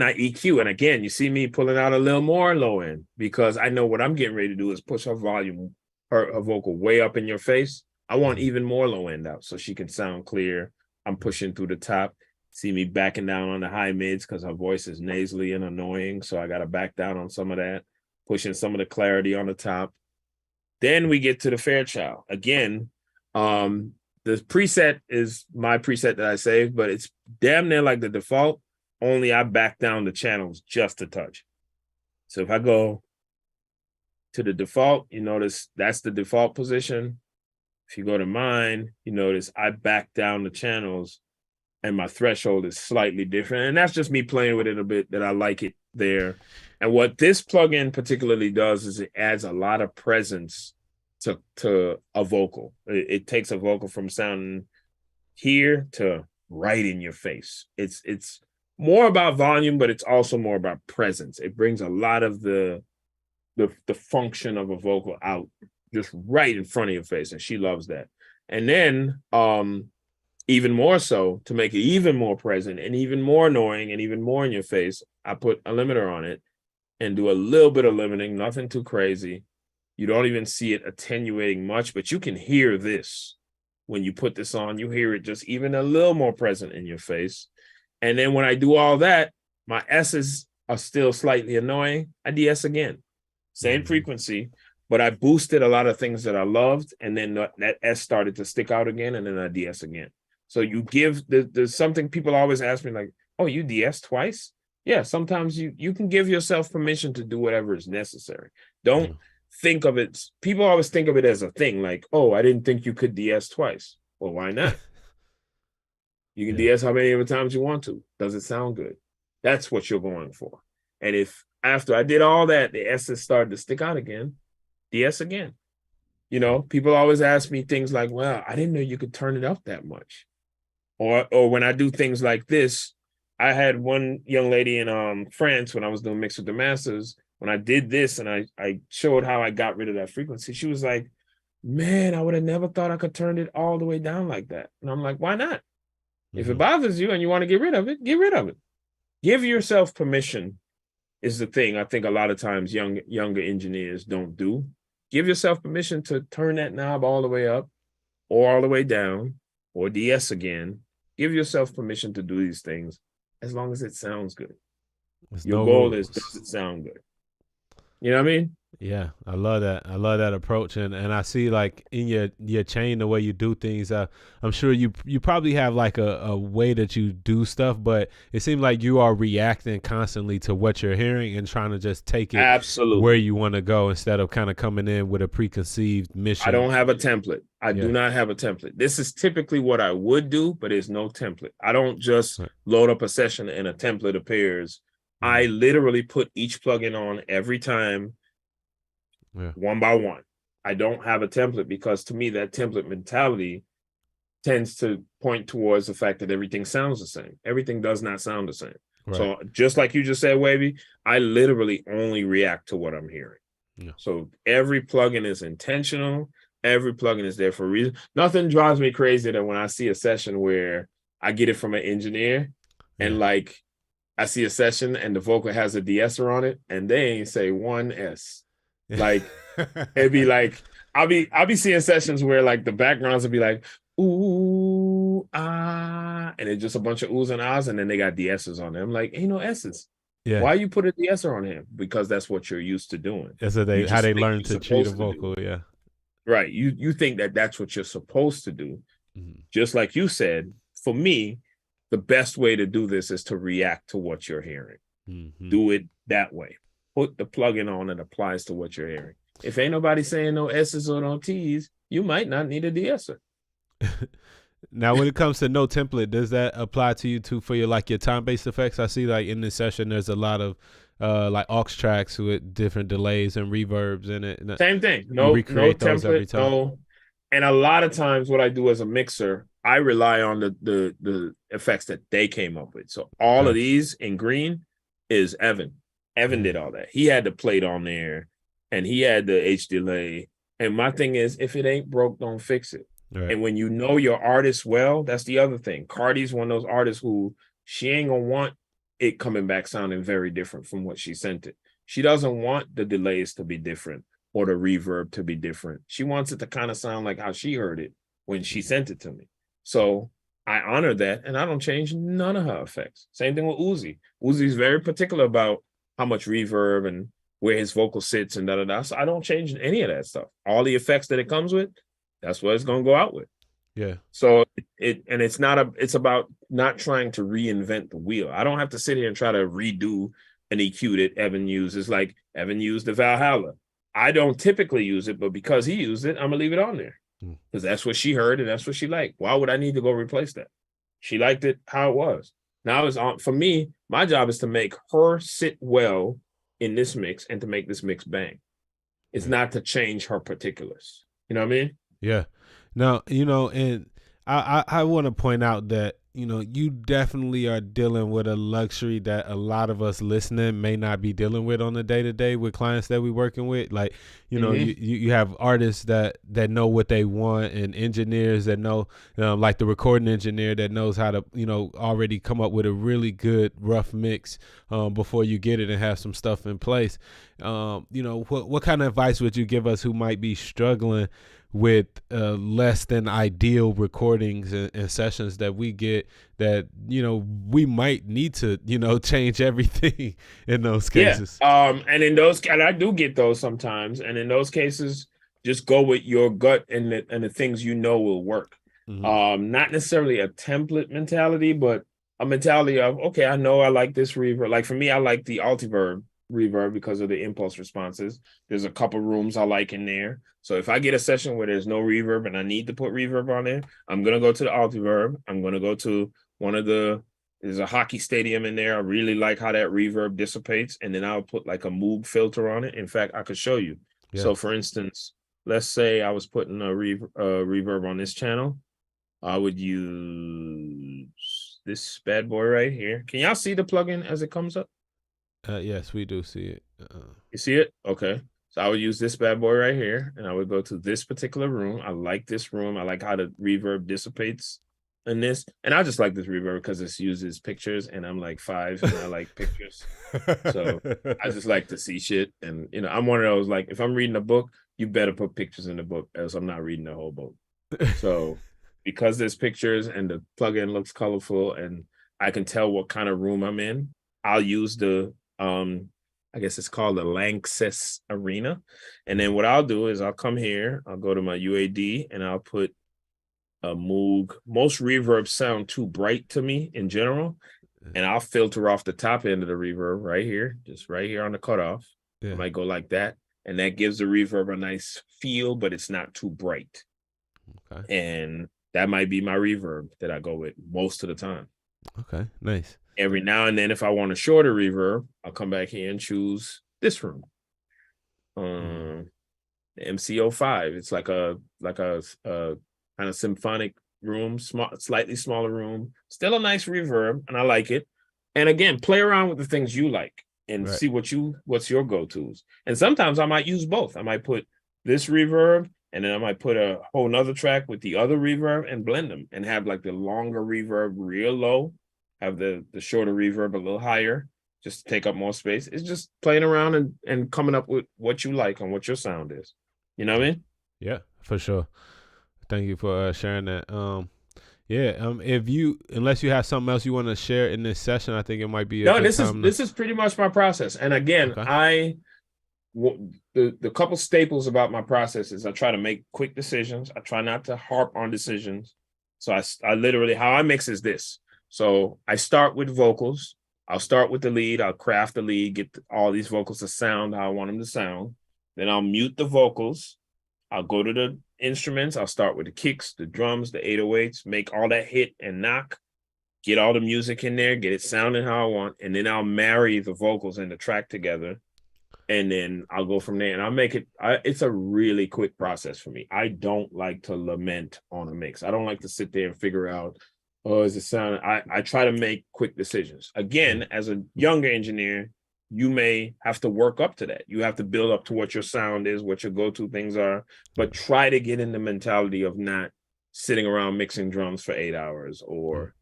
I EQ. And again, you see me pulling out a little more low end because I know what I'm getting ready to do is push her volume, her vocal way up in your face. I want even more low end out so she can sound clear. I'm pushing through the top. See me backing down on the high mids because her voice is nasally and annoying. So I got to back down on some of that, pushing some of the clarity on the top. Then we get to the Fairchild. Again, the preset is my preset that I saved, but it's damn near like the default. Only I back down the channels just a touch. So if I go to the default, you notice that's the default position. If you go to mine, you notice I back down the channels and my threshold is slightly different. And that's just me playing with it a bit that I like it there. And what this plugin particularly does is it adds a lot of presence to a vocal. It takes a vocal from sounding here to right in your face. It's more about volume, but it's also more about presence. It brings a lot of the function of a vocal out just right in front of your face, and she loves that. And then even more so, to make it even more present and even more annoying and even more in your face, I put a limiter on it and do a little bit of limiting, nothing too crazy. You don't even see it attenuating much, but you can hear this. When you put this on, you hear it just even a little more present in your face. And then when I do all that, my S's are still slightly annoying. I DS again. Same frequency, but I boosted a lot of things that I loved. And then that S started to stick out again. And then I DS again. So you give, there's something people always ask me like, oh, you DS twice? Yeah, sometimes you can give yourself permission to do whatever is necessary. Don't think of it. People always think of it as a thing like, oh, I didn't think you could DS twice. Well, why not? You can DS how many times you want to. Does it sound good? That's what you're going for. And if after I did all that, the S's started to stick out again, DS again. You know, people always ask me things like, well, I didn't know you could turn it up that much. Or when I do things like this, I had one young lady in France when I was doing Mix with the Masters. When I did this and I showed how I got rid of that frequency, she was like, man, I would have never thought I could turn it all the way down like that. And I'm like, why not? If it bothers you and you want to get rid of it, get rid of it. Give yourself permission is the thing I think a lot of times younger engineers don't do. Give yourself permission to turn that knob all the way up or all the way down or DS again. Give yourself permission to do these things as long as it sounds good. Your goal is, does it sound good? You know what I mean? Yeah, I love that. I love that approach, and I see like in your chain the way you do things. I'm sure you probably have like a way that you do stuff, but it seems like you are reacting constantly to what you're hearing and trying to just take it where you want to go instead of kind of coming in with a preconceived mission. I don't have a template. I do not have a template. This is typically what I would do, but there's no template. I don't just load up a session and a template appears. I literally put each plugin on every time. One by one. I don't have a template because to me that template mentality tends to point towards the fact that everything sounds the same. Everything does not sound the same. So just like you just said, Wavy, I literally only react to what I'm hearing. So every plugin is intentional. Every plugin is there for a reason. Nothing drives me crazy than when I see a session where I get it from an engineer and like I see a session and the vocal has a de-esser on it and they ain't say one S. Like it'd be like I'll be seeing sessions where like the backgrounds would be like ooh ah and it's just a bunch of oohs and ahs and then they got de-essers on them. Like ain't no S's. Why you put a de-esser on him? Because that's what you're used to doing. That's how they learn to treat a vocal. Right. You think that that's what you're supposed to do. Just like you said, for me, the best way to do this is to react to what you're hearing. Do it that way. Put the plugin on that applies to what you're hearing. If ain't nobody saying no S's or no T's, you might not need a de-esser. Now, when it comes to no template, does that apply to you too for your time-based effects? I see like in this session, there's a lot of like aux tracks with different delays and reverbs in it. Same thing. No template. No. And a lot of times what I do as a mixer, I rely on the effects that they came up with. So all of these in green is Evan. Evan did all that. He had the plate on there, and he had the H delay. And my thing is, if it ain't broke, don't fix it. Right. And when you know your artist well, that's the other thing. Cardi's one of those artists who she ain't gonna want it coming back sounding very different from what she sent it. She doesn't want the delays to be different or the reverb to be different. She wants it to kind of sound like how she heard it when she sent it to me. So I honor that, and I don't change none of her effects. Same thing with Uzi. Uzi's very particular about how much reverb and where his vocal sits and da-da-da. So I don't change any of that stuff. All the effects that it comes with, that's what it's going to go out with. Yeah. So it's about not trying to reinvent the wheel. I don't have to sit here and try to redo an EQ that Evan uses. Like Evan used the Valhalla. I don't typically use it, but because he used it, I'm gonna leave it on there because that's what she heard and that's what she liked. Why would I need to go replace that? She liked it how it was. Now it's on for me. My job is to make her sit well in this mix and to make this mix bang. It's not to change her particulars. You know what I mean? Yeah. Now, and I want to point out that, you definitely are dealing with a luxury that a lot of us listening may not be dealing with on the day-to-day with clients that we're working with. Like, you have artists that know what they want, and engineers that know, like the recording engineer that knows how to, already come up with a really good rough mix before you get it and have some stuff in place. What kind of advice would you give us who might be struggling with less than ideal recordings and sessions that we get that, we might need to, change everything in those cases? And I do get those sometimes. And in those cases, just go with your gut and the things will work. Not necessarily a template mentality, but a mentality of, okay, I know I like this reverb. Like for me, I like the Altiverb reverb because of the impulse responses. There's a couple rooms I like in there. So if I get a session where there's no reverb and I need to put reverb on there, I'm going to go to the Altiverb. I'm going to go to there's a hockey stadium in there. I really like how that reverb dissipates. And then I'll put like a Moog filter on it. In fact, I could show you. Yeah. So for instance, let's say I was putting a reverb on this channel. I would use this bad boy right here. Can y'all see the plugin as it comes up? Yes, we do see it. You see it? Okay. So I would use this bad boy right here, and I would go to this particular room. I like this room. I like how the reverb dissipates in this. And I just like this reverb because it uses pictures, and I'm like 5, and I like pictures. So I just like to see shit. And, I'm one of those, like, if I'm reading a book, you better put pictures in the book, else I'm not reading the whole book. So because there's pictures and the plugin looks colorful and I can tell what kind of room I'm in, I'll use the I guess it's called the Lanxess Arena. And then what I'll do is I'll come here, I'll go to my UAD, and I'll put a Moog. Most reverbs sound too bright to me in general. And I'll filter off the top end of the reverb right here, just right here on the cutoff. Yeah. I might go like that. And that gives the reverb a nice feel, but it's not too bright. Okay. And that might be my reverb that I go with most of the time. Okay, nice. Every now and then, if I want a shorter reverb, I'll come back here and choose this room. The MC05. It's like a kind of symphonic room, slightly smaller room. Still a nice reverb, and I like it. And again, play around with the things you like and see what's your go-tos. And sometimes I might use both. I might put this reverb, and then I might put a whole nother track with the other reverb and blend them and have like the longer reverb real low, have the shorter reverb a little higher, just to take up more space. It's just playing around and coming up with what you like and what your sound is. You know what I mean? Yeah, for sure. Thank you for sharing that. Unless you have something else you want to share in this session, I think it might be this is pretty much my process. And again, the couple staples about my process is I try to make quick decisions. I try not to harp on decisions. So I literally, how I mix is this. So I start with vocals. I'll start with the lead. I'll craft the lead, get all these vocals to sound how I want them to sound. Then I'll mute the vocals. I'll go to the instruments. I'll start with the kicks, the drums, the 808s, make all that hit and knock, get all the music in there, get it sounding how I want. And then I'll marry the vocals and the track together. And then I'll go from there and I'll make it. It's a really quick process for me. I don't like to lament on a mix. I don't like to sit there and figure out, is it sound? I try to make quick decisions. Again, as a younger engineer, you may have to work up to that. You have to build up to what your sound is, what your go-to things are, but try to get in the mentality of not sitting around mixing drums for 8 hours. Or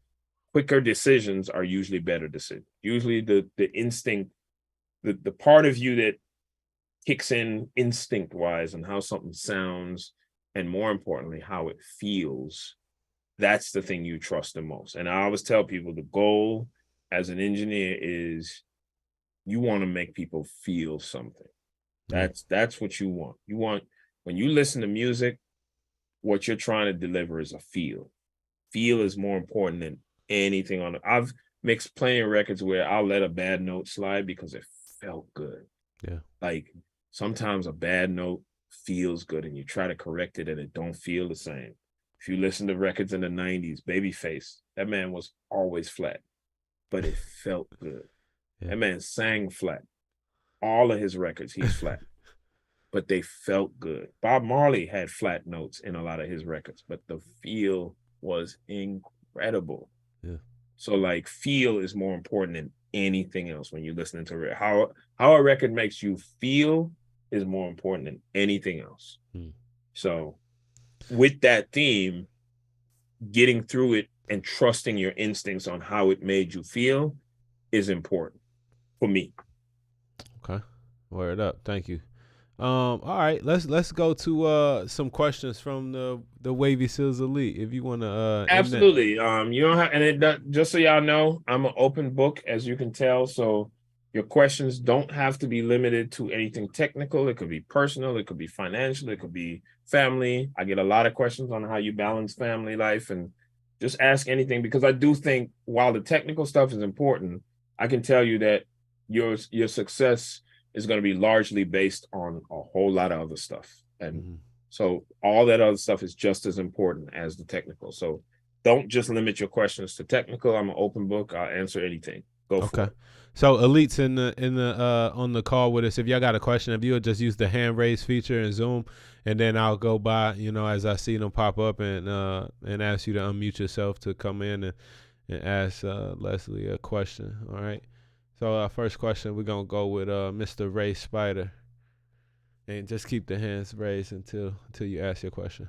quicker decisions are usually better decisions. Usually the instinct, the part of you that kicks in instinct wise and how something sounds, and more importantly, how it feels, that's the thing you trust the most. And I always tell people the goal as an engineer is you want to make people feel something. That's what you want. You want, when you listen to music, what you're trying to deliver is a feel. Feel is more important than anything on it. I've mixed plenty of records where I'll let a bad note slide because it felt good. Yeah. Like sometimes a bad note feels good and you try to correct it and it don't feel the same. If you listen to records in the 90s, Babyface, that man was always flat, but it felt good. Yeah. That man sang flat. All of his records, he's flat, but they felt good. Bob Marley had flat notes in a lot of his records, but the feel was incredible. Yeah. So like feel is more important than anything else when you're listening to it. How a record makes you feel is more important than anything else. So with that theme, getting through it and trusting your instincts on how it made you feel is important for me. Okay. Word up. Thank you. All right, let's go to some questions from the Wavy Seals Elite. If you want to, absolutely. You don't have, and it just so y'all know, I'm an open book, as you can tell. So your questions don't have to be limited to anything technical. It could be personal. It could be financial. It could be family. I get a lot of questions on how you balance family life, and just ask anything, because I do think while the technical stuff is important, I can tell you that your success is going to be largely based on a whole lot of other stuff. And so all that other stuff is just as important as the technical. So don't just limit your questions to technical. I'm an open book. I'll answer anything. Go for it. So Elite's in the on the call with us. If y'all got a question, if you'll just use the hand raise feature in Zoom, and then I'll go by, as I see them pop up, and ask you to unmute yourself to come in and ask Leslie a question. All right. So our first question, we're gonna go with Mr. Ray Spider, and just keep the hands raised until you ask your question.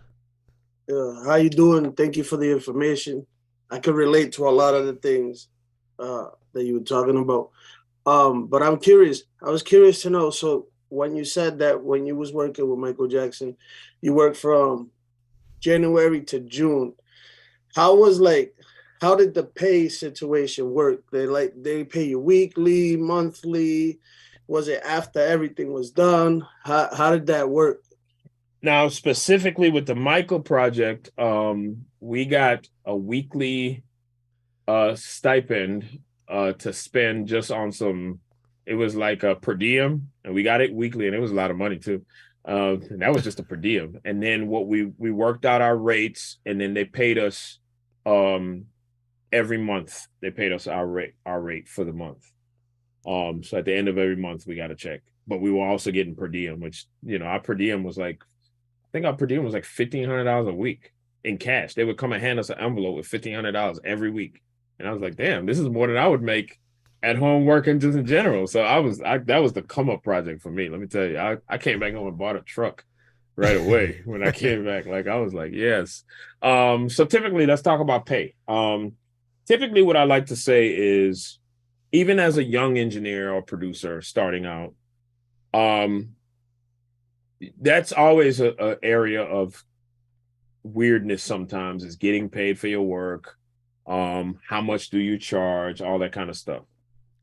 How you doing? Thank you for the information. I can relate to a lot of the things that you were talking about. But I'm curious. I was curious to know. So when you said that when you was working with Michael Jackson, you worked from January to June. How did the pay situation work? They pay you weekly, monthly? Was it after everything was done? How did that work? Now, specifically with the Michael project, we got a weekly stipend to spend just on some, it was like a per diem, and we got it weekly, and it was a lot of money too. And that was just a per diem. And then what we worked out our rates, and then they paid us every month. They paid us our rate for the month. So at the end of every month we got a check, but we were also getting per diem, which, our per diem was like, I think our per diem was like $1,500 a week in cash. They would come and hand us an envelope with $1,500 every week. And I was like, damn, this is more than I would make at home working just in general. So that was the come up project for me. Let me tell you, I came back home and bought a truck right away when I came back. Like, I was like, yes. So typically, let's talk about pay. Typically what I like to say is, even as a young engineer or producer starting out, that's always a area of weirdness sometimes, is getting paid for your work. How much do you charge? All that kind of stuff.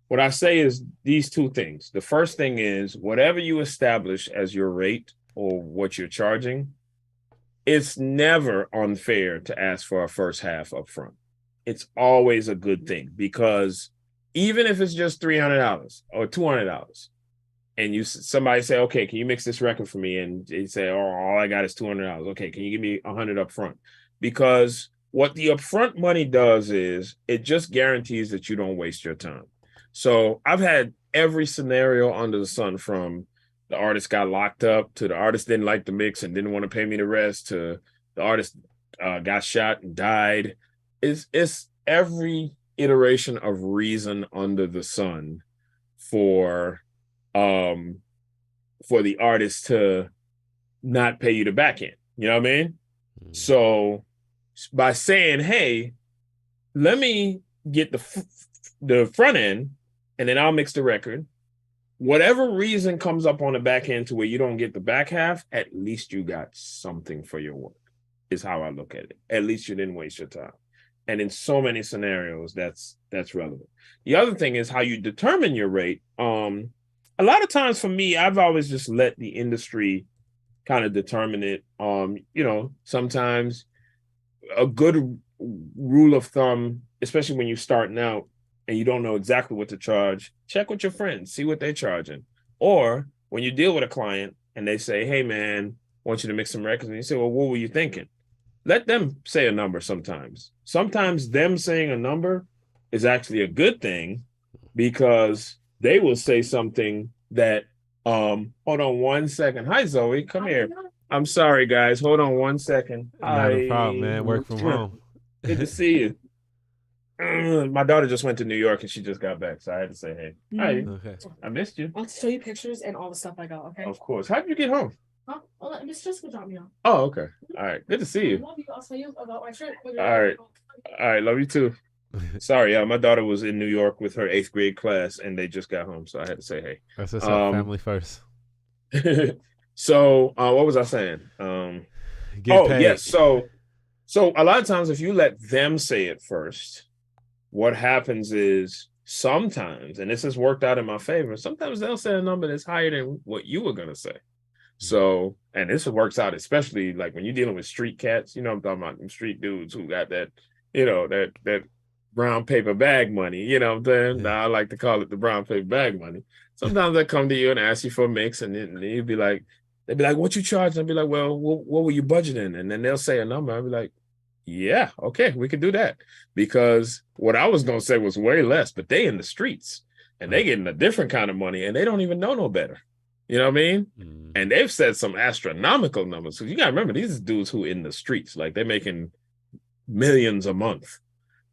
What I say is these two things. The first thing is, whatever you establish as your rate or what you're charging, it's never unfair to ask for a first half up front. It's always a good thing, because even if it's just $300 or $200, and somebody say, okay, can you mix this record for me? And they say, oh, all I got is $200. Okay, can you give me $100 up front? Because what the upfront money does is it just guarantees that you don't waste your time. So I've had every scenario under the sun, from the artist got locked up, to the artist didn't like the mix and didn't want to pay me the rest, to the artist got shot and died. It's every iteration of reason under the sun for the artist to not pay you the back end. You know what I mean? So by saying, hey, let me get the front end and then I'll mix the record. Whatever reason comes up on the back end to where you don't get the back half, at least you got something for your work, is how I look at it. At least you didn't waste your time. And in so many scenarios, that's relevant. The other thing is how you determine your rate. A lot of times for me, I've always just let the industry kind of determine it. Sometimes a good rule of thumb, especially when you're starting out and you don't know exactly what to charge, check with your friends, see what they're charging. Or when you deal with a client and they say, hey, man, I want you to mix some records. And you say, well, what were you thinking? Let them say a number sometimes. Sometimes them saying a number is actually a good thing because they will say something that, hold on 1 second. Hi, Zoe, come here. I'm sorry, guys. Hold on 1 second. Not a problem, man. Work from home. Good to see you. My daughter just went to New York and she just got back, so I had to say, hey. Hi. Okay. I missed you. I'll show you pictures and all the stuff I got, okay? Of course. How did you get home? Huh? Well, Miss Jessica dropped me off. Oh, okay. All right. Good to see I you. love you. I'll tell you about my trip. All right. All right. Love you too. Sorry, my daughter was in New York with her 8th grade class and they just got home, so I had to say, hey. That's what's up, family first. So, what was I saying? Get paid. Yes. So a lot of times if you let them say it first, what happens is sometimes, and this has worked out in my favor, sometimes they'll say a number that's higher than what you were going to say. So, and this works out, especially like when you're dealing with street cats, I'm talking about them street dudes who got that, that brown paper bag money, you know what I'm saying? Yeah. Now I like to call it the brown paper bag money. Sometimes they come to you and ask you for a mix and then you'd be like, they'd be like, what you charge? And I'd be like, well, what were you budgeting? And then they'll say a number. I'd be like, yeah, okay, we could do that. Because what I was going to say was way less, but they in the streets and they getting a different kind of money and they don't even know no better. You know what I mean? Mm. And they've said some astronomical numbers. So you got to remember, these dudes who in the streets, like they're making millions a month,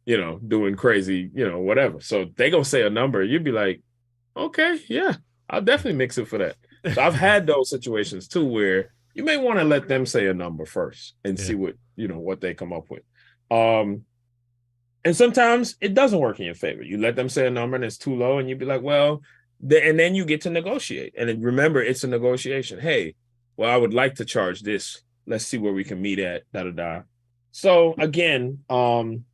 doing crazy, whatever. So they going to say a number. You'd be like, okay, yeah, I'll definitely mix it for that. So I've had those situations too, where you may want to let them say a number first and see what they come up with. And sometimes it doesn't work in your favor. You let them say a number and it's too low and you'd be like, well, and then you get to negotiate. And then remember, it's a negotiation. Hey, well, I would like to charge this. Let's see where we can meet at, da-da-da. So again, and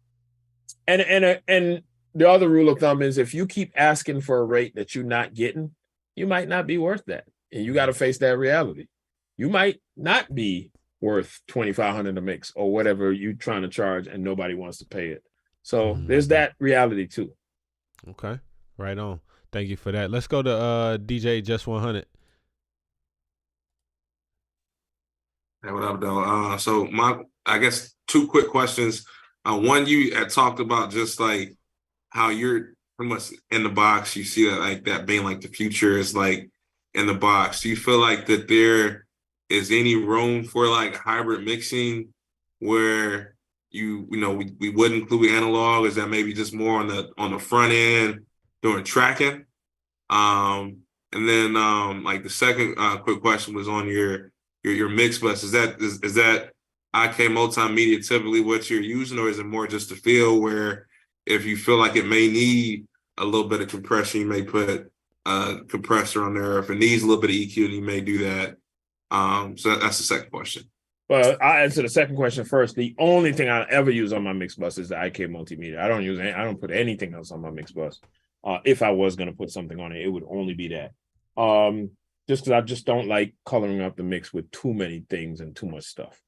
the other rule of thumb is if you keep asking for a rate that you're not getting, you might not be worth that. And you got to face that reality. You might not be worth $2,500 a mix or whatever you're trying to charge and nobody wants to pay it. So there's that reality too. Okay, right on. Thank you for that. Let's go to DJ Just 100. Hey, what up, though? So I guess 2 quick questions. One, you had talked about just like how you're pretty much in the box. You see that like that being like the future is like in the box. Do you feel like that there is any room for like hybrid mixing where we would include analog? Is that maybe just more on the front end doing tracking? And then like the second quick question was on your mix bus. Is that IK multimedia typically what you're using, or is it more just a feel where if you feel like it may need a little bit of compression, you may put a compressor on there. If it needs a little bit of EQ, then you may do that. So that's the second question. Well, I'll answer the second question first. The only thing I ever use on my mix bus is the IK multimedia. I don't put anything else on my mix bus. If I was going to put something on it, it would only be that. Just because I just don't like coloring up the mix with too many things and too much stuff.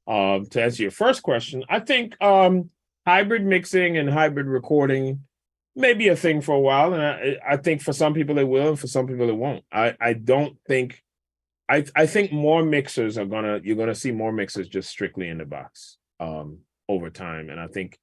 To answer your first question, I think hybrid mixing and hybrid recording may be a thing for a while. And I think for some people it will, and for some people it won't. I think more mixers you're gonna see more mixers just strictly in the box over time. And I think,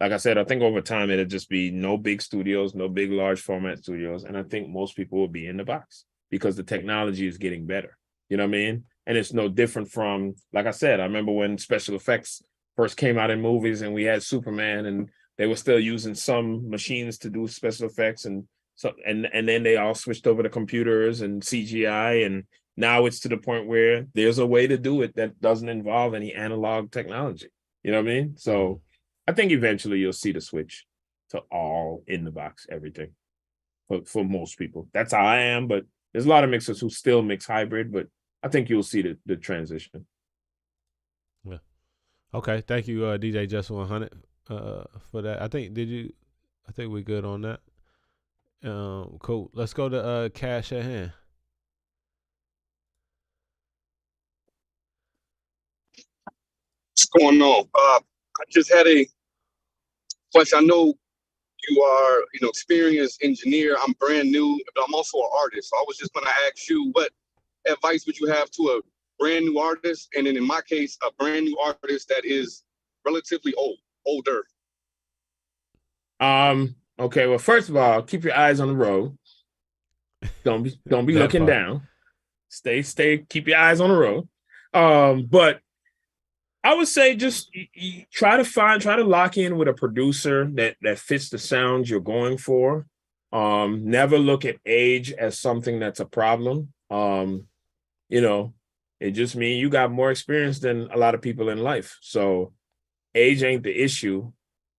like I said, over time it'll just be no big studios, no big large format studios. And I think most people will be in the box because the technology is getting better. You know what I mean? And it's no different from, like I said, I remember when special effects first came out in movies and we had Superman and they were still using some machines to do special effects. And So and then they all switched over to computers and CGI, and now it's to the point where there's a way to do it that doesn't involve any analog technology. You know what I mean? So I think eventually you'll see the switch to all in the box everything for most people. That's how I am, but there's a lot of mixers who still mix hybrid, but I think you'll see the transition. Yeah. Okay. Thank you, DJ Just 100, for that. I think we're good on that. Cool. Let's go to Cash at Hand. What's going on? I just had a question. I know you are, experienced engineer. I'm brand new, but I'm also an artist. So I was just going to ask you, what advice would you have to a brand new artist? And then in my case, a brand new artist that is relatively older. Okay. Well, first of all, keep your eyes on the road. Don't be looking down. Stay. Keep your eyes on the road. But I would say just try to lock in with a producer that fits the sound you're going for. Never look at age as something that's a problem. It just means you got more experience than a lot of people in life. So age ain't the issue.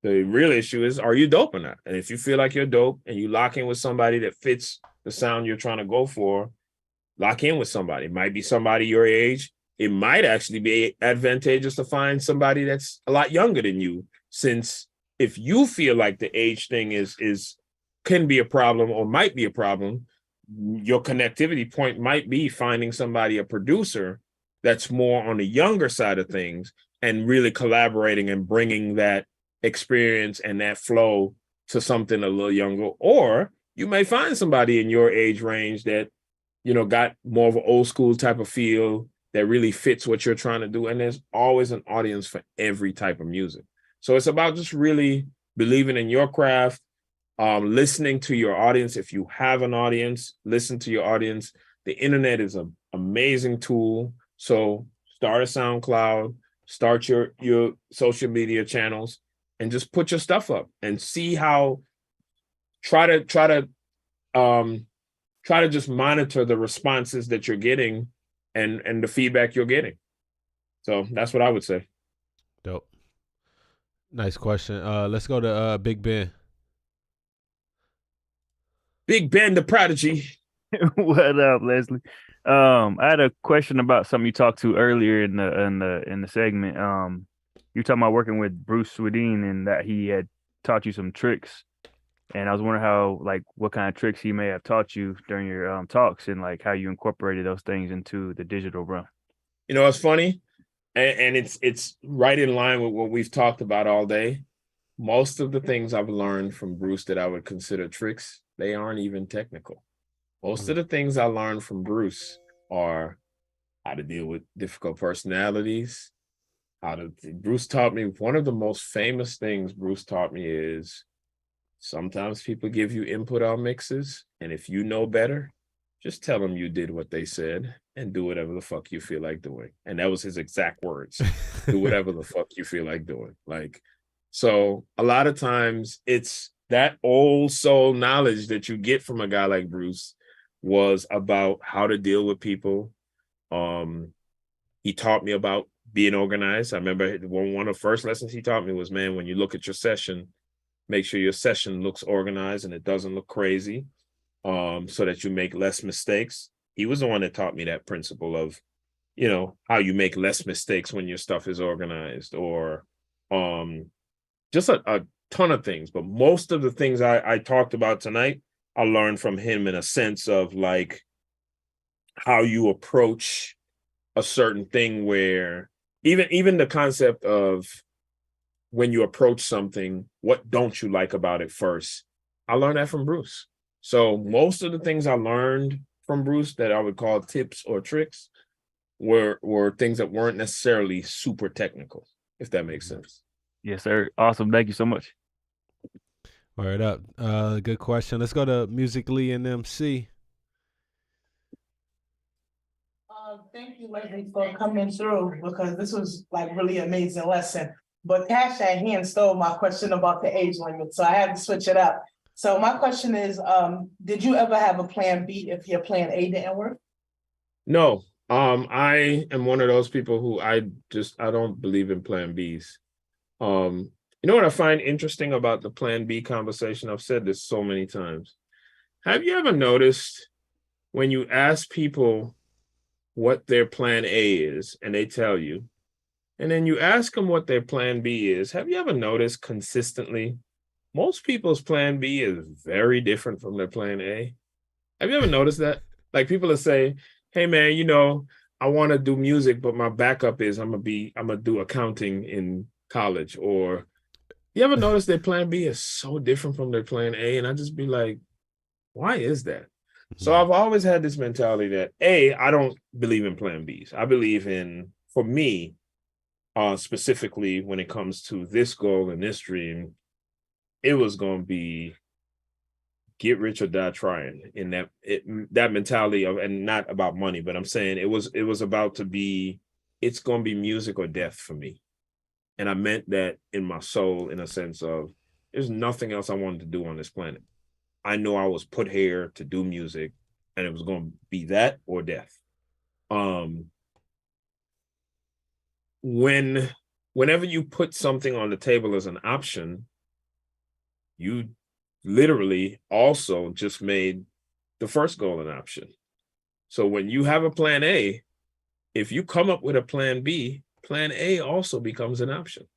The real issue is, are you dope or not? And if you feel like you're dope and you lock in with somebody that fits the sound you're trying to go for, lock in with somebody. It might be somebody your age. It might actually be advantageous to find somebody that's a lot younger than you, since if you feel like the age thing can be a problem or might be a problem, your connectivity point might be finding a producer that's more on the younger side of things and really collaborating and bringing that experience and that flow to something a little younger. Or you may find somebody in your age range that, got more of an old school type of feel that really fits what you're trying to do. And there's always an audience for every type of music. So it's about just really believing in your craft, listening to your audience. If you have an audience, listen to your audience. The internet is an amazing tool. So start a SoundCloud, start your social media channels, and just put your stuff up and see how, try to just monitor the responses that you're getting and the feedback you're getting. So that's what I would say. Dope. Nice question. Let's go to Big Ben. Big Ben, the prodigy. What up, Leslie? I had a question about something you talked to earlier in the segment. You were talking about working with Bruce Swedien and that he had taught you some tricks. And I was wondering how, what kind of tricks he may have taught you during your talks, and how you incorporated those things into the digital realm. It's funny, and it's right in line with what we've talked about all day. Most of the things I've learned from Bruce that I would consider tricks, they aren't even technical. Most of the things I learned from Bruce are how to deal with difficult personalities. Bruce taught me, one of the most famous things Bruce taught me is, sometimes people give you input on mixes, and if you know better, just tell them you did what they said and do whatever the fuck you feel like doing. And that was his exact words. Do whatever the fuck you feel like doing. So a lot of times it's that old soul knowledge that you get from a guy like Bruce was about how to deal with people. He taught me about being organized. I remember one of the first lessons he taught me was, man, when you look at your session, make sure your session looks organized and it doesn't look crazy, so that you make less mistakes. He was the one that taught me that principle of, how you make less mistakes when your stuff is organized, or just a ton of things. But most of the things I talked about tonight, I learned from him in a sense of how you approach a certain thing, where even the concept of, when you approach something, what don't you like about it first? I learned that from Bruce. So most of the things I learned from Bruce that I would call tips or tricks were things that weren't necessarily super technical, if that makes sense. Yes, sir. Awesome. Thank you so much. Word up. Good question. Let's go to Musically and MC. Thank you, Leslie, for coming through, because this was really amazing lesson. But Cash at Hand stole my question about the age limit, so I had to switch it up. So my question is, did you ever have a plan B if your plan A didn't work? No. I am one of those people who I don't believe in plan Bs. You know what I find interesting about the plan B conversation? I've said this so many times. Have you ever noticed when you ask people what their plan A is and they tell you, and then you ask them what their plan B is, have you ever noticed consistently most people's plan B is very different from their plan A? Have you ever noticed that? Like people will say, hey man, you know, I want to do music, but my backup is I'm gonna do accounting in college. Or you ever notice their plan B is so different from their plan A? And I just be like, why is that? So I've always had this mentality that I don't believe in plan Bs. I believe in, for me, specifically when it comes to this goal and this dream, it was going to be get rich or die trying. In that mentality of, and not about money, but I'm saying it was about to be, it's going to be music or death for me. And I meant that in my soul, in a sense of there's nothing else I wanted to do on this planet. I know I was put here to do music, and it was going to be that or death. Whenever you put something on the table as an option, you literally also just made the first goal an option. So when you have a plan A, if you come up with a plan B, plan A also becomes an option.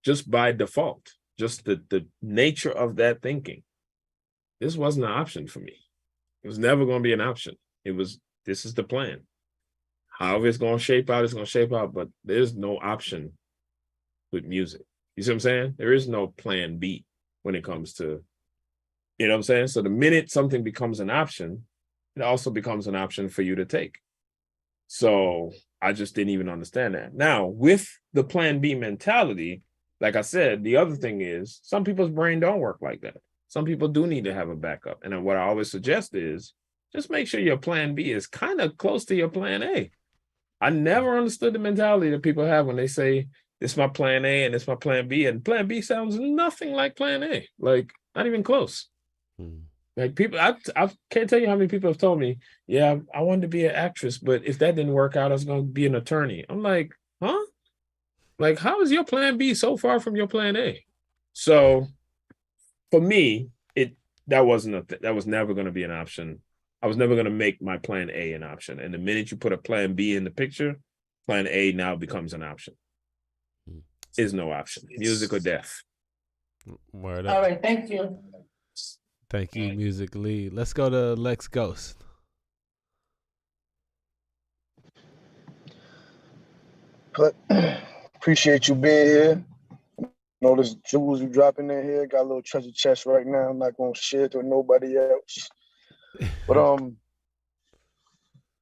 Just by default, just the nature of that thinking. This wasn't an option for me. It was never going to be an option. This is the plan. However it's going to shape out, it's going to shape out, but there's no option with music. You see what I'm saying? There is no plan B when it comes to, you know what I'm saying? So the minute something becomes an option, it also becomes an option for you to take. So I just didn't even understand that. Now, with the plan B mentality, like I said, the other thing is some people's brain don't work like that. Some people do need to have a backup. And what I always suggest is just make sure your plan B is kind of close to your plan A. I never understood the mentality that people have when they say, this is my plan A and this is my plan B. And plan B sounds nothing like plan A, like not even close. Like people, I can't tell you how many people have told me, yeah, I wanted to be an actress, but if that didn't work out, I was going to be an attorney. I'm like, huh? Like, how is your plan B so far from your plan A? So for me, that was never going to be an option. I was never going to make my plan A an option. And the minute you put a plan B in the picture, plan A now becomes an option. Is no option. Music or death. Word up. All right, thank you. Thank you, Music Lead. Let's go to Lex Ghost. Appreciate you being here. Know there's jewels you dropping in here. Got a little treasure chest right now. I'm not gonna share it with nobody else. But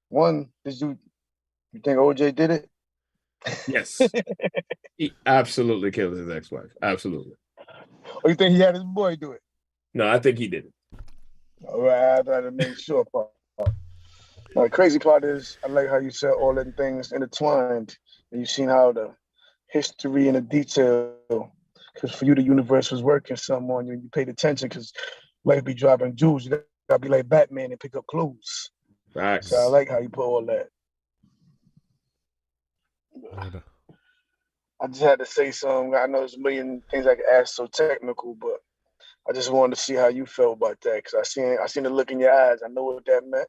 one, you think OJ did it? Yes. He absolutely killed his ex-wife. Absolutely. Or you think he had his boy do it? No, I think he did it. All right, I tried to make sure. The crazy part is, I like how you said all them things intertwined, and you seen how the history and the detail, because for you the universe was working some on you, and you paid attention, because like be dropping jewels, you gotta be like Batman and pick up clues. Right. So I like how you put all that. I just had to say something. I know there's a million things I could ask so technical, but I just wanted to see how you felt about that, because I seen the look in your eyes. I know what that meant.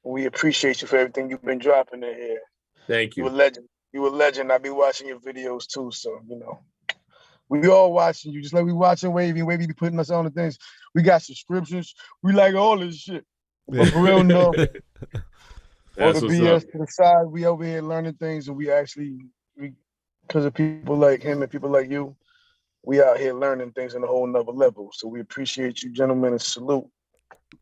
We appreciate you for everything you've been dropping in here. Thank you. You a legend. You a legend. I be watching your videos too, so you know. We all watching you, just like we watching Wavy. Wavy be putting us on the things. We got subscriptions. We like all this shit. But for real, no. All the BS to the side, we over here learning things, and we because of people like him and people like you, we out here learning things on a whole nother level. So we appreciate you, gentlemen, and salute.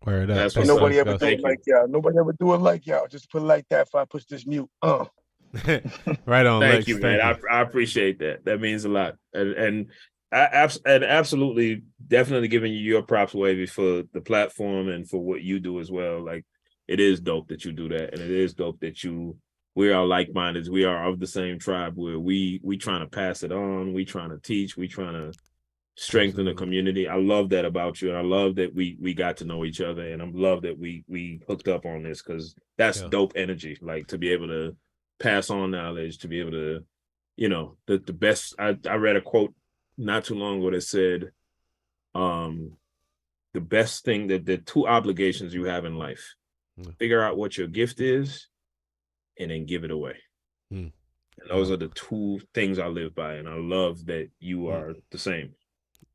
Word up. Nobody ever do it like y'all. Nobody ever do it like y'all. Just put it like that if I push this mute. Right on. Thank Lex. you, man. I appreciate that. That means a lot. And absolutely, definitely giving you your props, Wavy, for the platform and for what you do as well. Like, it is dope that you do that, and it is dope that we are like-minded. We are of the same tribe where we trying to pass it on. We trying to teach. We trying to strengthen the community. I love that about you, and I love that we got to know each other, and I love that we hooked up on this, because that's dope energy. Like, to be able to pass on knowledge, to be able to, you know, the best. I read a quote not too long ago that said, the best thing, that the two obligations you have in life: figure out what your gift is, and then give it away. And those are the two things I live by, and I love that you are the same.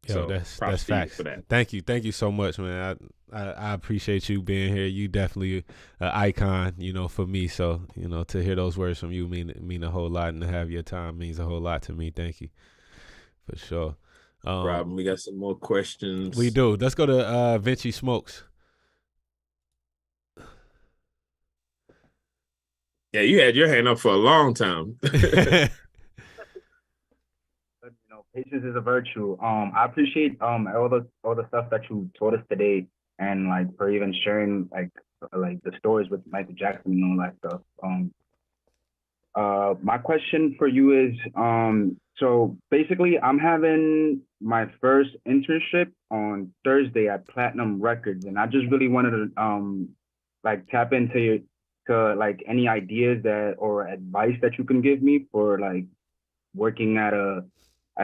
Yo, so that's facts. for that. Thank you so much, man. I appreciate you being here. You definitely an icon, you know, for me. So, you know, to hear those words from you mean a whole lot, and to have your time means a whole lot to me. Thank you, for sure. Rob, we got some more questions. We do. Let's go to Vinci Smokes. Yeah, you had your hand up for a long time. Patience is a virtue. I appreciate all the stuff that you taught us today, and like for even sharing like the stories with Michael Jackson and all that stuff. My question for you is, so basically I'm having my first internship on Thursday at Platinum Records, and I just really wanted to like tap into like any ideas that or advice that you can give me for like working at a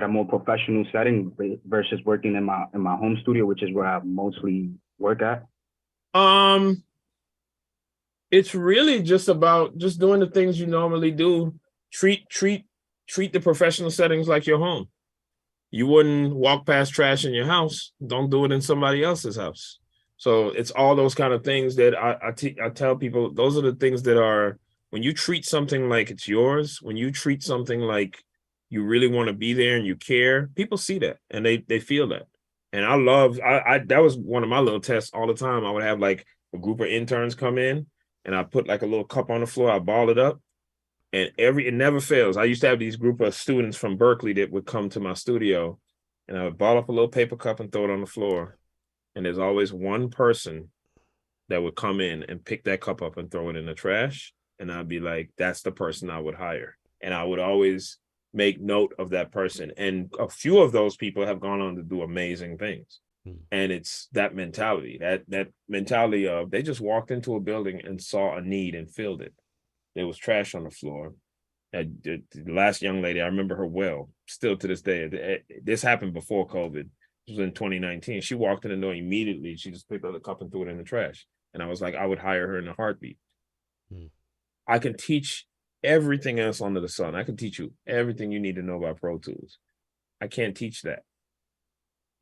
more professional setting versus working in my home studio, which is where I mostly work at. It's really just about just doing the things you normally do. Treat the professional settings like your home. You wouldn't walk past trash in your house. Don't do it in somebody else's house. So it's all those kind of things that I tell people. Those are the things that are, when you treat something like it's yours, when you treat something like you really want to be there and you care, people see that and they feel that. And I that was one of my little tests all the time. I would have like a group of interns come in, and I put like a little cup on the floor, I ball it up, and it never fails. I used to have these group of students from Berkeley that would come to my studio, and I would ball up a little paper cup and throw it on the floor. And there's always one person that would come in and pick that cup up and throw it in the trash. And I'd be like, that's the person I would hire. And I would always make note of that person. And a few of those people have gone on to do amazing things. And it's that mentality, that mentality of, they just walked into a building and saw a need and filled it. There was trash on the floor. The last young lady, I remember her well, still to this day. This happened before COVID. It was in 2019. She walked in the door immediately. She just picked up the cup and threw it in the trash. And I was like, I would hire her in a heartbeat. I can teach everything else under the sun. I can teach you everything you need to know about Pro Tools. I can't teach that.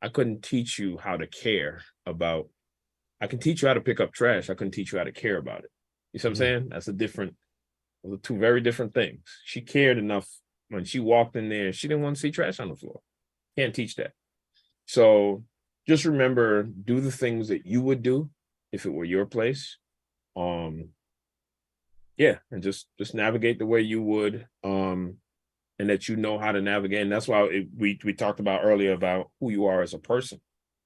I couldn't teach you how to care about, I can teach you how to pick up trash. I couldn't teach you how to care about it. You see what I'm saying? Those are two very different things. She cared enough when she walked in there. She didn't want to see trash on the floor. Can't teach that. So just remember, do the things that you would do if it were your place. Yeah, and just navigate the way you would, and that you know how to navigate. And that's why we talked about earlier about who you are as a person,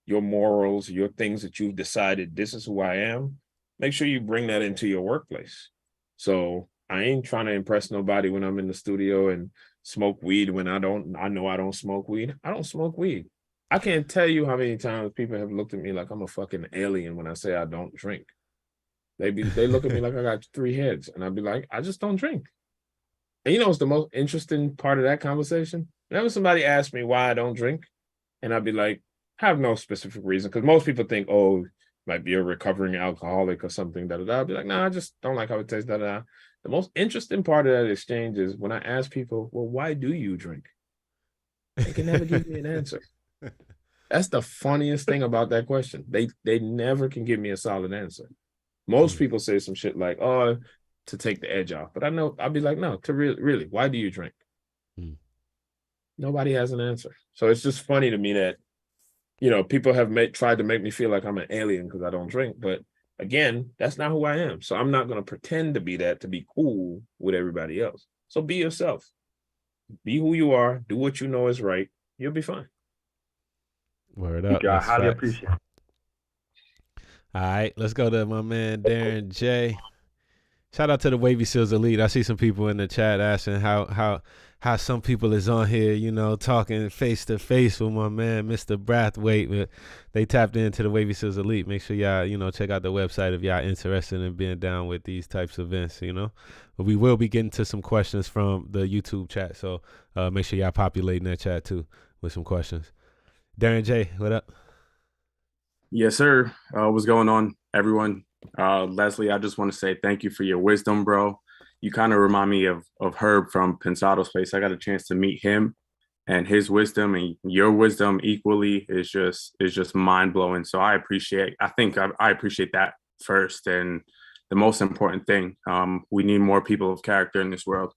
your morals, your things that you've decided, this is who I am. Make sure you bring that into your workplace. So I ain't trying to impress nobody when I'm in the studio and smoke weed when I know I don't smoke weed. I don't smoke weed. I can't tell you how many times people have looked at me like I'm a fucking alien when I say I don't drink. They look at me like I got 3 heads, and I'd be like, I just don't drink. And you know what's the most interesting part of that conversation? Whenever somebody asks me why I don't drink, and I'd be like, I have no specific reason, because most people think, oh, might be a recovering alcoholic or something, da-da-da. I'd be like, nah, I just don't like how it tastes, da-da-da. The most interesting part of that exchange is when I ask people, well, why do you drink? They can never give me an answer. That's the funniest thing about that question. They never can give me a solid answer. Most people say some shit like, oh, to take the edge off. But I know, I'll be like, no, to really, why do you drink? Nobody has an answer. So it's just funny to me that, you know, people have tried to make me feel like I'm an alien because I don't drink. But again, that's not who I am. So I'm not going to pretend to be that to be cool with everybody else. So be yourself. Be who you are. Do what you know is right. You'll be fine. Word up. I highly appreciate it. All right, let's go to my man Darren J. Shout out to the Wavy Seals Elite. I see some people in the chat asking how how some people is on here, you know, talking face to face with my man, Mr. Brathwaite. But they tapped into the Wavy Seals Elite. Make sure y'all, you know, check out the website if y'all interested in being down with these types of events, you know. But we will be getting to some questions from the YouTube chat. So make sure y'all populating that chat too with some questions. Darren J, what up? Yes, sir. What's going on, everyone? Leslie, I just want to say thank you for your wisdom, bro. You kind of remind me of Herb from Pensado's Place. I got a chance to meet him, and his wisdom and your wisdom equally is just mind blowing. So I appreciate that first, and the most important thing. We need more people of character in this world.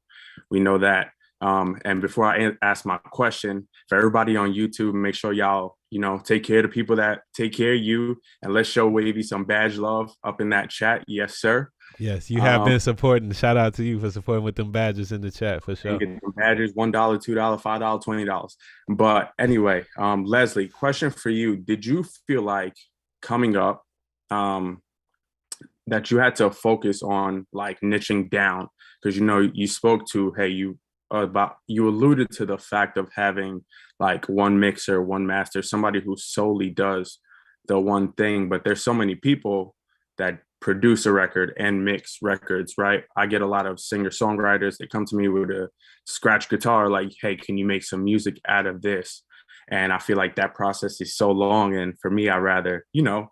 We know that. And before I ask my question, for everybody on YouTube, make sure y'all, you know, take care of the people that take care of you, and let's show Wavy some badge love up in that chat. Yes, sir. Yes, you have been supporting. Shout out to you for supporting with them badges in the chat for sure. Get them badges, $1, $2, $5, $20. But anyway, Leslie, question for you: did you feel like coming up that you had to focus on like niching down? Because, you know, you spoke to, hey, you alluded to the fact of having like one mixer, one master, somebody who solely does the one thing. But there's so many people that produce a record and mix records, right? I get a lot of singer-songwriters that come to me with a scratch guitar, like, hey, can you make some music out of this? And I feel like that process is so long. And for me, I rather, you know,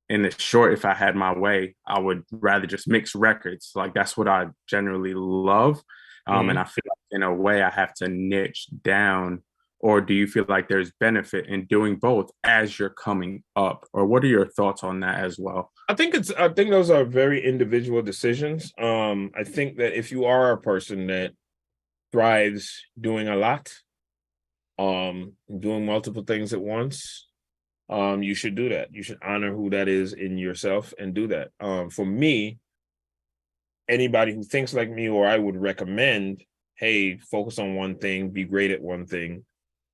in the short, if I had my way, I would rather just mix records. Like, that's what I generally love. And I feel like in a way I have to niche down. Or do you feel like there's benefit in doing both as you're coming up? Or what are your thoughts on that as well? I think those are very individual decisions. I think that if you are a person that thrives doing a lot, doing multiple things at once, you should do that. You should honor who that is in yourself and do that. For me, anybody who thinks like me, or I would recommend, hey, focus on one thing, be great at one thing,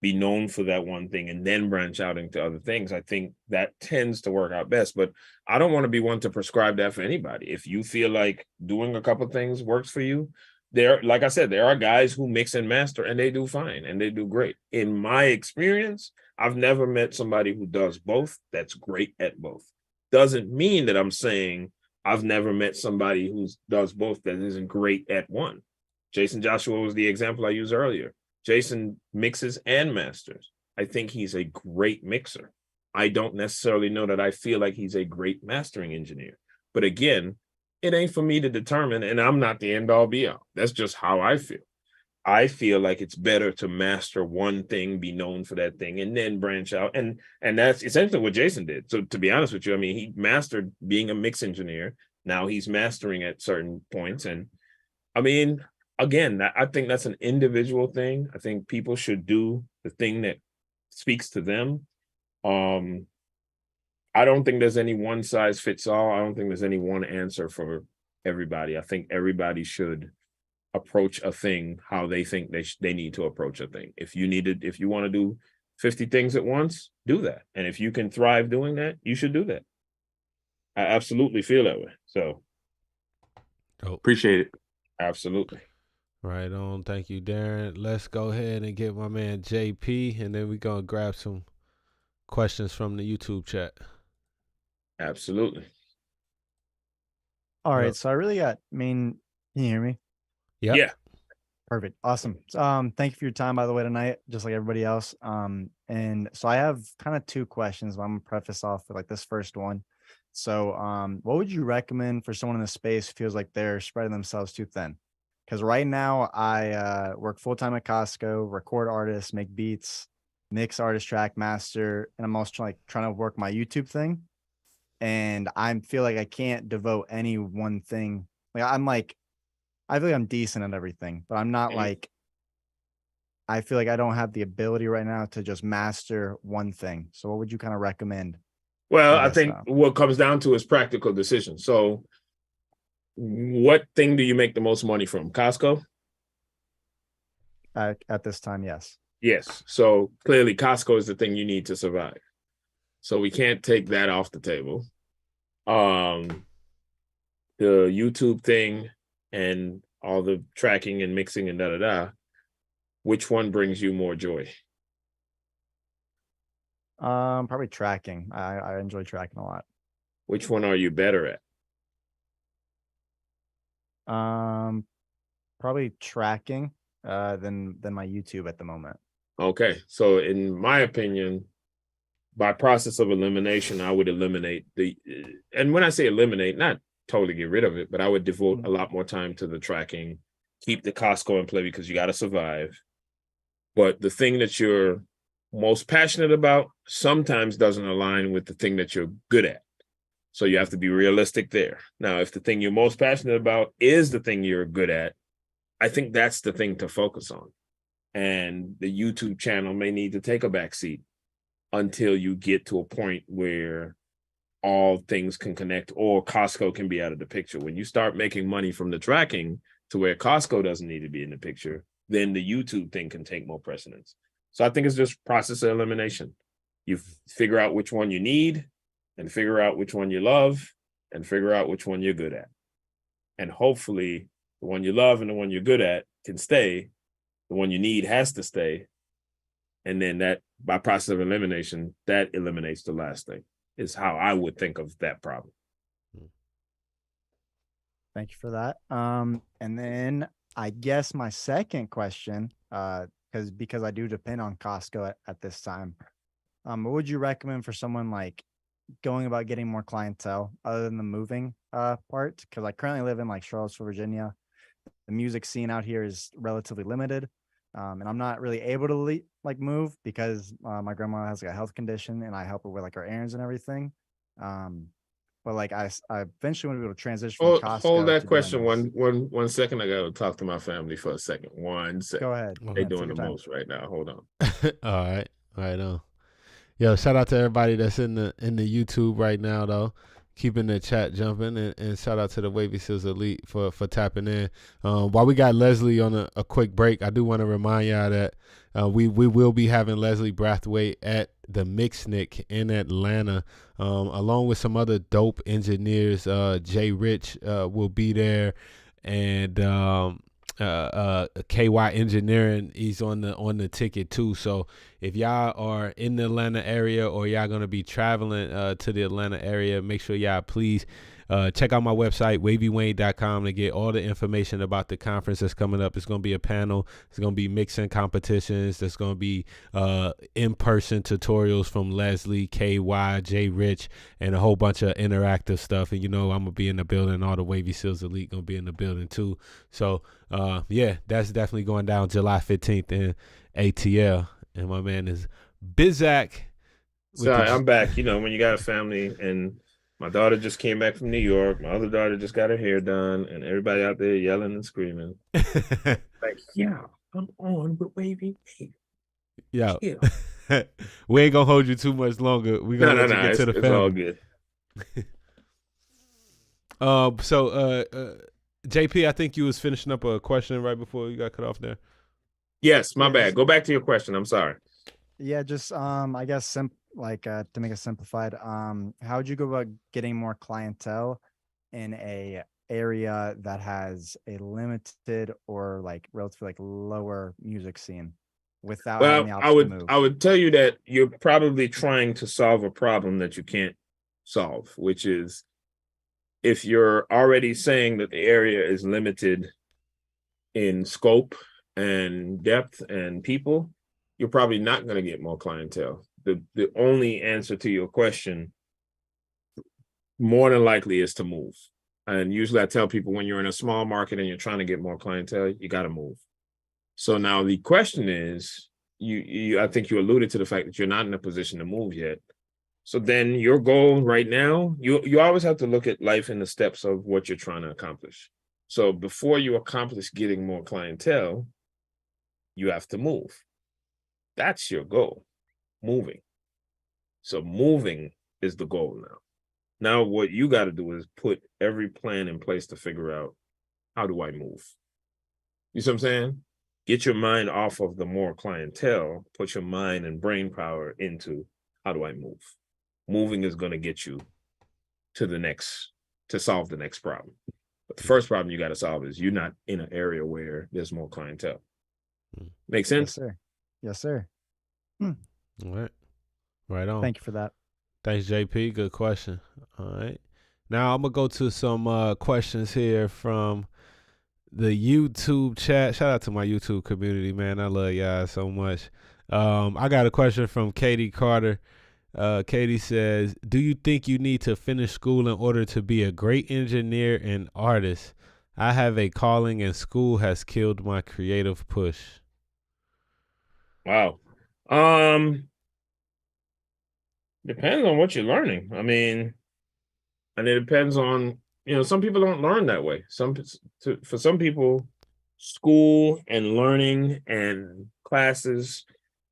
be known for that one thing, and then branch out into other things. I think that tends to work out best, but I don't want to be one to prescribe that for anybody. If you feel like doing a couple things works for you, like I said, there are guys who mix and master and they do fine and they do great. In my experience, I've never met somebody who does both that's great at both. Doesn't mean that I'm saying I've never met somebody who does both that isn't great at one. Jason Joshua was the example I used earlier. Jason mixes and masters. I think he's a great mixer. I don't necessarily know that I feel like he's a great mastering engineer. But again, it ain't for me to determine, and I'm not the end all be all. That's just how I feel. I feel like it's better to master one thing, be known for that thing, and then branch out. And that's essentially what Jason did. So to be honest with you, I mean, he mastered being a mix engineer. Now he's mastering at certain points. And I mean, again, I think that's an individual thing. I think people should do the thing that speaks to them. I don't think there's any one size fits all. I don't think there's any one answer for everybody. I think everybody should approach a thing how they think they need to approach a thing. If you want to do 50 things at once, do that. And if you can thrive doing that, you should do that. I absolutely feel that way. So appreciate it. Absolutely. Right on. Thank you, Darren. Let's go ahead and get my man JP, and then we're going to grab some questions from the YouTube chat. Absolutely. All right. So I really got, can you hear me? Yeah. Perfect. Awesome. Thank you for your time, by the way, tonight, just like everybody else. And so I have kind of two questions. I'm going to preface off with like this first one. So what would you recommend for someone in the space who feels like they're spreading themselves too thin? Because right now I work full-time at Costco, record artists, make beats, mix, artist, track, master, and I'm also trying to work my YouTube thing. And I feel like I can't devote any one thing. I feel like I'm decent at everything, but I'm not I feel like I don't have the ability right now to just master one thing. So what would you kind of recommend? Well, I think what comes down to is practical decisions. So what thing do you make the most money from? Costco? At this time, yes. Yes. So clearly Costco is the thing you need to survive. So we can't take that off the table. The YouTube thing and all the tracking and mixing and which one brings you more joy? Probably tracking. I enjoy tracking a lot. Which one are you better at? Probably tracking than my YouTube at the moment. Okay, so in my opinion, by process of elimination, I would eliminate and when I say eliminate, not totally get rid of it, but I would devote a lot more time to the tracking, keep the Costco in play because you got to survive. But the thing that you're most passionate about sometimes doesn't align with the thing that you're good at. So you have to be realistic there. Now, if the thing you're most passionate about is the thing you're good at, I think that's the thing to focus on. And the YouTube channel may need to take a back seat until you get to a point where all things can connect or Costco can be out of the picture. When you start making money from the tracking to where Costco doesn't need to be in the picture, then the YouTube thing can take more precedence. So I think it's just process of elimination. You figure out which one you need and figure out which one you love and figure out which one you're good at. And hopefully the one you love and the one you're good at can stay. The one you need has to stay. And then that, by process of elimination, that eliminates the last thing, is how I would think of that problem. Thank you for that. And then I guess my second question, because I do depend on Costco at this time, what would you recommend for someone like going about getting more clientele other than the moving part? Because I currently live in like Charlottesville, Virginia. The music scene out here is relatively limited. And I'm not really able to like move because my grandma has like a health condition and I help her with like her errands and everything. But like I eventually want to be able to transition from Costco. Hold that question one second. I gotta talk to my family for a second. 1 second. Go ahead. They're doing the most right now. Hold on. All right. Yo, shout out to everybody that's in the YouTube right now though. Keeping the chat jumping and shout out to the Wavy Seals Elite for tapping in. While we got Leslie on a quick break, I do want to remind y'all that we will be having Leslie Brathwaite at the Mixnick in Atlanta, along with some other dope engineers. Jay Rich will be there, and KY Engineering, he's on the ticket too. So if y'all are in the Atlanta area or y'all gonna be traveling to the Atlanta area, make sure y'all please check out my website wavywayne.com to get all the information about the conference that's coming up. It's gonna be a panel, it's gonna be mixing competitions, there's gonna be in-person tutorials from Leslie, KY, Jay Rich, and a whole bunch of interactive stuff. And you know I'm gonna be in the building, all the Wavy Seals Elite gonna be in the building too. So yeah, that's definitely going down July 15th in ATL. And my man is Bizak. Sorry, I'm back. You know, when you got a family, and my daughter just came back from New York. My other daughter just got her hair done, and everybody out there yelling and screaming. Like, yeah, I'm on with Wavy. Yeah. We ain't gonna hold you too much longer. We gonna let you get to the family. It's all good. So JP, I think you was finishing up a question right before you got cut off there. Yes, my bad. Go back to your question. I'm sorry. Yeah, just I guess to make it simplified, how would you go about getting more clientele in a area that has a limited or like relatively like lower music scene without having the option to move? I would tell you that you're probably trying to solve a problem that you can't solve, which is if you're already saying that the area is limited in scope and depth and people, you're probably not going to get more clientele. The only answer to your question, more than likely, is to move. And usually I tell people when you're in a small market and you're trying to get more clientele, you got to move. So now the question is, I think you alluded to the fact that you're not in a position to move yet. So then your goal right now, you always have to look at life in the steps of what you're trying to accomplish. So before you accomplish getting more clientele, you have to move. That's your goal, moving. So moving is the goal now. Now what you got to do is put every plan in place to figure out, how do I move? You see what I'm saying? Get your mind off of the more clientele, put your mind and brain power into, how do I move? Moving is going to get you to solve the next problem. But the first problem you got to solve is you're not in an area where there's more clientele. Make Yes, sense? sir. Yes, sir. All right. Right on. Thank you for that. Thanks, JP. Good question. All right. Now I'm gonna go to some questions here from the YouTube chat. Shout out to my YouTube community, man. I love y'all so much. I got a question from Katie Carter. Katie says, do you think you need to finish school in order to be a great engineer and artist? I have a calling and school has killed my creative push. Wow. Depends on what you're learning. I mean, and it depends on, some people don't learn that way. For some people, school and learning and classes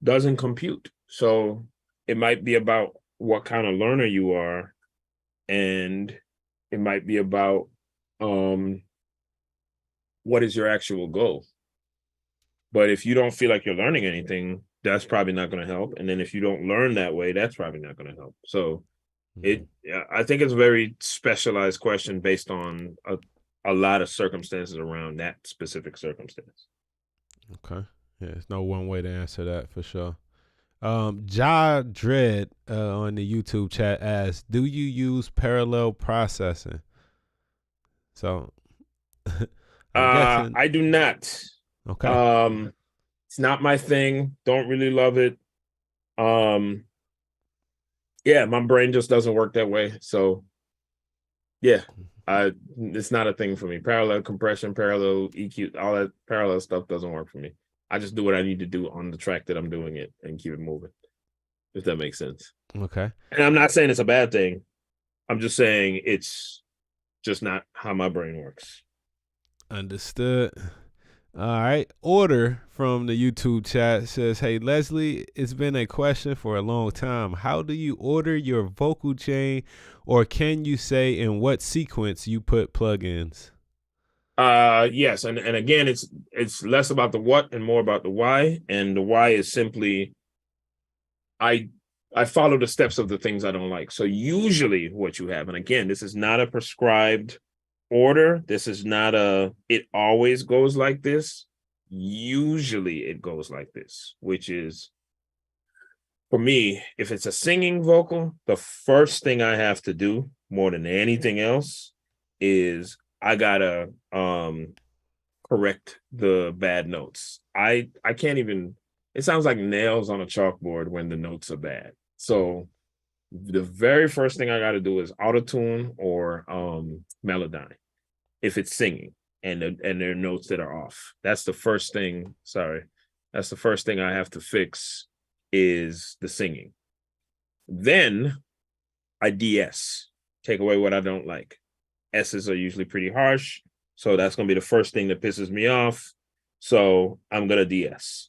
doesn't compute. So it might be about what kind of learner you are, and it might be about what is your actual goal. But if you don't feel like you're learning anything, that's probably not going to help. And then if you don't learn that way, that's probably not going to help. So I think it's a very specialized question based on a lot of circumstances around that specific circumstance. Okay. Yeah, there's no one way to answer that for sure. Ja Dread on the YouTube chat asks, do you use parallel processing? So I'm guessing. I do not. Okay. It's not my thing. Don't really love it. Yeah, my brain just doesn't work that way. So yeah, it's not a thing for me. Parallel compression, parallel EQ, all that parallel stuff doesn't work for me. I just do what I need to do on the track that I'm doing it and keep it moving, if that makes sense. Okay. And I'm not saying it's a bad thing. I'm just saying it's just not how my brain works. Understood. All right. Order from the YouTube chat says, hey, Leslie, it's been a question for a long time. How do you order your vocal chain, or can you say in what sequence you put plugins? Yes. And again, it's less about the what and more about the why. And the why is simply, I follow the steps of the things I don't like. So usually what you have, and again, this is not a prescribed order. This is not it always goes like this. Usually it goes like this, which is, for me, if it's a singing vocal, the first thing I have to do more than anything else is I gotta correct the bad notes. I can't even, it sounds like nails on a chalkboard when the notes are bad. So the very first thing I gotta do is auto-tune or melodyne if it's singing and there are notes that are off. That's the first thing. That's the first thing I have to fix, is the singing. Then I DS, take away what I don't like. S's are usually pretty harsh, so that's gonna be the first thing that pisses me off. So I'm gonna DS.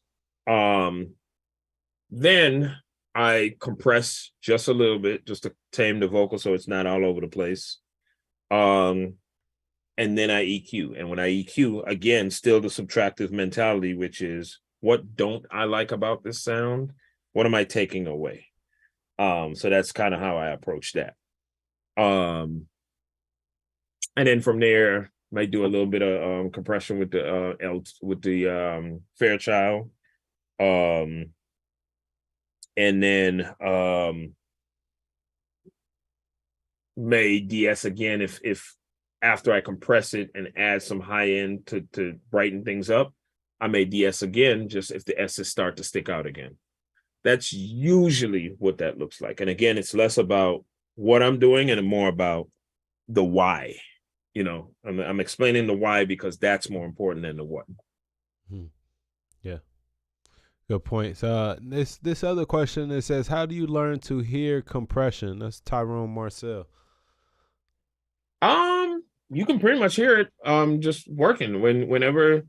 Then I compress just a little bit, just to tame the vocal so it's not all over the place. And then I EQ. And when I EQ, again, still the subtractive mentality, which is, what don't I like about this sound? What am I taking away? So that's kind of how I approach that. And then from there, might do a little bit of compression with the Fairchild. And then may DS again if after I compress it and add some high end to brighten things up, I may DS again, just if the S's start to stick out again. That's usually what that looks like. And again, it's less about what I'm doing and more about the why. I'm explaining the why because that's more important than the what. Yeah. Good points. This other question, it says, how do you learn to hear compression? That's Tyrone Marcel. You can pretty much hear it just working. Whenever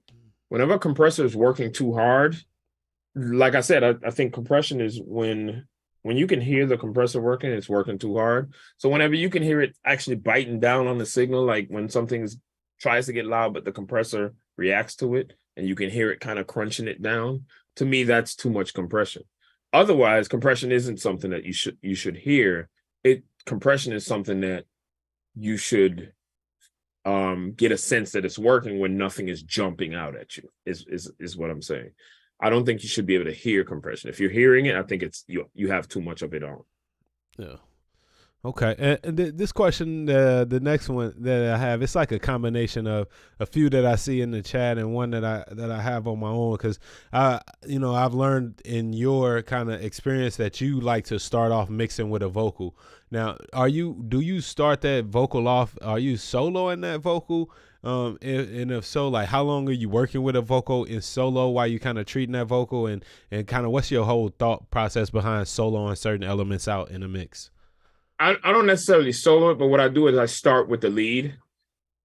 a compressor is working too hard, like I said, I think compression is when you can hear the compressor working, it's working too hard. So whenever you can hear it actually biting down on the signal, like when something tries to get loud, but the compressor reacts to it, and you can hear it kind of crunching it down, to me, that's too much compression. Otherwise, compression isn't something that you should hear. Compression is something that you should get a sense that it's working when nothing is jumping out at you, is what I'm saying. I don't think you should be able to hear compression. If you're hearing it, I think it's you have too much of it on. Yeah. Okay, and this question, the next one that I have, it's like a combination of a few that I see in the chat and one that I have on my own, because I've learned in your kind of experience that you like to start off mixing with a vocal. Now, do you start that vocal off? Are you soloing that vocal? And if so, like, how long are you working with a vocal in solo while you kind of treating that vocal, and kind of what's your whole thought process behind soloing certain elements out in a mix? I don't necessarily solo it, but what I do is I start with the lead,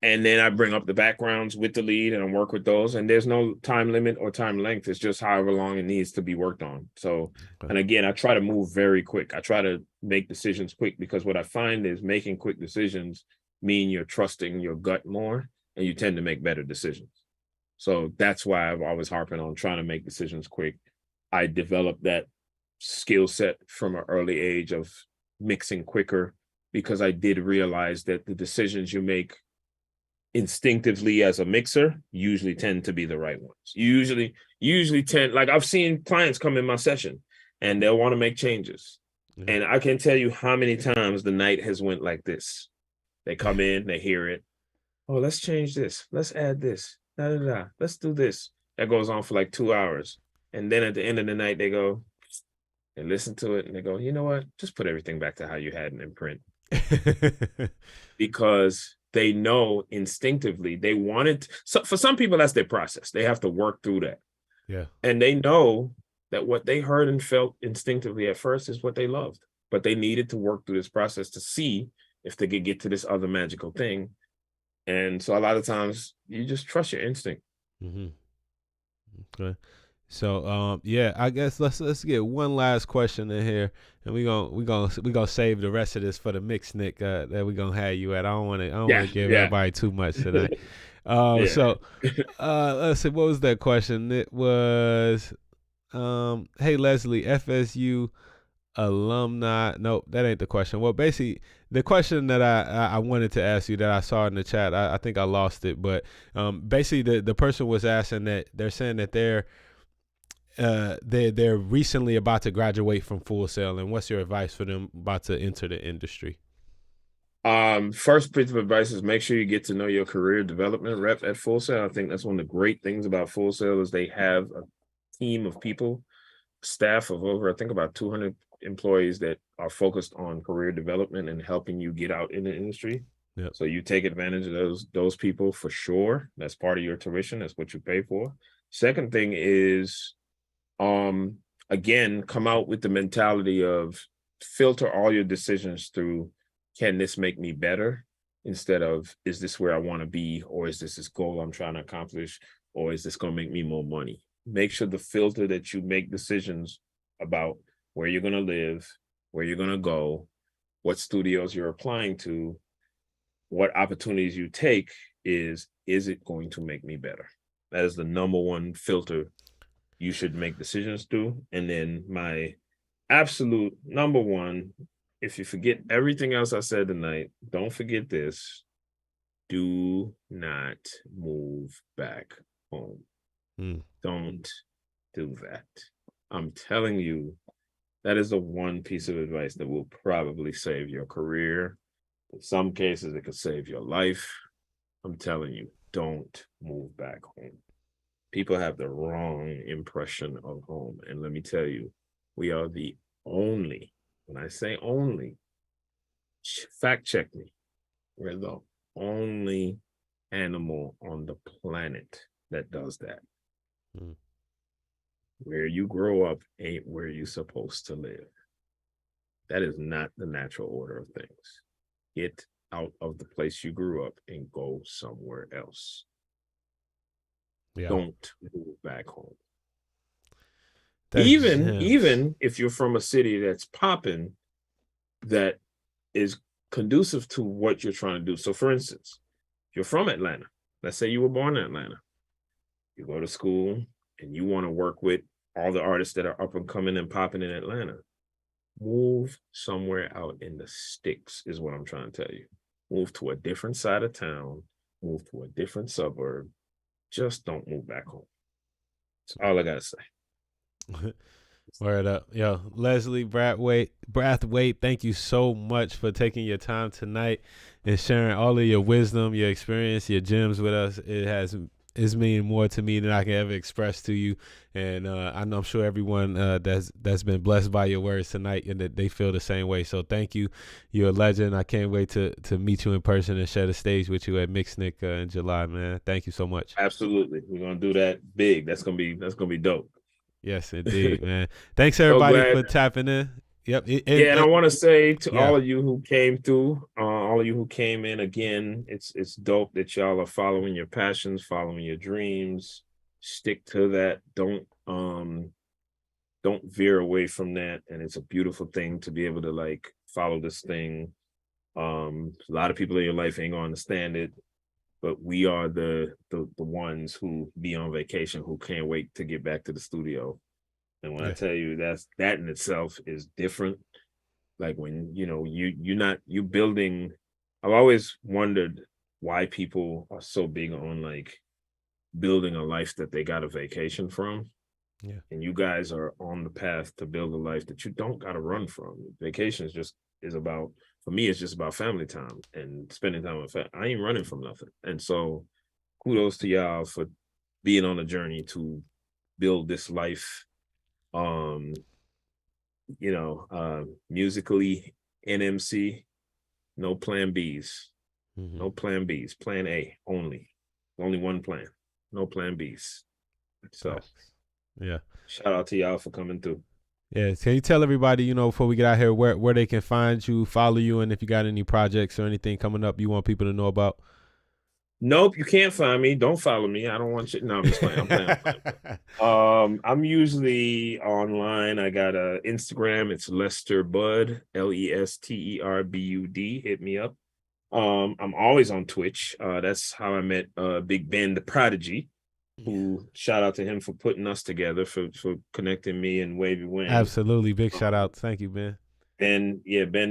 and then I bring up the backgrounds with the lead and I work with those. And there's no time limit or time length. It's just however long it needs to be worked on. So, and again, I try to move very quick. I try to make decisions quick, because what I find is making quick decisions mean you're trusting your gut more, and you tend to make better decisions. So that's why I've always harping on trying to make decisions quick. I developed that skill set from an early age of mixing quicker, because I did realize that the decisions you make instinctively as a mixer usually tend to be the right ones. Usually tend, like, I've seen clients come in my session and they'll want to make changes. Mm-hmm. And I can tell you how many times the night has went like this. They come in, they hear it. Oh, let's change this. Let's add this. Da, da, da. Let's do this. That goes on for like 2 hours. And then at the end of the night, they go, they listen to it and they go, you know what? Just put everything back to how you had it in print. Because they know instinctively they wanted. So for some people, that's their process. They have to work through that. Yeah. And they know that what they heard and felt instinctively at first is what they loved. But they needed to work through this process to see if they could get to this other magical thing. And so a lot of times you just trust your instinct. Mm-hmm. Okay. So yeah, I guess let's get one last question in here, and we gonna save the rest of this for the mix, Nick, that we gonna have you at. I don't want to give everybody too much tonight. So let's see, what was that question? It was hey Leslie, FSU alumni. Nope, that ain't the question. Well, basically the question that I wanted to ask you that I saw in the chat, I think I lost it, but basically the person was asking that they're saying that they're recently about to graduate from Full Sail, and what's your advice for them about to enter the industry? First piece of advice is make sure you get to know your career development rep at Full Sail. I think that's one of the great things about Full Sail is they have a team of people, staff of over, I think, about 200 employees that are focused on career development and helping you get out in the industry. Yep. So you take advantage of those people for sure. That's part of your tuition. That's what you pay for. Second thing is, again, come out with the mentality of filter all your decisions through, can this make me better? Instead of, is this where I want to be? Or is this goal I'm trying to accomplish? Or is this going to make me more money? Make sure the filter that you make decisions about where you're going to live, where you're going to go, what studios you're applying to, what opportunities you take is it going to make me better? That is the number one filter you should make decisions through. And then my absolute number one, if you forget everything else I said tonight, don't forget this: do not move back home. Don't do that. I'm telling you, that is the one piece of advice that will probably save your career. In some cases, it could save your life. I'm telling you, don't move back home. People have the wrong impression of home. And let me tell you, we are the only, when I say only, fact check me, we're the only animal on the planet that does that. Where you grow up ain't where you're supposed to live. That is not the natural order of things. Get out of the place you grew up and go somewhere else. Yeah. Don't move back home. Even if you're from a city that's popping, that is conducive to what you're trying to do. So for instance, if you're from Atlanta, let's say you were born in Atlanta, you go to school and you want to work with all the artists that are up and coming and popping in Atlanta, move somewhere out in the sticks is what I'm trying to tell you. Move to a different side of town move to a different suburb. Just don't move back home. That's all I gotta say. Word up. Yo, Leslie Brathwaite, thank you so much for taking your time tonight and sharing all of your wisdom, your experience, your gems with us. It's meaning more to me than I can ever express to you. And I'm sure everyone that's been blessed by your words tonight and that they feel the same way. So thank you. You're a legend. I can't wait to meet you in person and share the stage with you at Mixnick in July, man. Thank you so much. Absolutely. We're gonna do that big. That's gonna be dope. Yes, indeed, man. Thanks everybody for tapping in. Yep. And I want to say to all of you who came through, all of you who came in again, it's dope that y'all are following your passions, following your dreams. Stick to that. Don't veer away from that. And it's a beautiful thing to be able to like follow this thing. A lot of people in your life ain't gonna understand it, but we are the ones who be on vacation who can't wait to get back to the studio. And when I tell you that in itself is different, like when you building. I've always wondered why people are so big on like building a life that they got a vacation from. Yeah. And you guys are on the path to build a life that you don't got to run from. Vacation is about, for me, it's just about family time and spending time with family. I ain't running from nothing. And so kudos to y'all for being on a journey to build this life, musically, NMC, no plan Bs, no plan Bs, plan A only one plan, no plan Bs. So yeah, shout out to y'all for coming through. Yeah, can you tell everybody, before we get out here, where they can find you, follow you, and if you got any projects or anything coming up you want people to know about? Nope, you can't find me. Don't follow me. I don't want you. No, I'm just playing. I'm playing. I'm usually online. I got a Instagram. It's Lester Bud, LesterBud. Hit me up. I'm always on Twitch. That's how I met Big Ben, the Prodigy. Who shout out to him for putting us together, for connecting me and Wayne.wav. Absolutely, big shout out. Thank you, Ben. Ben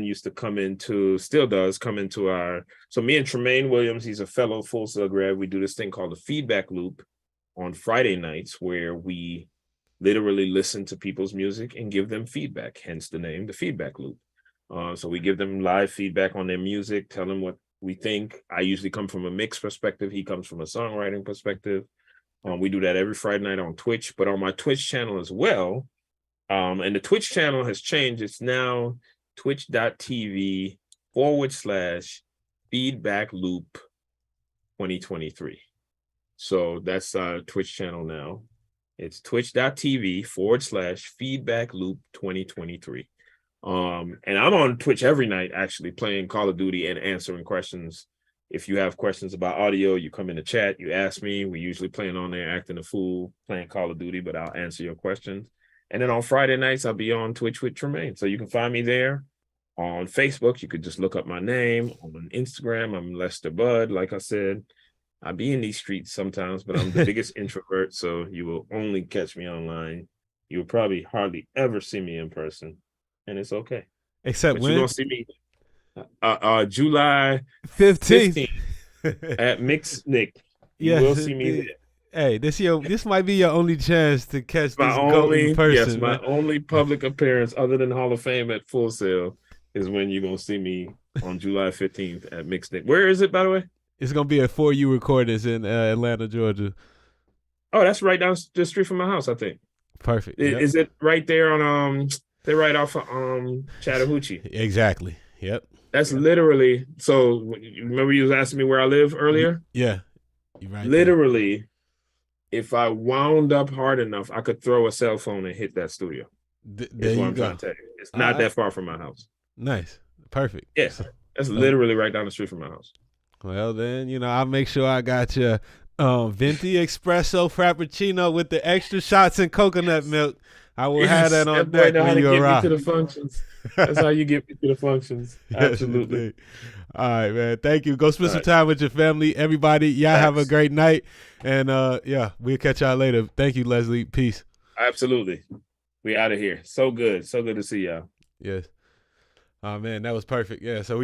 used to still does come into our. So me and Tremaine Williams, he's a fellow Full Sail grad. We do this thing called the feedback loop on Friday nights, where we literally listen to people's music and give them feedback. Hence the name, the feedback loop. So we give them live feedback on their music, tell them what we think. I usually come from a mix perspective. He comes from a songwriting perspective. We do that every Friday night on Twitch, but on my Twitch channel as well. And the Twitch channel has changed. It's now twitch.tv/feedback loop 2023. So that's our Twitch channel now. It's twitch.tv/feedback loop 2023. And I'm on Twitch every night, actually playing Call of Duty and answering questions. If you have questions about audio, you come in the chat, you ask me. We usually playing on there, acting a fool, playing Call of Duty, but I'll answer your questions. And then on Friday nights, I'll be on Twitch with Tremaine. So you can find me there. On Facebook, you could just look up my name. On Instagram, I'm Lester Bud. Like I said, I be in these streets sometimes, but I'm the biggest introvert, so you will only catch me online. You will probably hardly ever see me in person, and it's okay. Except when you're gonna see me July 15th at Mixnick. You will see me there. Hey, this might be your only chance to catch this goat in person. Yes, my only public appearance other than Hall of Fame at Full Sail is when you're gonna see me on July 15th at Mixnick. Where is it, by the way? It's gonna be at 4U Recordings in Atlanta, Georgia. Oh, that's right down the street from my house, I think. Perfect. Is it right there on they're right off of Chattahoochee? Exactly. Yep. That's literally. So remember you was asking me where I live earlier? Yeah. You're right. Literally, if I wound up hard enough, I could throw a cell phone and hit that studio. That's what I'm trying to tell you. It's not that far from my house. Nice. Perfect. Yes. That's literally right down the street from my house. Well, then, I'll make sure I got your venti espresso frappuccino with the extra shots and coconut milk. I will have that on deck when you arrive. To the functions. That's how you get me to the functions. Absolutely. Yes, all right, man. Thank you. Go spend some time with your family. Everybody, y'all have a great night. And we'll catch y'all later. Thank you, Leslie. Peace. Absolutely. We out of here. So good. So good to see y'all. Yes. Oh man, that was perfect. Yeah. So